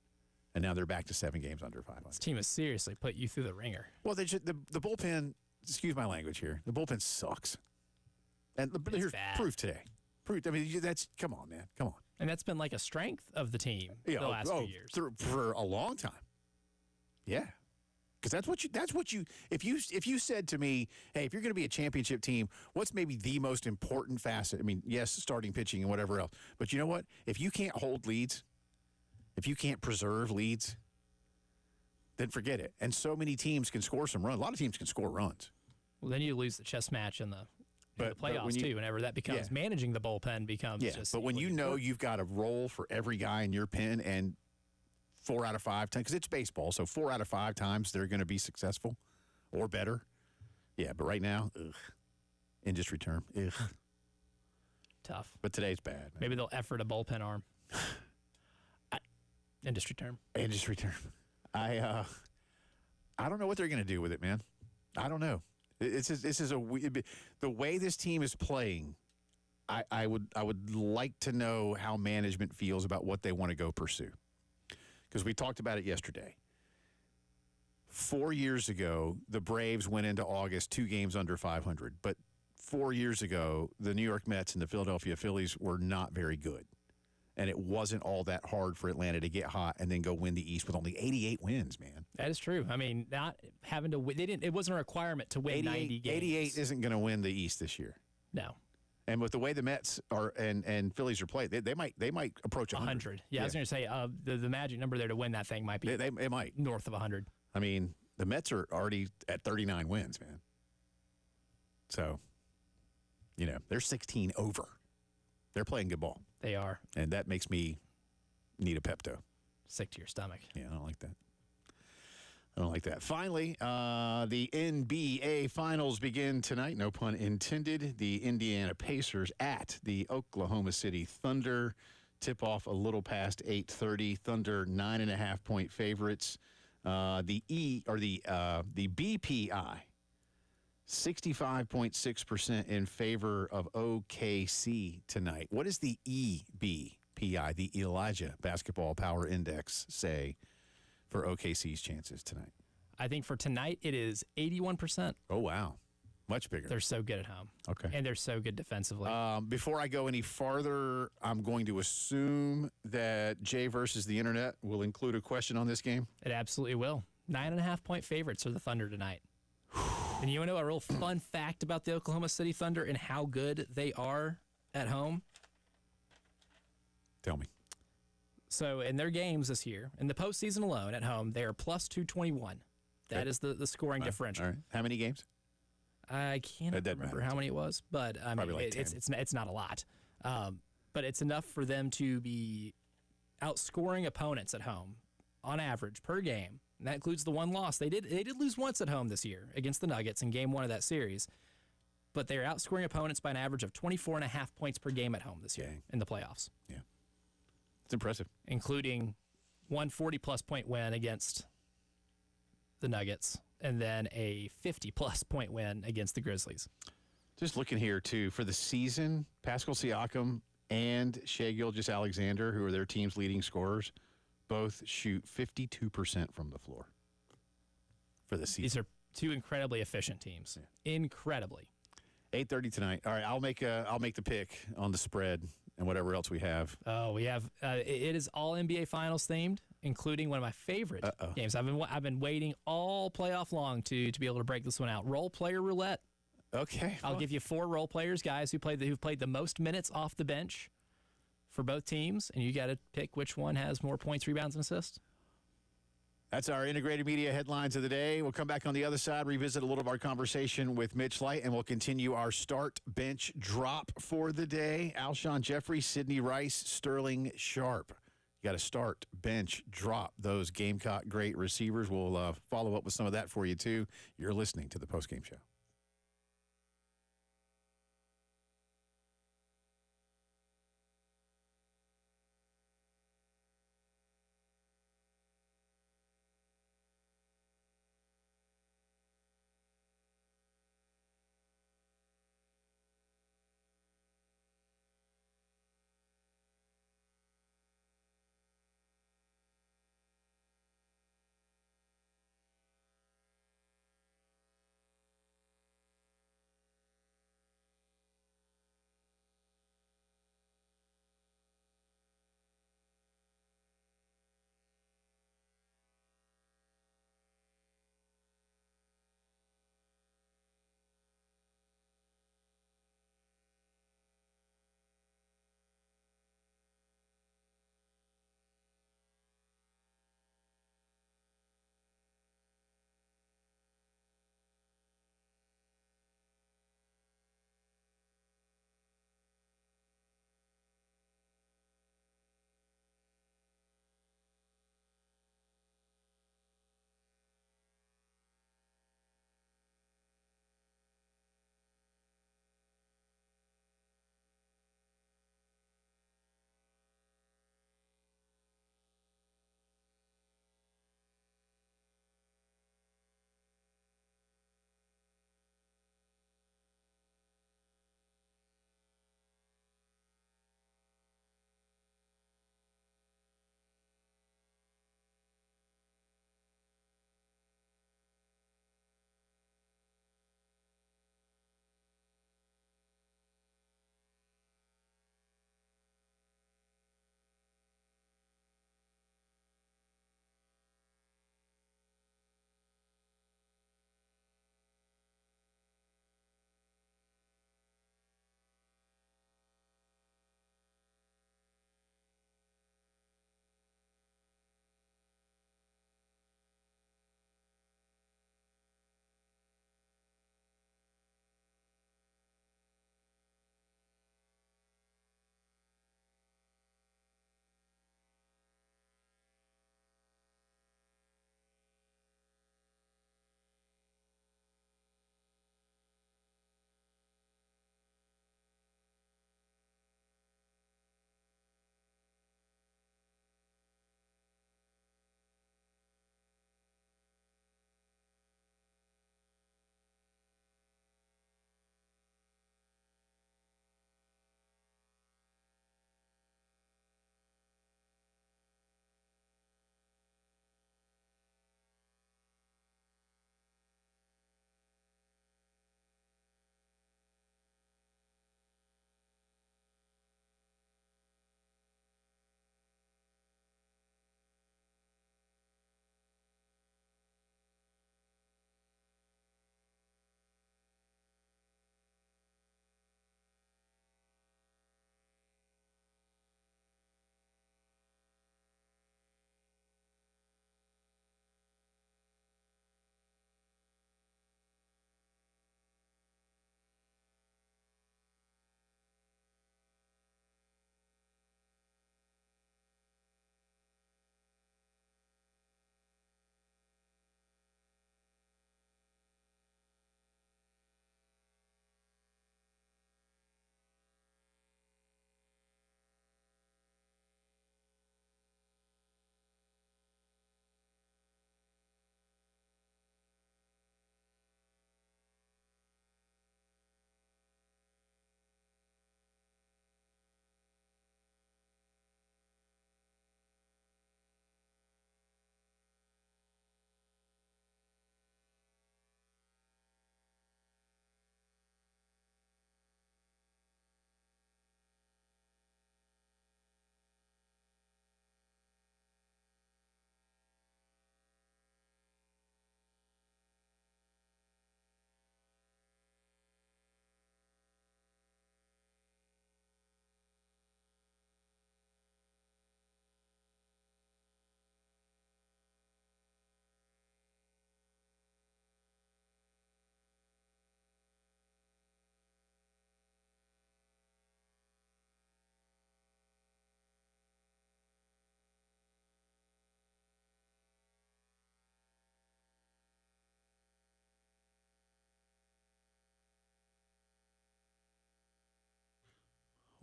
and now they're back to 7 games under 500. This team has seriously put you through the ringer. Well, the bullpen. Excuse my language here. The bullpen sucks, and here's bad. proof today. Proof. I mean, come on, man. Come on. And that's been like a strength of the team the last few years. For a long time. Yeah. Because that's what you if you said to me, hey, if you're going to be a championship team, what's maybe the most important facet? I mean, yes, starting pitching and whatever else. But you know what? If you can't hold leads, if you can't preserve leads, then forget it. And so many teams can score some runs. A lot of teams can score runs. Well, then you lose the chess match in the playoffs too. Whenever that becomes managing the bullpen becomes just. But when you know you've got a role for every guy in your pen, and 4 out of 5 times, because it's baseball, so 4 out of 5 times they're going to be successful or better. Yeah, but right now, industry term, tough. But today's bad. Man. Maybe they'll effort a bullpen arm. Industry term. Industry term. I don't know what they're going to do with it, man. I don't know. The way this team is playing. I would like to know how management feels about what they want to go pursue, because we talked about it yesterday. 4 years ago, the Braves went into August 2 games under 500, but 4 years ago, the New York Mets and the Philadelphia Phillies were not very good. And it wasn't all that hard for Atlanta to get hot and then go win the East with only 88 wins, man. That is true. I mean, not having to win. It wasn't a requirement to win 90 games. 88 isn't going to win the East this year. No. And with the way the Mets are and Phillies are played, they might approach 100. Yeah, I was going to say the magic number there to win that thing might be it might north of 100. I mean, the Mets are already at 39 wins, man. So, they're 16 over. They're playing good ball. They are. And that makes me need a Pepto. Sick to your stomach. Yeah, I don't like that. Finally, the NBA Finals begin tonight. No pun intended. The Indiana Pacers at the Oklahoma City Thunder. Tip off a little past 8:30. Thunder 9.5-point favorites. The BPI 65.6% in favor of OKC tonight. What does the EBPI, the Elijah Basketball Power Index, say for OKC's chances tonight? I think for tonight it is 81%. Oh, wow. Much bigger. They're so good at home. Okay. And they're so good defensively. Before I go any farther, I'm going to assume that Jay versus the Internet will include a question on this game. It absolutely will. 9.5-point favorites are the Thunder tonight. And you want to know a real fun fact about the Oklahoma City Thunder and how good they are at home? Tell me. So in their games this year, in the postseason alone at home, they are plus 221. That is the scoring differential. All right. How many games? I can't remember how many it was, but I mean, like it's not a lot. But it's enough for them to be outscoring opponents at home on average per game. And that includes the one loss. They did lose once at home this year against the Nuggets in game 1 of that series. But they're outscoring opponents by an average of 24.5 points per game at home this year in the playoffs. Yeah. It's impressive. Including one 40-plus point win against the Nuggets and then a 50-plus point win against the Grizzlies. Just looking here, too, for the season, Pascal Siakam and Shai Gilgeous-Alexander, who are their team's leading scorers, both shoot 52% from the floor for the season. These are two incredibly efficient teams. Yeah. Incredibly. 8:30 tonight. All right, I'll make the pick on the spread and whatever else we have. Oh, we have it is all NBA Finals themed, including one of my favorite games. I've been waiting all playoff long to be able to break this one out. Role player roulette. Okay. I'll give you 4 role players, guys who've played the most minutes off the bench for both teams, and you got to pick which one has more points, rebounds, and assists. That's our integrated media headlines of the day. We'll come back on the other side, revisit a little of our conversation with Mitch Light, and we'll continue our start bench drop for the day. Alshon Jeffrey, Sidney Rice, Sterling Sharp. You got to start, bench, drop those Gamecock great receivers. We'll follow up with some of that for you, too. You're listening to the Postgame Show.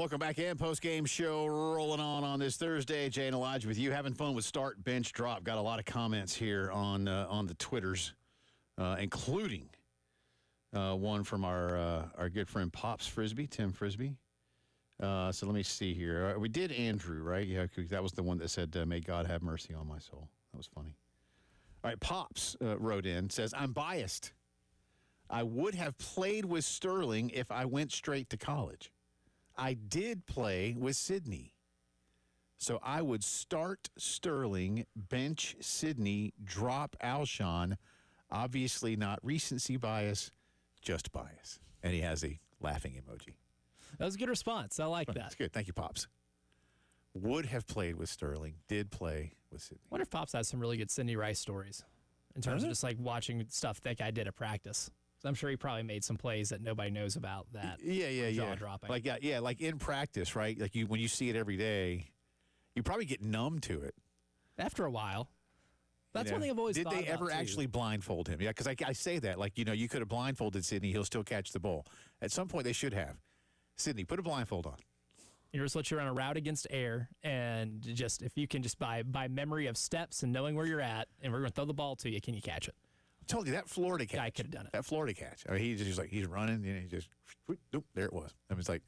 Welcome back in. Postgame show rolling on this Thursday. Jay and Elijah with you. Having fun with start, bench, drop. Got a lot of comments here on the Twitters, including one from our good friend Pops Frisbee, Tim Frisbee. So let me see here. We did Andrew, right? Yeah, that was the one that said, may God have mercy on my soul. That was funny. All right, Pops wrote in, says, I'm biased. I would have played with Sterling if I went straight to college. I did play with Sydney. So I would start Sterling, bench Sydney, drop Alshon. Obviously not recency bias, just bias. And he has a laughing emoji. That was a good response. I like that. That's good. Thank you, Pops. Would have played with Sterling, did play with Sydney. I wonder if Pops has some really good Sidney Rice stories in terms of just like watching stuff that guy did at practice. I'm sure he probably made some plays that nobody knows about that. Jaw dropping. Like in practice, right? Like when you see it every day, you probably get numb to it. After a while. That's one thing I've always thought about. Did they ever actually blindfold him? Yeah, because I say that. Like, you could have blindfolded Sydney. He'll still catch the ball. At some point, they should have. Sydney, put a blindfold on. You're just let you run a route against air, and just if you can just by memory of steps and knowing where you're at, and we're going to throw the ball to you, can you catch it? I told you, that Florida catch. Guy could have done it. That Florida catch. I mean, he's running, and he just, there it was. I mean, it's like,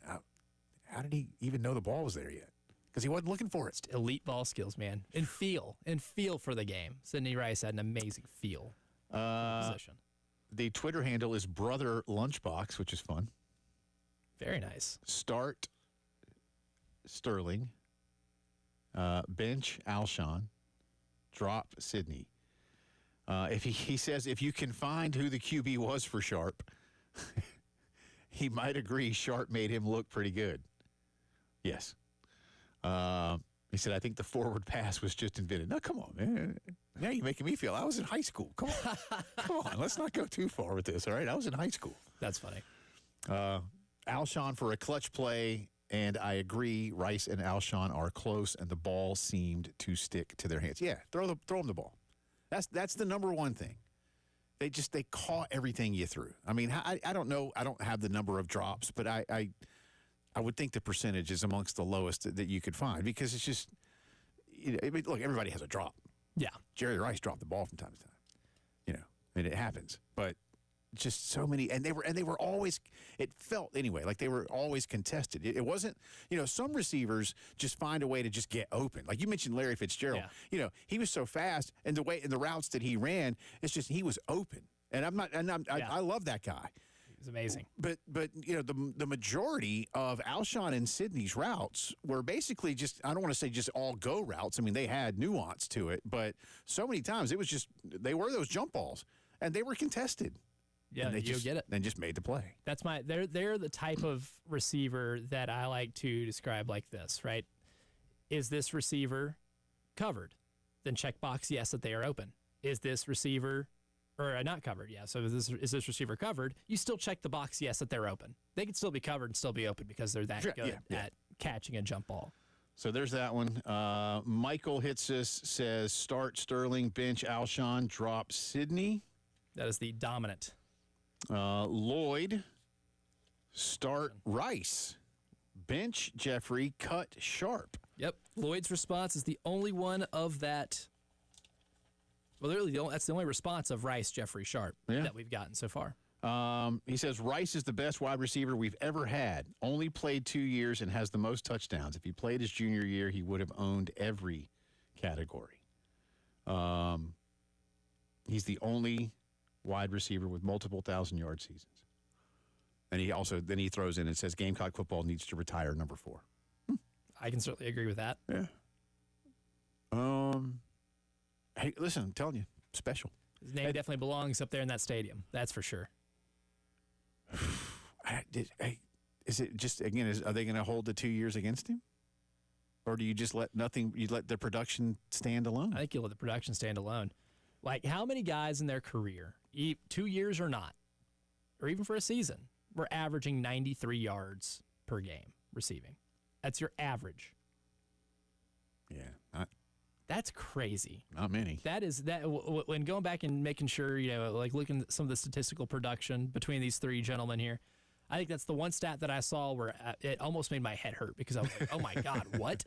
how did he even know the ball was there yet? Because he wasn't looking for it. Just elite ball skills, man. And feel for the game. Sidney Rice had an amazing feel position. The Twitter handle is Brother Lunchbox, which is fun. Very nice. Start Sterling, bench Alshon, drop Sydney. If he says if you can find who the QB was for Sharp, he might agree Sharp made him look pretty good. Yes. He said, I think the forward pass was just invented. No, come on, man. Now you're making me feel I was in high school. Come on. Come on. Let's not go too far with this, all right? I was in high school. That's funny. Alshon for a clutch play, and I agree, Rice and Alshon are close, and the ball seemed to stick to their hands. Yeah, throw them the ball. That's the number one thing. They caught everything you threw. I mean, I don't know. I don't have the number of drops, but I would think the percentage is amongst the lowest that you could find because it's just, look, everybody has a drop. Yeah. Jerry Rice dropped the ball from time to time, and it happens. But just so many, and they were always, it felt anyway, like they were always contested. It wasn't, some receivers just find a way to just get open. Like you mentioned Larry Fitzgerald, he was so fast, and the routes that he ran, it's just, he was open. And I love that guy. It's amazing. But the majority of Alshon and Sydney's routes were basically just, I don't want to say just all go routes. I mean, they had nuance to it, but so many times it was just, they were those jump balls, and they were contested. Yeah, you get it. And just made the play. They're the type of receiver that I like to describe like this, right? Is this receiver covered? Then check box yes that they are open. Is this receiver or not covered? Yeah. So is this receiver covered? You still check the box yes that they're open. They can still be covered and still be open because they're that good at catching a jump ball. So there's that one. Michael hits us, says start Sterling, bench Alshon, drop Sydney. That is the dominant. Lloyd, start Rice, bench Jeffrey, cut Sharp. Yep. Lloyd's response is the only one of that. Well, that's the only response of Rice, Jeffrey, Sharp that we've gotten so far. He says Rice is the best wide receiver we've ever had. Only played 2 years and has the most touchdowns. If he played his junior year, he would have owned every category. He's the only wide receiver with multiple 1,000-yard seasons. And he throws in and says Gamecock football needs to retire number 4. I can certainly agree with that. Yeah. Hey, listen, I'm telling you, special. His name definitely belongs up there in that stadium. That's for sure. Is it just, again, are they going to hold the 2 years against him? Or do you just let the production stand alone? I think you let the production stand alone. Like, how many guys in their career, 2 years or not, or even for a season, were averaging 93 yards per game receiving? That's your average. Yeah. That's crazy. Not many. When going back and making sure, like looking at some of the statistical production between these three gentlemen here, I think that's the one stat that I saw where it almost made my head hurt because I was like, oh my God, what?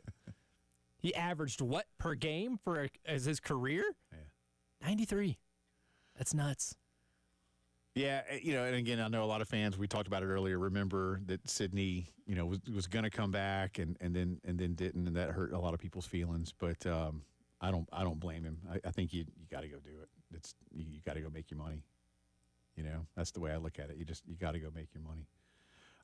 He averaged what per game as his career? Yeah. 93. That's nuts. Yeah, and again, I know a lot of fans, we talked about it earlier, remember that Sydney, was going to come back and then didn't, and that hurt a lot of people's feelings. But I don't blame him. I think you got to go do it. You got to go make your money. That's the way I look at it. You got to go make your money.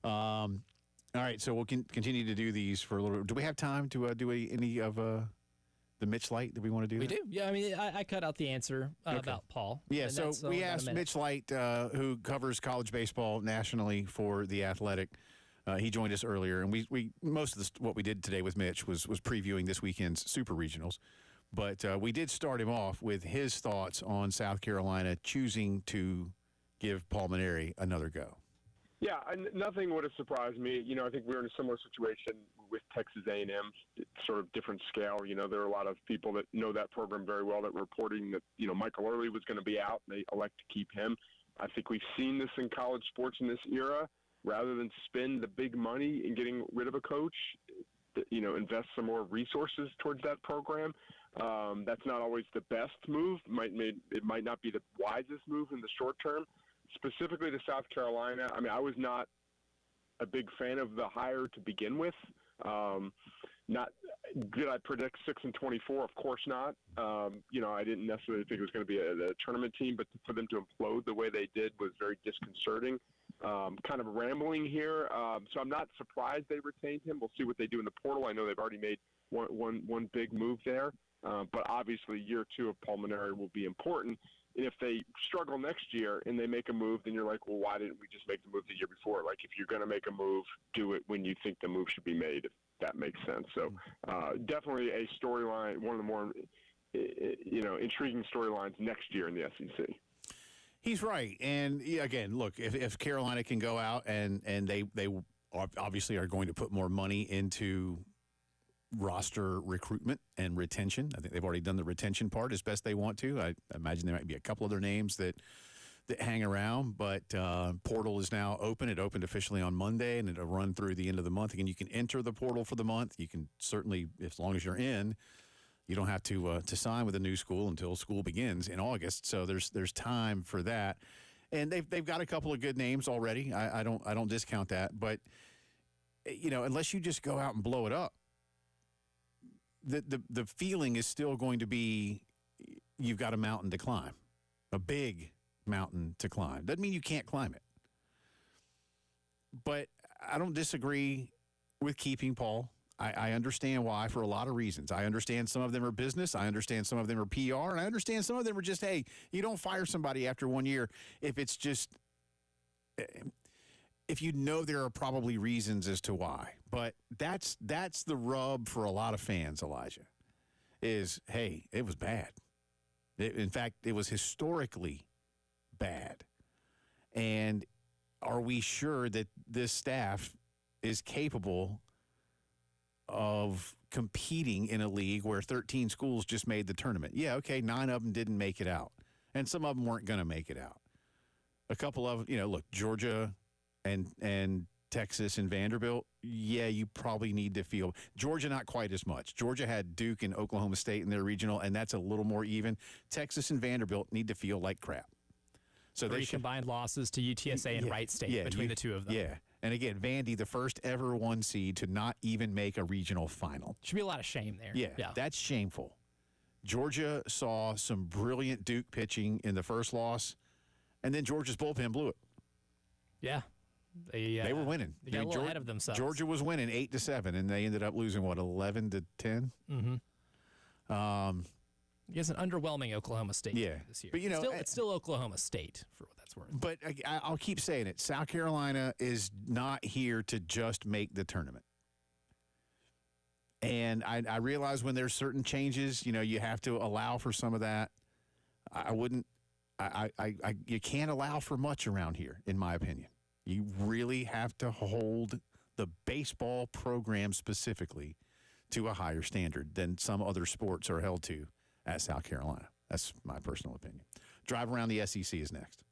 All right, so we'll continue to do these for a little. Do we have time to do any of the Mitch Light that we want to do? We do. Yeah, I mean, I cut out the answer about Paul. Yeah, so we asked Mitch Light, who covers college baseball nationally for The Athletic. He joined us earlier, and we most of what we did today with Mitch was previewing this weekend's Super Regionals. But we did start him off with his thoughts on South Carolina choosing to give Paul Mainieri another go. Yeah, nothing would have surprised me. I think we're in a similar situation with Texas A&M, sort of different scale. There are a lot of people that know that program very well that were reporting that, Michael Early was going to be out, and they elect to keep him. I think we've seen this in college sports in this era. Rather than spend the big money in getting rid of a coach, invest some more resources towards that program. That's not always the best move. It might not be the wisest move in the short term. Specifically to South Carolina, I mean, I was not a big fan of the hire to begin with. Did I predict 6-24? Of course not. I didn't necessarily think it was going to be a tournament team, but for them to implode the way they did was very disconcerting. Kind of rambling here, so I'm not surprised they retained him. We'll see what they do in the portal. I know they've already made one big move there, but obviously year 2 of Paul Mainieri will be important. And if they struggle next year and they make a move, then you're like, well, why didn't we just make the move the year before? Like, if you're going to make a move, do it when you think the move should be made, if that makes sense. So definitely a storyline, one of the more intriguing storylines next year in the SEC. He's right. And, again, look, if Carolina can go out and they obviously are going to put more money into roster recruitment and retention. I think they've already done the retention part as best they want to. I imagine there might be a couple other names that hang around, but portal is now open. It opened officially on Monday, and it'll run through the end of the month. Again, you can enter the portal for the month. You can certainly, as long as you're in, you don't have to sign with a new school until school begins in August. So there's time for that, and they've got a couple of good names already. I don't discount that, but unless you just go out and blow it up, the feeling is still going to be you've got a mountain to climb, a big mountain to climb. Doesn't mean you can't climb it. But I don't disagree with keeping Paul. I understand why for a lot of reasons. I understand some of them are business. I understand some of them are PR. And I understand some of them are just, hey, you don't fire somebody after 1 year if it's just if there are probably reasons as to why. But that's the rub for a lot of fans, Elijah, is, hey, it was bad. In fact, it was historically bad. And are we sure that this staff is capable of competing in a league where 13 schools just made the tournament? Yeah, okay, 9 of them didn't make it out. And some of them weren't going to make it out. A couple of, look, Georgia and Texas and Vanderbilt, yeah, you probably need to feel. Georgia, not quite as much. Georgia had Duke and Oklahoma State in their regional, and that's a little more even. Texas and Vanderbilt need to feel like crap. So 3 combined losses to UTSA and Wright State between the two of them. Yeah. And again, Vandy, the first ever 1 seed to not even make a regional final. Should be a lot of shame there. Yeah, that's shameful. Georgia saw some brilliant Duke pitching in the first loss, and then Georgia's bullpen blew it. Yeah. They were winning. They got a little ahead of themselves. Georgia was winning 8-7, and they ended up losing, 11-10? Mm-hmm. It's an underwhelming Oklahoma State this year. But, it's still Oklahoma State, for what that's worth. But I'll keep saying it. South Carolina is not here to just make the tournament. And I realize when there's certain changes, you have to allow for some of that. You can't allow for much around here, in my opinion. You really have to hold the baseball program specifically to a higher standard than some other sports are held to at South Carolina. That's my personal opinion. Drive around the SEC is next.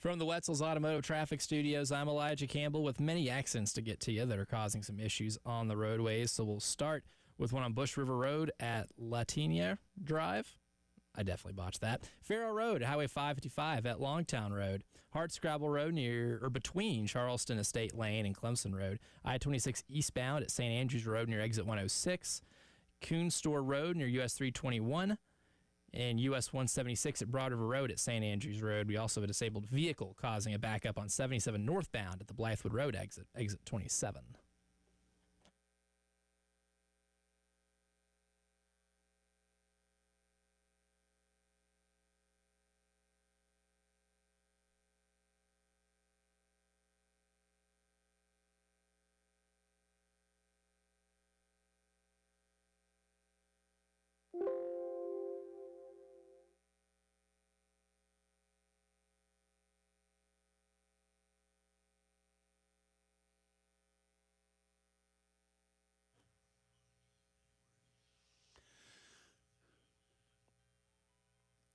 From the Wetzel's Automotive Traffic Studios, I'm Elijah Campbell with many accidents to get to you that are causing some issues on the roadways. So we'll start with one on Bush River Road at Latinia Drive. I definitely botched that. Farrow Road, Highway 555 at Longtown Road. Hardscrabble Road near or between Charleston Estate Lane and Clemson Road. I-26 eastbound at St. Andrews Road near exit 106. Coon Store Road near US 321. And US 176 at Broad River Road at St. Andrews Road. We also have a disabled vehicle causing a backup on 77 northbound at the Blythewood Road exit 27.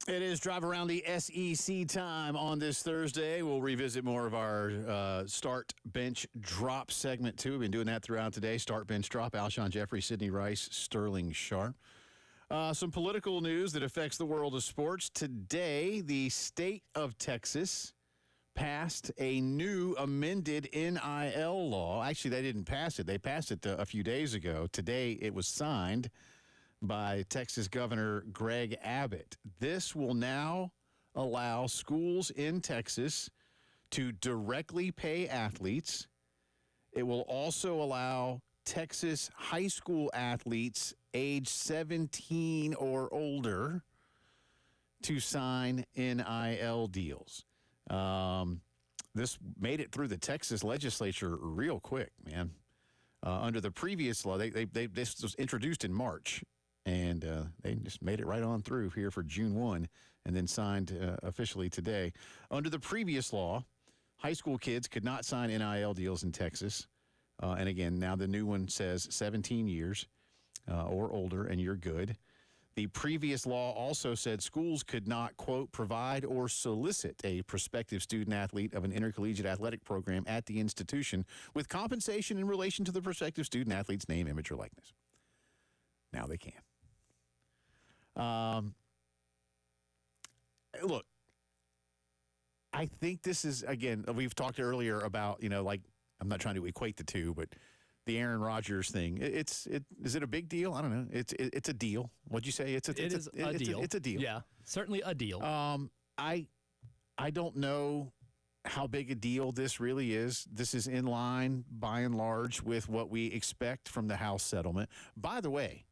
It is Drive Around the SEC time on this Thursday. We'll revisit more of our start, bench, drop segment, too. We've been doing that throughout today. Start, bench, drop. Alshon Jeffrey, Sidney Rice, Sterling Sharp. Some political news that affects the world of sports. Today, the state of Texas passed a new amended NIL law. Actually, they didn't pass it. They passed it a few days ago. Today, it was signed by Texas Governor Greg Abbott. This will now allow schools in Texas to directly pay athletes. It will also allow Texas high school athletes age 17 or older to sign NIL deals. This made it through the Texas legislature real quick, man. Under the previous law, this was introduced in March. And they just made it right on through here for June 1 and then signed officially today. Under the previous law, high school kids could not sign NIL deals in Texas. And again, now the new one says 17 years or older, and you're good. The previous law also said schools could not, quote, provide or solicit a prospective student athlete of an intercollegiate athletic program at the institution with compensation in relation to the prospective student athlete's name, image, or likeness. Now they can. Look, I think this is, again, we've talked earlier about, like, I'm not trying to equate the two, but the Aaron Rodgers thing, is it a big deal? I don't know. It's a deal. What'd you say? It is a deal. It's a deal. Yeah, certainly a deal. I don't know how big a deal this really is. This is in line, by and large, with what we expect from the House settlement. By the way,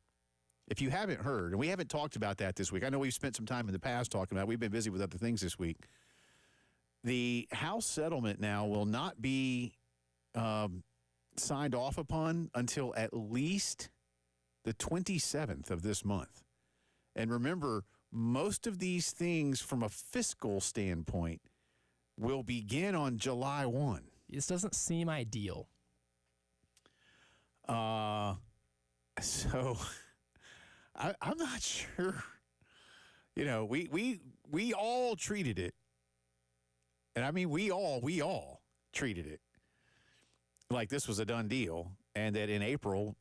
if you haven't heard, and we haven't talked about that this week, I know we've spent some time in the past talking about it. We've been busy with other things this week. The House settlement now will not be signed off upon until at least the 27th of this month. And remember, most of these things from a fiscal standpoint will begin on July 1. This doesn't seem ideal. So I'm not sure. We all treated it. And I mean, we all treated it like this was a done deal. And that in April,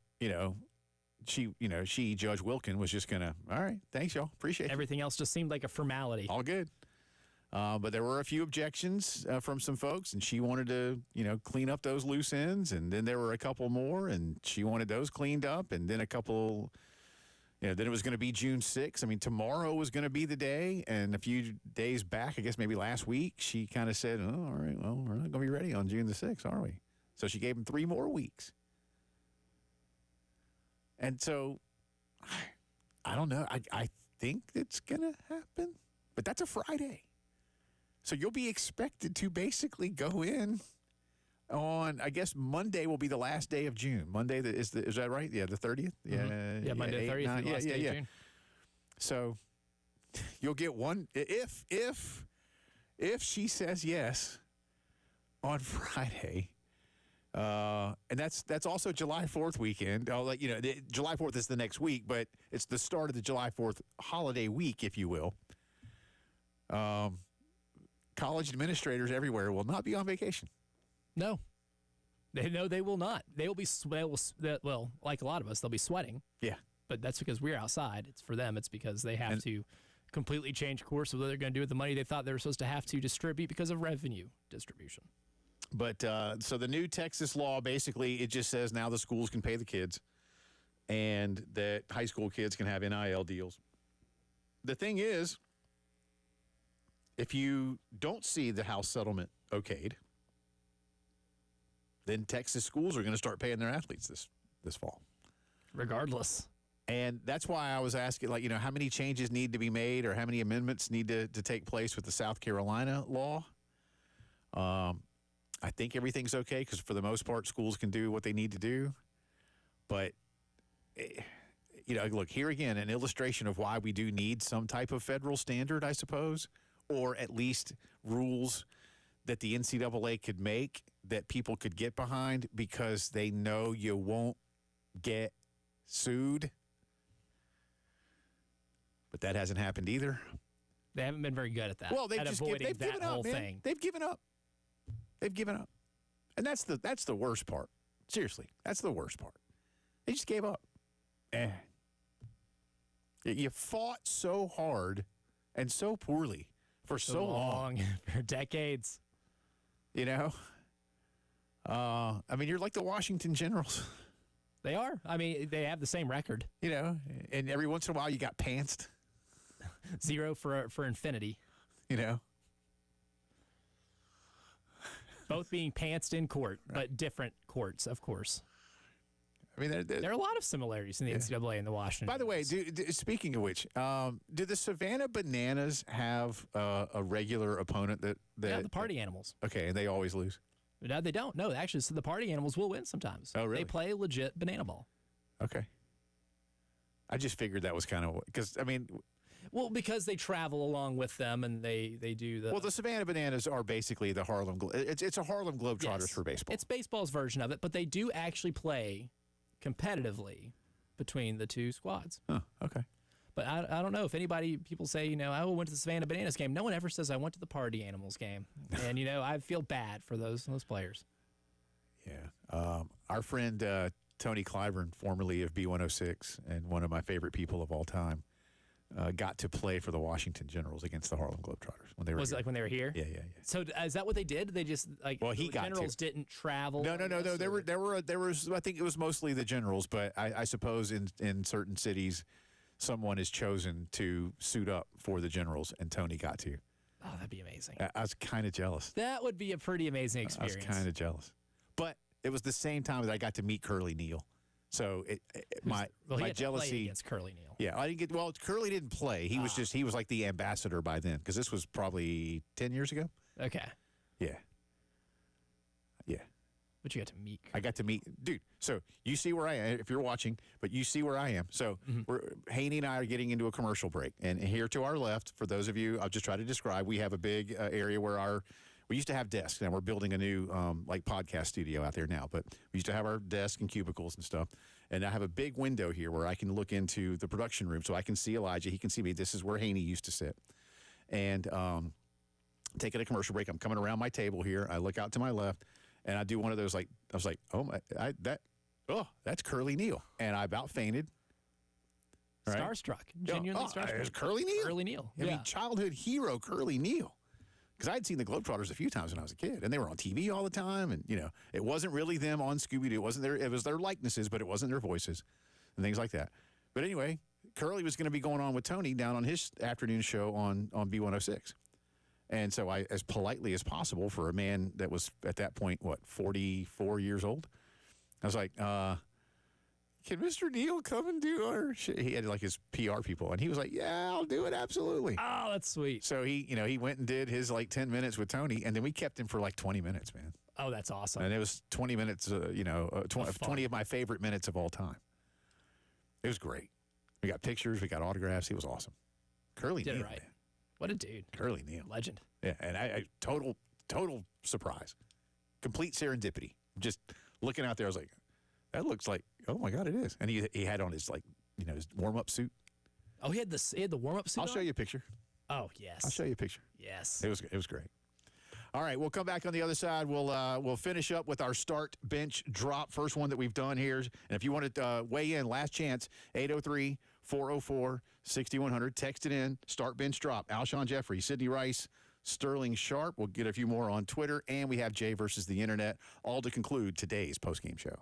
Judge Wilkin was just going to, all right, thanks, y'all. Appreciate it. Everything else just seemed like a formality. All good. But there were a few objections from some folks, and she wanted to, clean up those loose ends. And then there were a couple more, and she wanted those cleaned up. And then a couple, then it was going to be June 6th. I mean, tomorrow was going to be the day. And a few days back, I guess maybe last week, she kind of said, oh, all right, well, we're not going to be ready on June the 6th, are we? So she gave him 3 more weeks. And so, I don't know. I think it's going to happen. But that's a Friday. So you'll be expected to basically go in on, I guess Monday will be the last day of June. Monday, is that right? Yeah, the 30th? Mm-hmm. Yeah, Monday 30th, last day of June. So you'll get one, if she says yes on Friday, and that's also July 4th weekend. July 4th is the next week, but it's the start of the July 4th holiday week, if you will. college administrators everywhere will not be on vacation. No. They will not. They will be, well, like a lot of us, they'll be sweating. Yeah. But that's because we're outside. It's for them. It's because they have to completely change course of what they're going to do with the money they thought they were supposed to have to distribute because of revenue distribution. But so the new Texas law, basically, it just says now the schools can pay the kids and that high school kids can have NIL deals. The thing is, if you don't see the House settlement okayed, then Texas schools are going to start paying their athletes this fall. Regardless. And that's why I was asking, like, how many changes need to be made or how many amendments need to take place with the South Carolina law. I think everything's okay because for the most part, schools can do what they need to do. But, look, here again, an illustration of why we do need some type of federal standard, I suppose, or at least rules that the NCAA could make that people could get behind because they know you won't get sued. But that hasn't happened either. They haven't been very good at that. Well, they've avoiding that given whole up, man. thing. They've given up. They've given up. And that's the worst part. Seriously, that's the worst part. They just gave up. You fought so hard and so poorly for so long. For decades. You're like the Washington Generals. They are. I mean, they have the same record. And every once in a while you got pantsed. 0 for infinity. Both being pantsed in court, but different courts, of course. I mean, there are a lot of similarities in the NCAA and the Washington. By the way, speaking of which, do the Savannah Bananas have a regular opponent that yeah, the Party Animals. Okay, and they always lose? No, they don't. No, actually, so the Party Animals will win sometimes. Oh, really? They play legit banana ball. Okay. I just figured that was kind of because well, because they travel along with them and they do the. Well, the Savannah Bananas are basically the Harlem. It's a Harlem Globetrotters for baseball. It's baseball's version of it, but they do actually play competitively between the two squads. Huh, okay. But I don't know if people say, I went to the Savannah Bananas game. No one ever says I went to the Party Animals game. And, I feel bad for those players. Yeah. Our friend Tony Clyburn, formerly of B106 and one of my favorite people of all time, got to play for the Washington Generals against the Harlem Globetrotters when they were. Was it like when they were here? Yeah. So is that what they did? They just he got Generals didn't travel. No. There was. I think it was mostly the Generals, but I suppose in certain cities, someone is chosen to suit up for the Generals, and Tony got to. Oh, that'd be amazing. I was kind of jealous. That would be a pretty amazing experience. I was kind of jealous, but it was the same time that I got to meet Curly Neal. So my jealousy play against Curly Neal. Yeah, I didn't get. Well, Curly didn't play. He was like the ambassador by then because this was probably 10 years ago. Okay. Yeah. But you got to meet. I got to meet, dude. So you see where I am if you're watching, but you see where I am. So Haney and I are getting into a commercial break, and here to our left, for those of you, I'll just try to describe. We have a big area where we used to have desks, and we're building a new podcast studio out there now. But we used to have our desks and cubicles and stuff. And I have a big window here where I can look into the production room, so I can see Elijah. He can see me. This is where Haney used to sit. And taking a commercial break, I'm coming around my table here. I look out to my left, and I do one of those I was like, that's Curly Neal, and I about fainted. Right? Starstruck, genuinely starstruck. It's Curly Neal. Curly Neal. I mean, childhood hero Curly Neal. Because I'd seen the Globetrotters a few times when I was a kid, and they were on TV all the time. And it wasn't really them on Scooby-Doo. It was their likenesses, but it wasn't their voices and things like that. But anyway, Curly was going to be going on with Tony down on his afternoon show on B106. And so I, as politely as possible for a man that was at that point, 44 years old, I was like, can Mr. Neal come and do our shit? He had like his PR people, and he was like, yeah, I'll do it, absolutely. Oh, that's sweet. So he went and did his 10 minutes with Tony, and then we kept him for 20 minutes, man. Oh, that's awesome. And it was 20 minutes, 20 of my favorite minutes of all time. It was great. We got pictures, we got autographs. He was awesome. Curly Neal, right. Man. What a dude. Curly Neal. Legend. Yeah, and I total surprise. Complete serendipity. Just looking out there, I was like, that looks like, oh my God, it is. And he had on his his warm-up suit. Oh, he had the warm-up suit I'll show you a picture. Oh, yes. I'll show you a picture. Yes. It was great. All right, we'll come back on the other side. We'll finish up with our start bench drop, first one that we've done here. And if you want to weigh in, last chance, 803-404-6100. Text it in, start bench drop. Alshon Jeffrey, Sidney Rice, Sterling Sharp. We'll get a few more on Twitter. And we have Jay versus the Internet, all to conclude today's postgame show.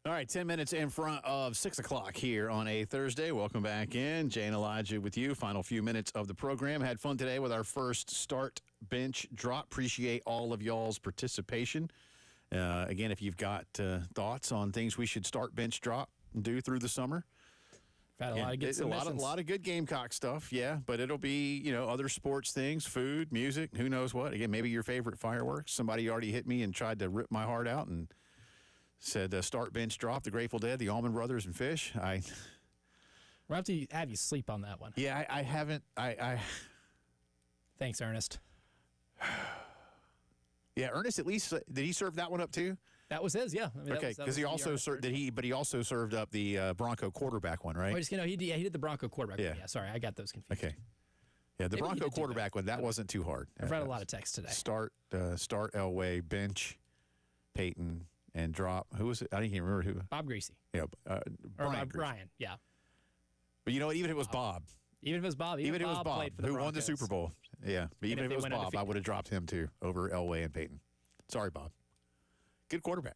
All right, 10 minutes in front of 6 o'clock here on a Thursday. Welcome back in. Jay and Elijah with you. Final few minutes of the program. Had fun today with our first start bench drop. Appreciate all of y'all's participation. Again, if you've got thoughts on things we should start bench drop and do through the summer. Had a lot of good submissions. A lot of good Gamecock stuff, yeah. But it'll be, other sports things, food, music, who knows what. Again, maybe your favorite fireworks. Somebody already hit me and tried to rip my heart out and said start bench drop, the Grateful Dead, the Allman Brothers, and Fish. We'll have to have you sleep on that one. Yeah, I haven't. Thanks, Ernest. Yeah, Ernest. At least did he serve that one up too? That was his, yeah. Okay, because he also served. But he also served up the Bronco quarterback one, right? He did the Bronco quarterback. Yeah. One. Yeah, sorry, I got those confused. Okay. Yeah, the Bronco quarterback one, that wasn't too hard. I've read a lot of text today. Start Elway, bench, Peyton, and drop. Who was it? I didn't even remember who. Bob Greasy. Yeah, Brian, yeah. But you know what? Even if it was Bob. Even if it was Bob. Even if it was Bob, played for the who Broncos. won the Super Bowl. Yeah, but even if it was Bob, I would have dropped him too over Elway and Peyton. Sorry, Bob. Good quarterback.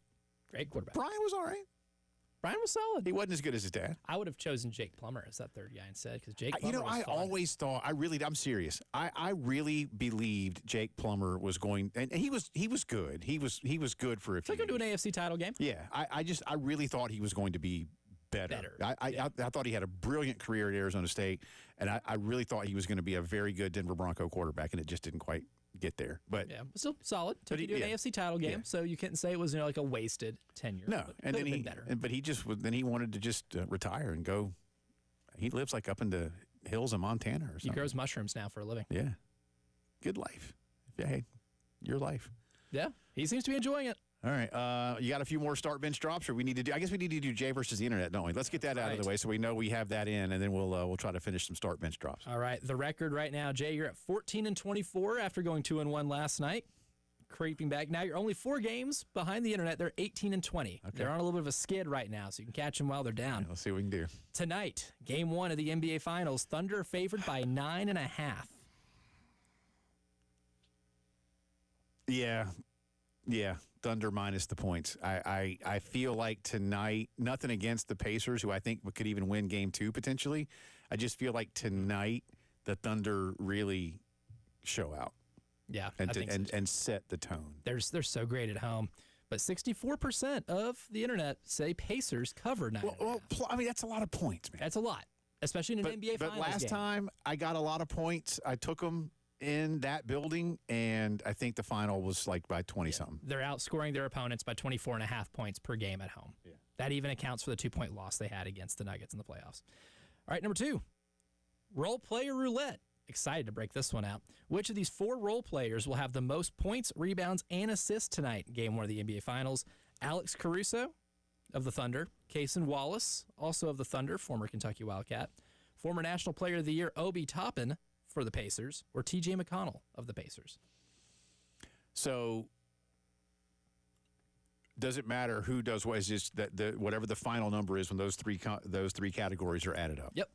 Great quarterback. Brian was all right. Brian was solid. He wasn't as good as his dad. I would have chosen Jake Plummer as that third guy instead because Jake Plummer was fun. Always thought, I'm serious. I really believed Jake Plummer was going, and he was good. He was good for a few years. Took him to an AFC title game. Yeah, I really thought he was going to be better. I thought he had a brilliant career at Arizona State, and I really thought he was going to be a very good Denver Bronco quarterback, and it just didn't quite get there. But yeah, still solid. Took you to an AFC title game, so you couldn't say it was like a wasted tenure. No, and then he wanted to just retire and go. He lives like up in the hills of Montana or something. He grows mushrooms now for a living. Yeah, good life. Yeah, hey, your life. Yeah, he seems to be enjoying it. All right, you got a few more start bench drops, or I guess we need to do Jay versus the internet, don't we? Let's get that out of the way so we know we have that in, and then we'll try to finish some start bench drops. All right, the record right now, Jay, you're at 14-24 after going 2-1 last night. Creeping back. Now you're only 4 games behind the internet. They're 18-20. Okay. They're on a little bit of a skid right now, so you can catch them while they're down. Yeah, let's see what we can do. Tonight, game 1 of the NBA Finals, Thunder favored by 9.5. Yeah. Thunder minus the points. I feel like tonight, nothing against the Pacers, who I think could even win game 2 potentially. I just feel like tonight the Thunder really show out. Yeah, and set the tone. They're so great at home. But 64% of the internet say Pacers cover 9.5. Well, I mean, that's a lot of points, man. That's a lot, especially in an NBA Finals game. But last time I got a lot of points. I took them in that building, and I think the final was like by 20-something. They're outscoring their opponents by 24.5 points per game at home. Yeah. That even accounts for the 2-point loss they had against the Nuggets in the playoffs. All right, number 2, role player roulette. Excited to break this one out. Which of these 4 role players will have the most points, rebounds, and assists tonight in game 1 of the NBA Finals? Alex Caruso of the Thunder, Cason Wallace, also of the Thunder, former Kentucky Wildcat, former National Player of the Year Obi Toppin for the Pacers, or T.J. McConnell of the Pacers? So, does it matter who does what? It's just that whatever the final number is when those three categories are added up. Yep.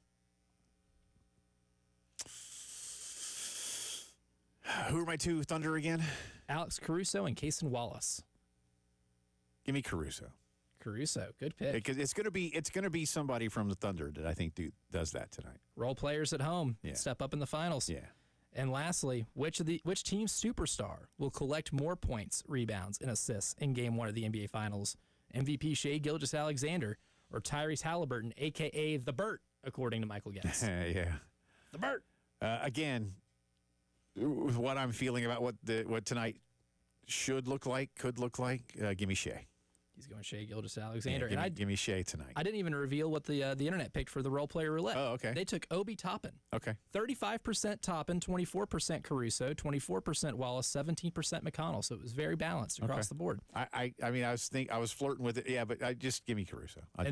Who are my 2 Thunder again? Alex Caruso and Cason Wallace. Give me Caruso. Caruso, good pick. Because it's gonna be somebody from the Thunder that I think does that tonight. Role players at home step up in the finals. Yeah. And lastly, which team's superstar will collect more points, rebounds, and assists in game 1 of the NBA Finals? MVP Shai Gilgeous-Alexander or Tyrese Halliburton, a.k.a. the Burt, according to Michael Guess. Yeah. The Burt. Again, what I'm feeling about what tonight should look like, could look like, give me Shai. He's going Shai Gilgeous-Alexander. Yeah, give me Shai tonight. I didn't even reveal what the internet picked for the role player roulette. Oh, okay. They took Obi Toppin. Okay. 35% Toppin, 24% Caruso, 24% Wallace, 17% McConnell. So it was very balanced across the board. I mean, I was flirting with it. Yeah, but I just give me Caruso. I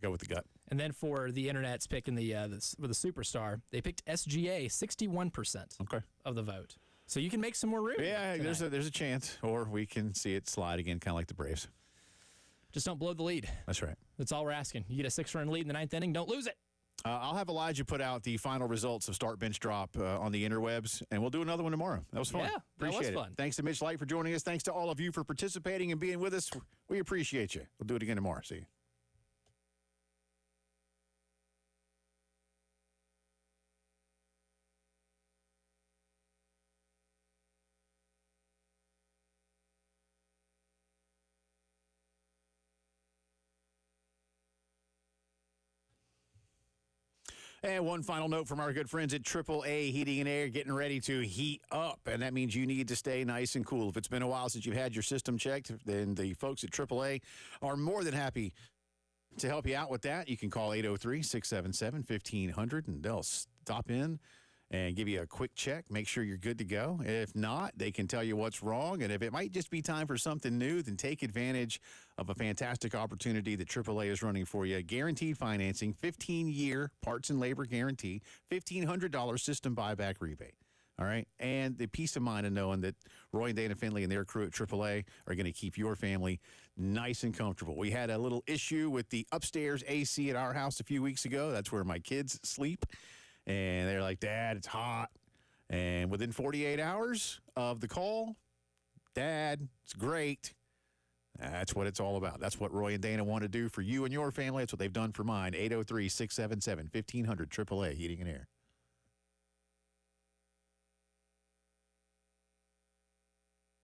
go with the gut. And then for the internet's picking the superstar, they picked SGA, 61% of the vote. So you can make some more room. Yeah, there's a chance, or we can see it slide again, kind of like the Braves. Just don't blow the lead. That's right. That's all we're asking. You get a 6-run lead in the 9th inning, don't lose it. I'll have Elijah put out the final results of Start Bench Drop on the interwebs, and we'll do another one tomorrow. That was fun. Yeah, appreciate it. Fun. Thanks to Mitch Light for joining us. Thanks to all of you for participating and being with us. We appreciate you. We'll do it again tomorrow. See you. And one final note from our good friends at AAA Heating and Air, getting ready to heat up. And that means you need to stay nice and cool. If it's been a while since you've had your system checked, then the folks at AAA are more than happy to help you out with that. You can call 803-677-1500, and they'll stop in and give you a quick check, make sure you're good to go. If not, they can tell you what's wrong. And if it might just be time for something new, then take advantage of a fantastic opportunity that AAA is running for you. Guaranteed financing, 15-year parts and labor guarantee, $1,500 system buyback rebate. All right. And the peace of mind of knowing that Roy and Dana Finley and their crew at AAA are going to keep your family nice and comfortable. We had a little issue with the upstairs AC at our house a few weeks ago. That's where my kids sleep. And they're like, Dad, it's hot. And within 48 hours of the call, Dad, it's great. That's what it's all about. That's what Roy and Dana want to do for you and your family. That's what they've done for mine. 803-677-1500, AAA Heating and Air.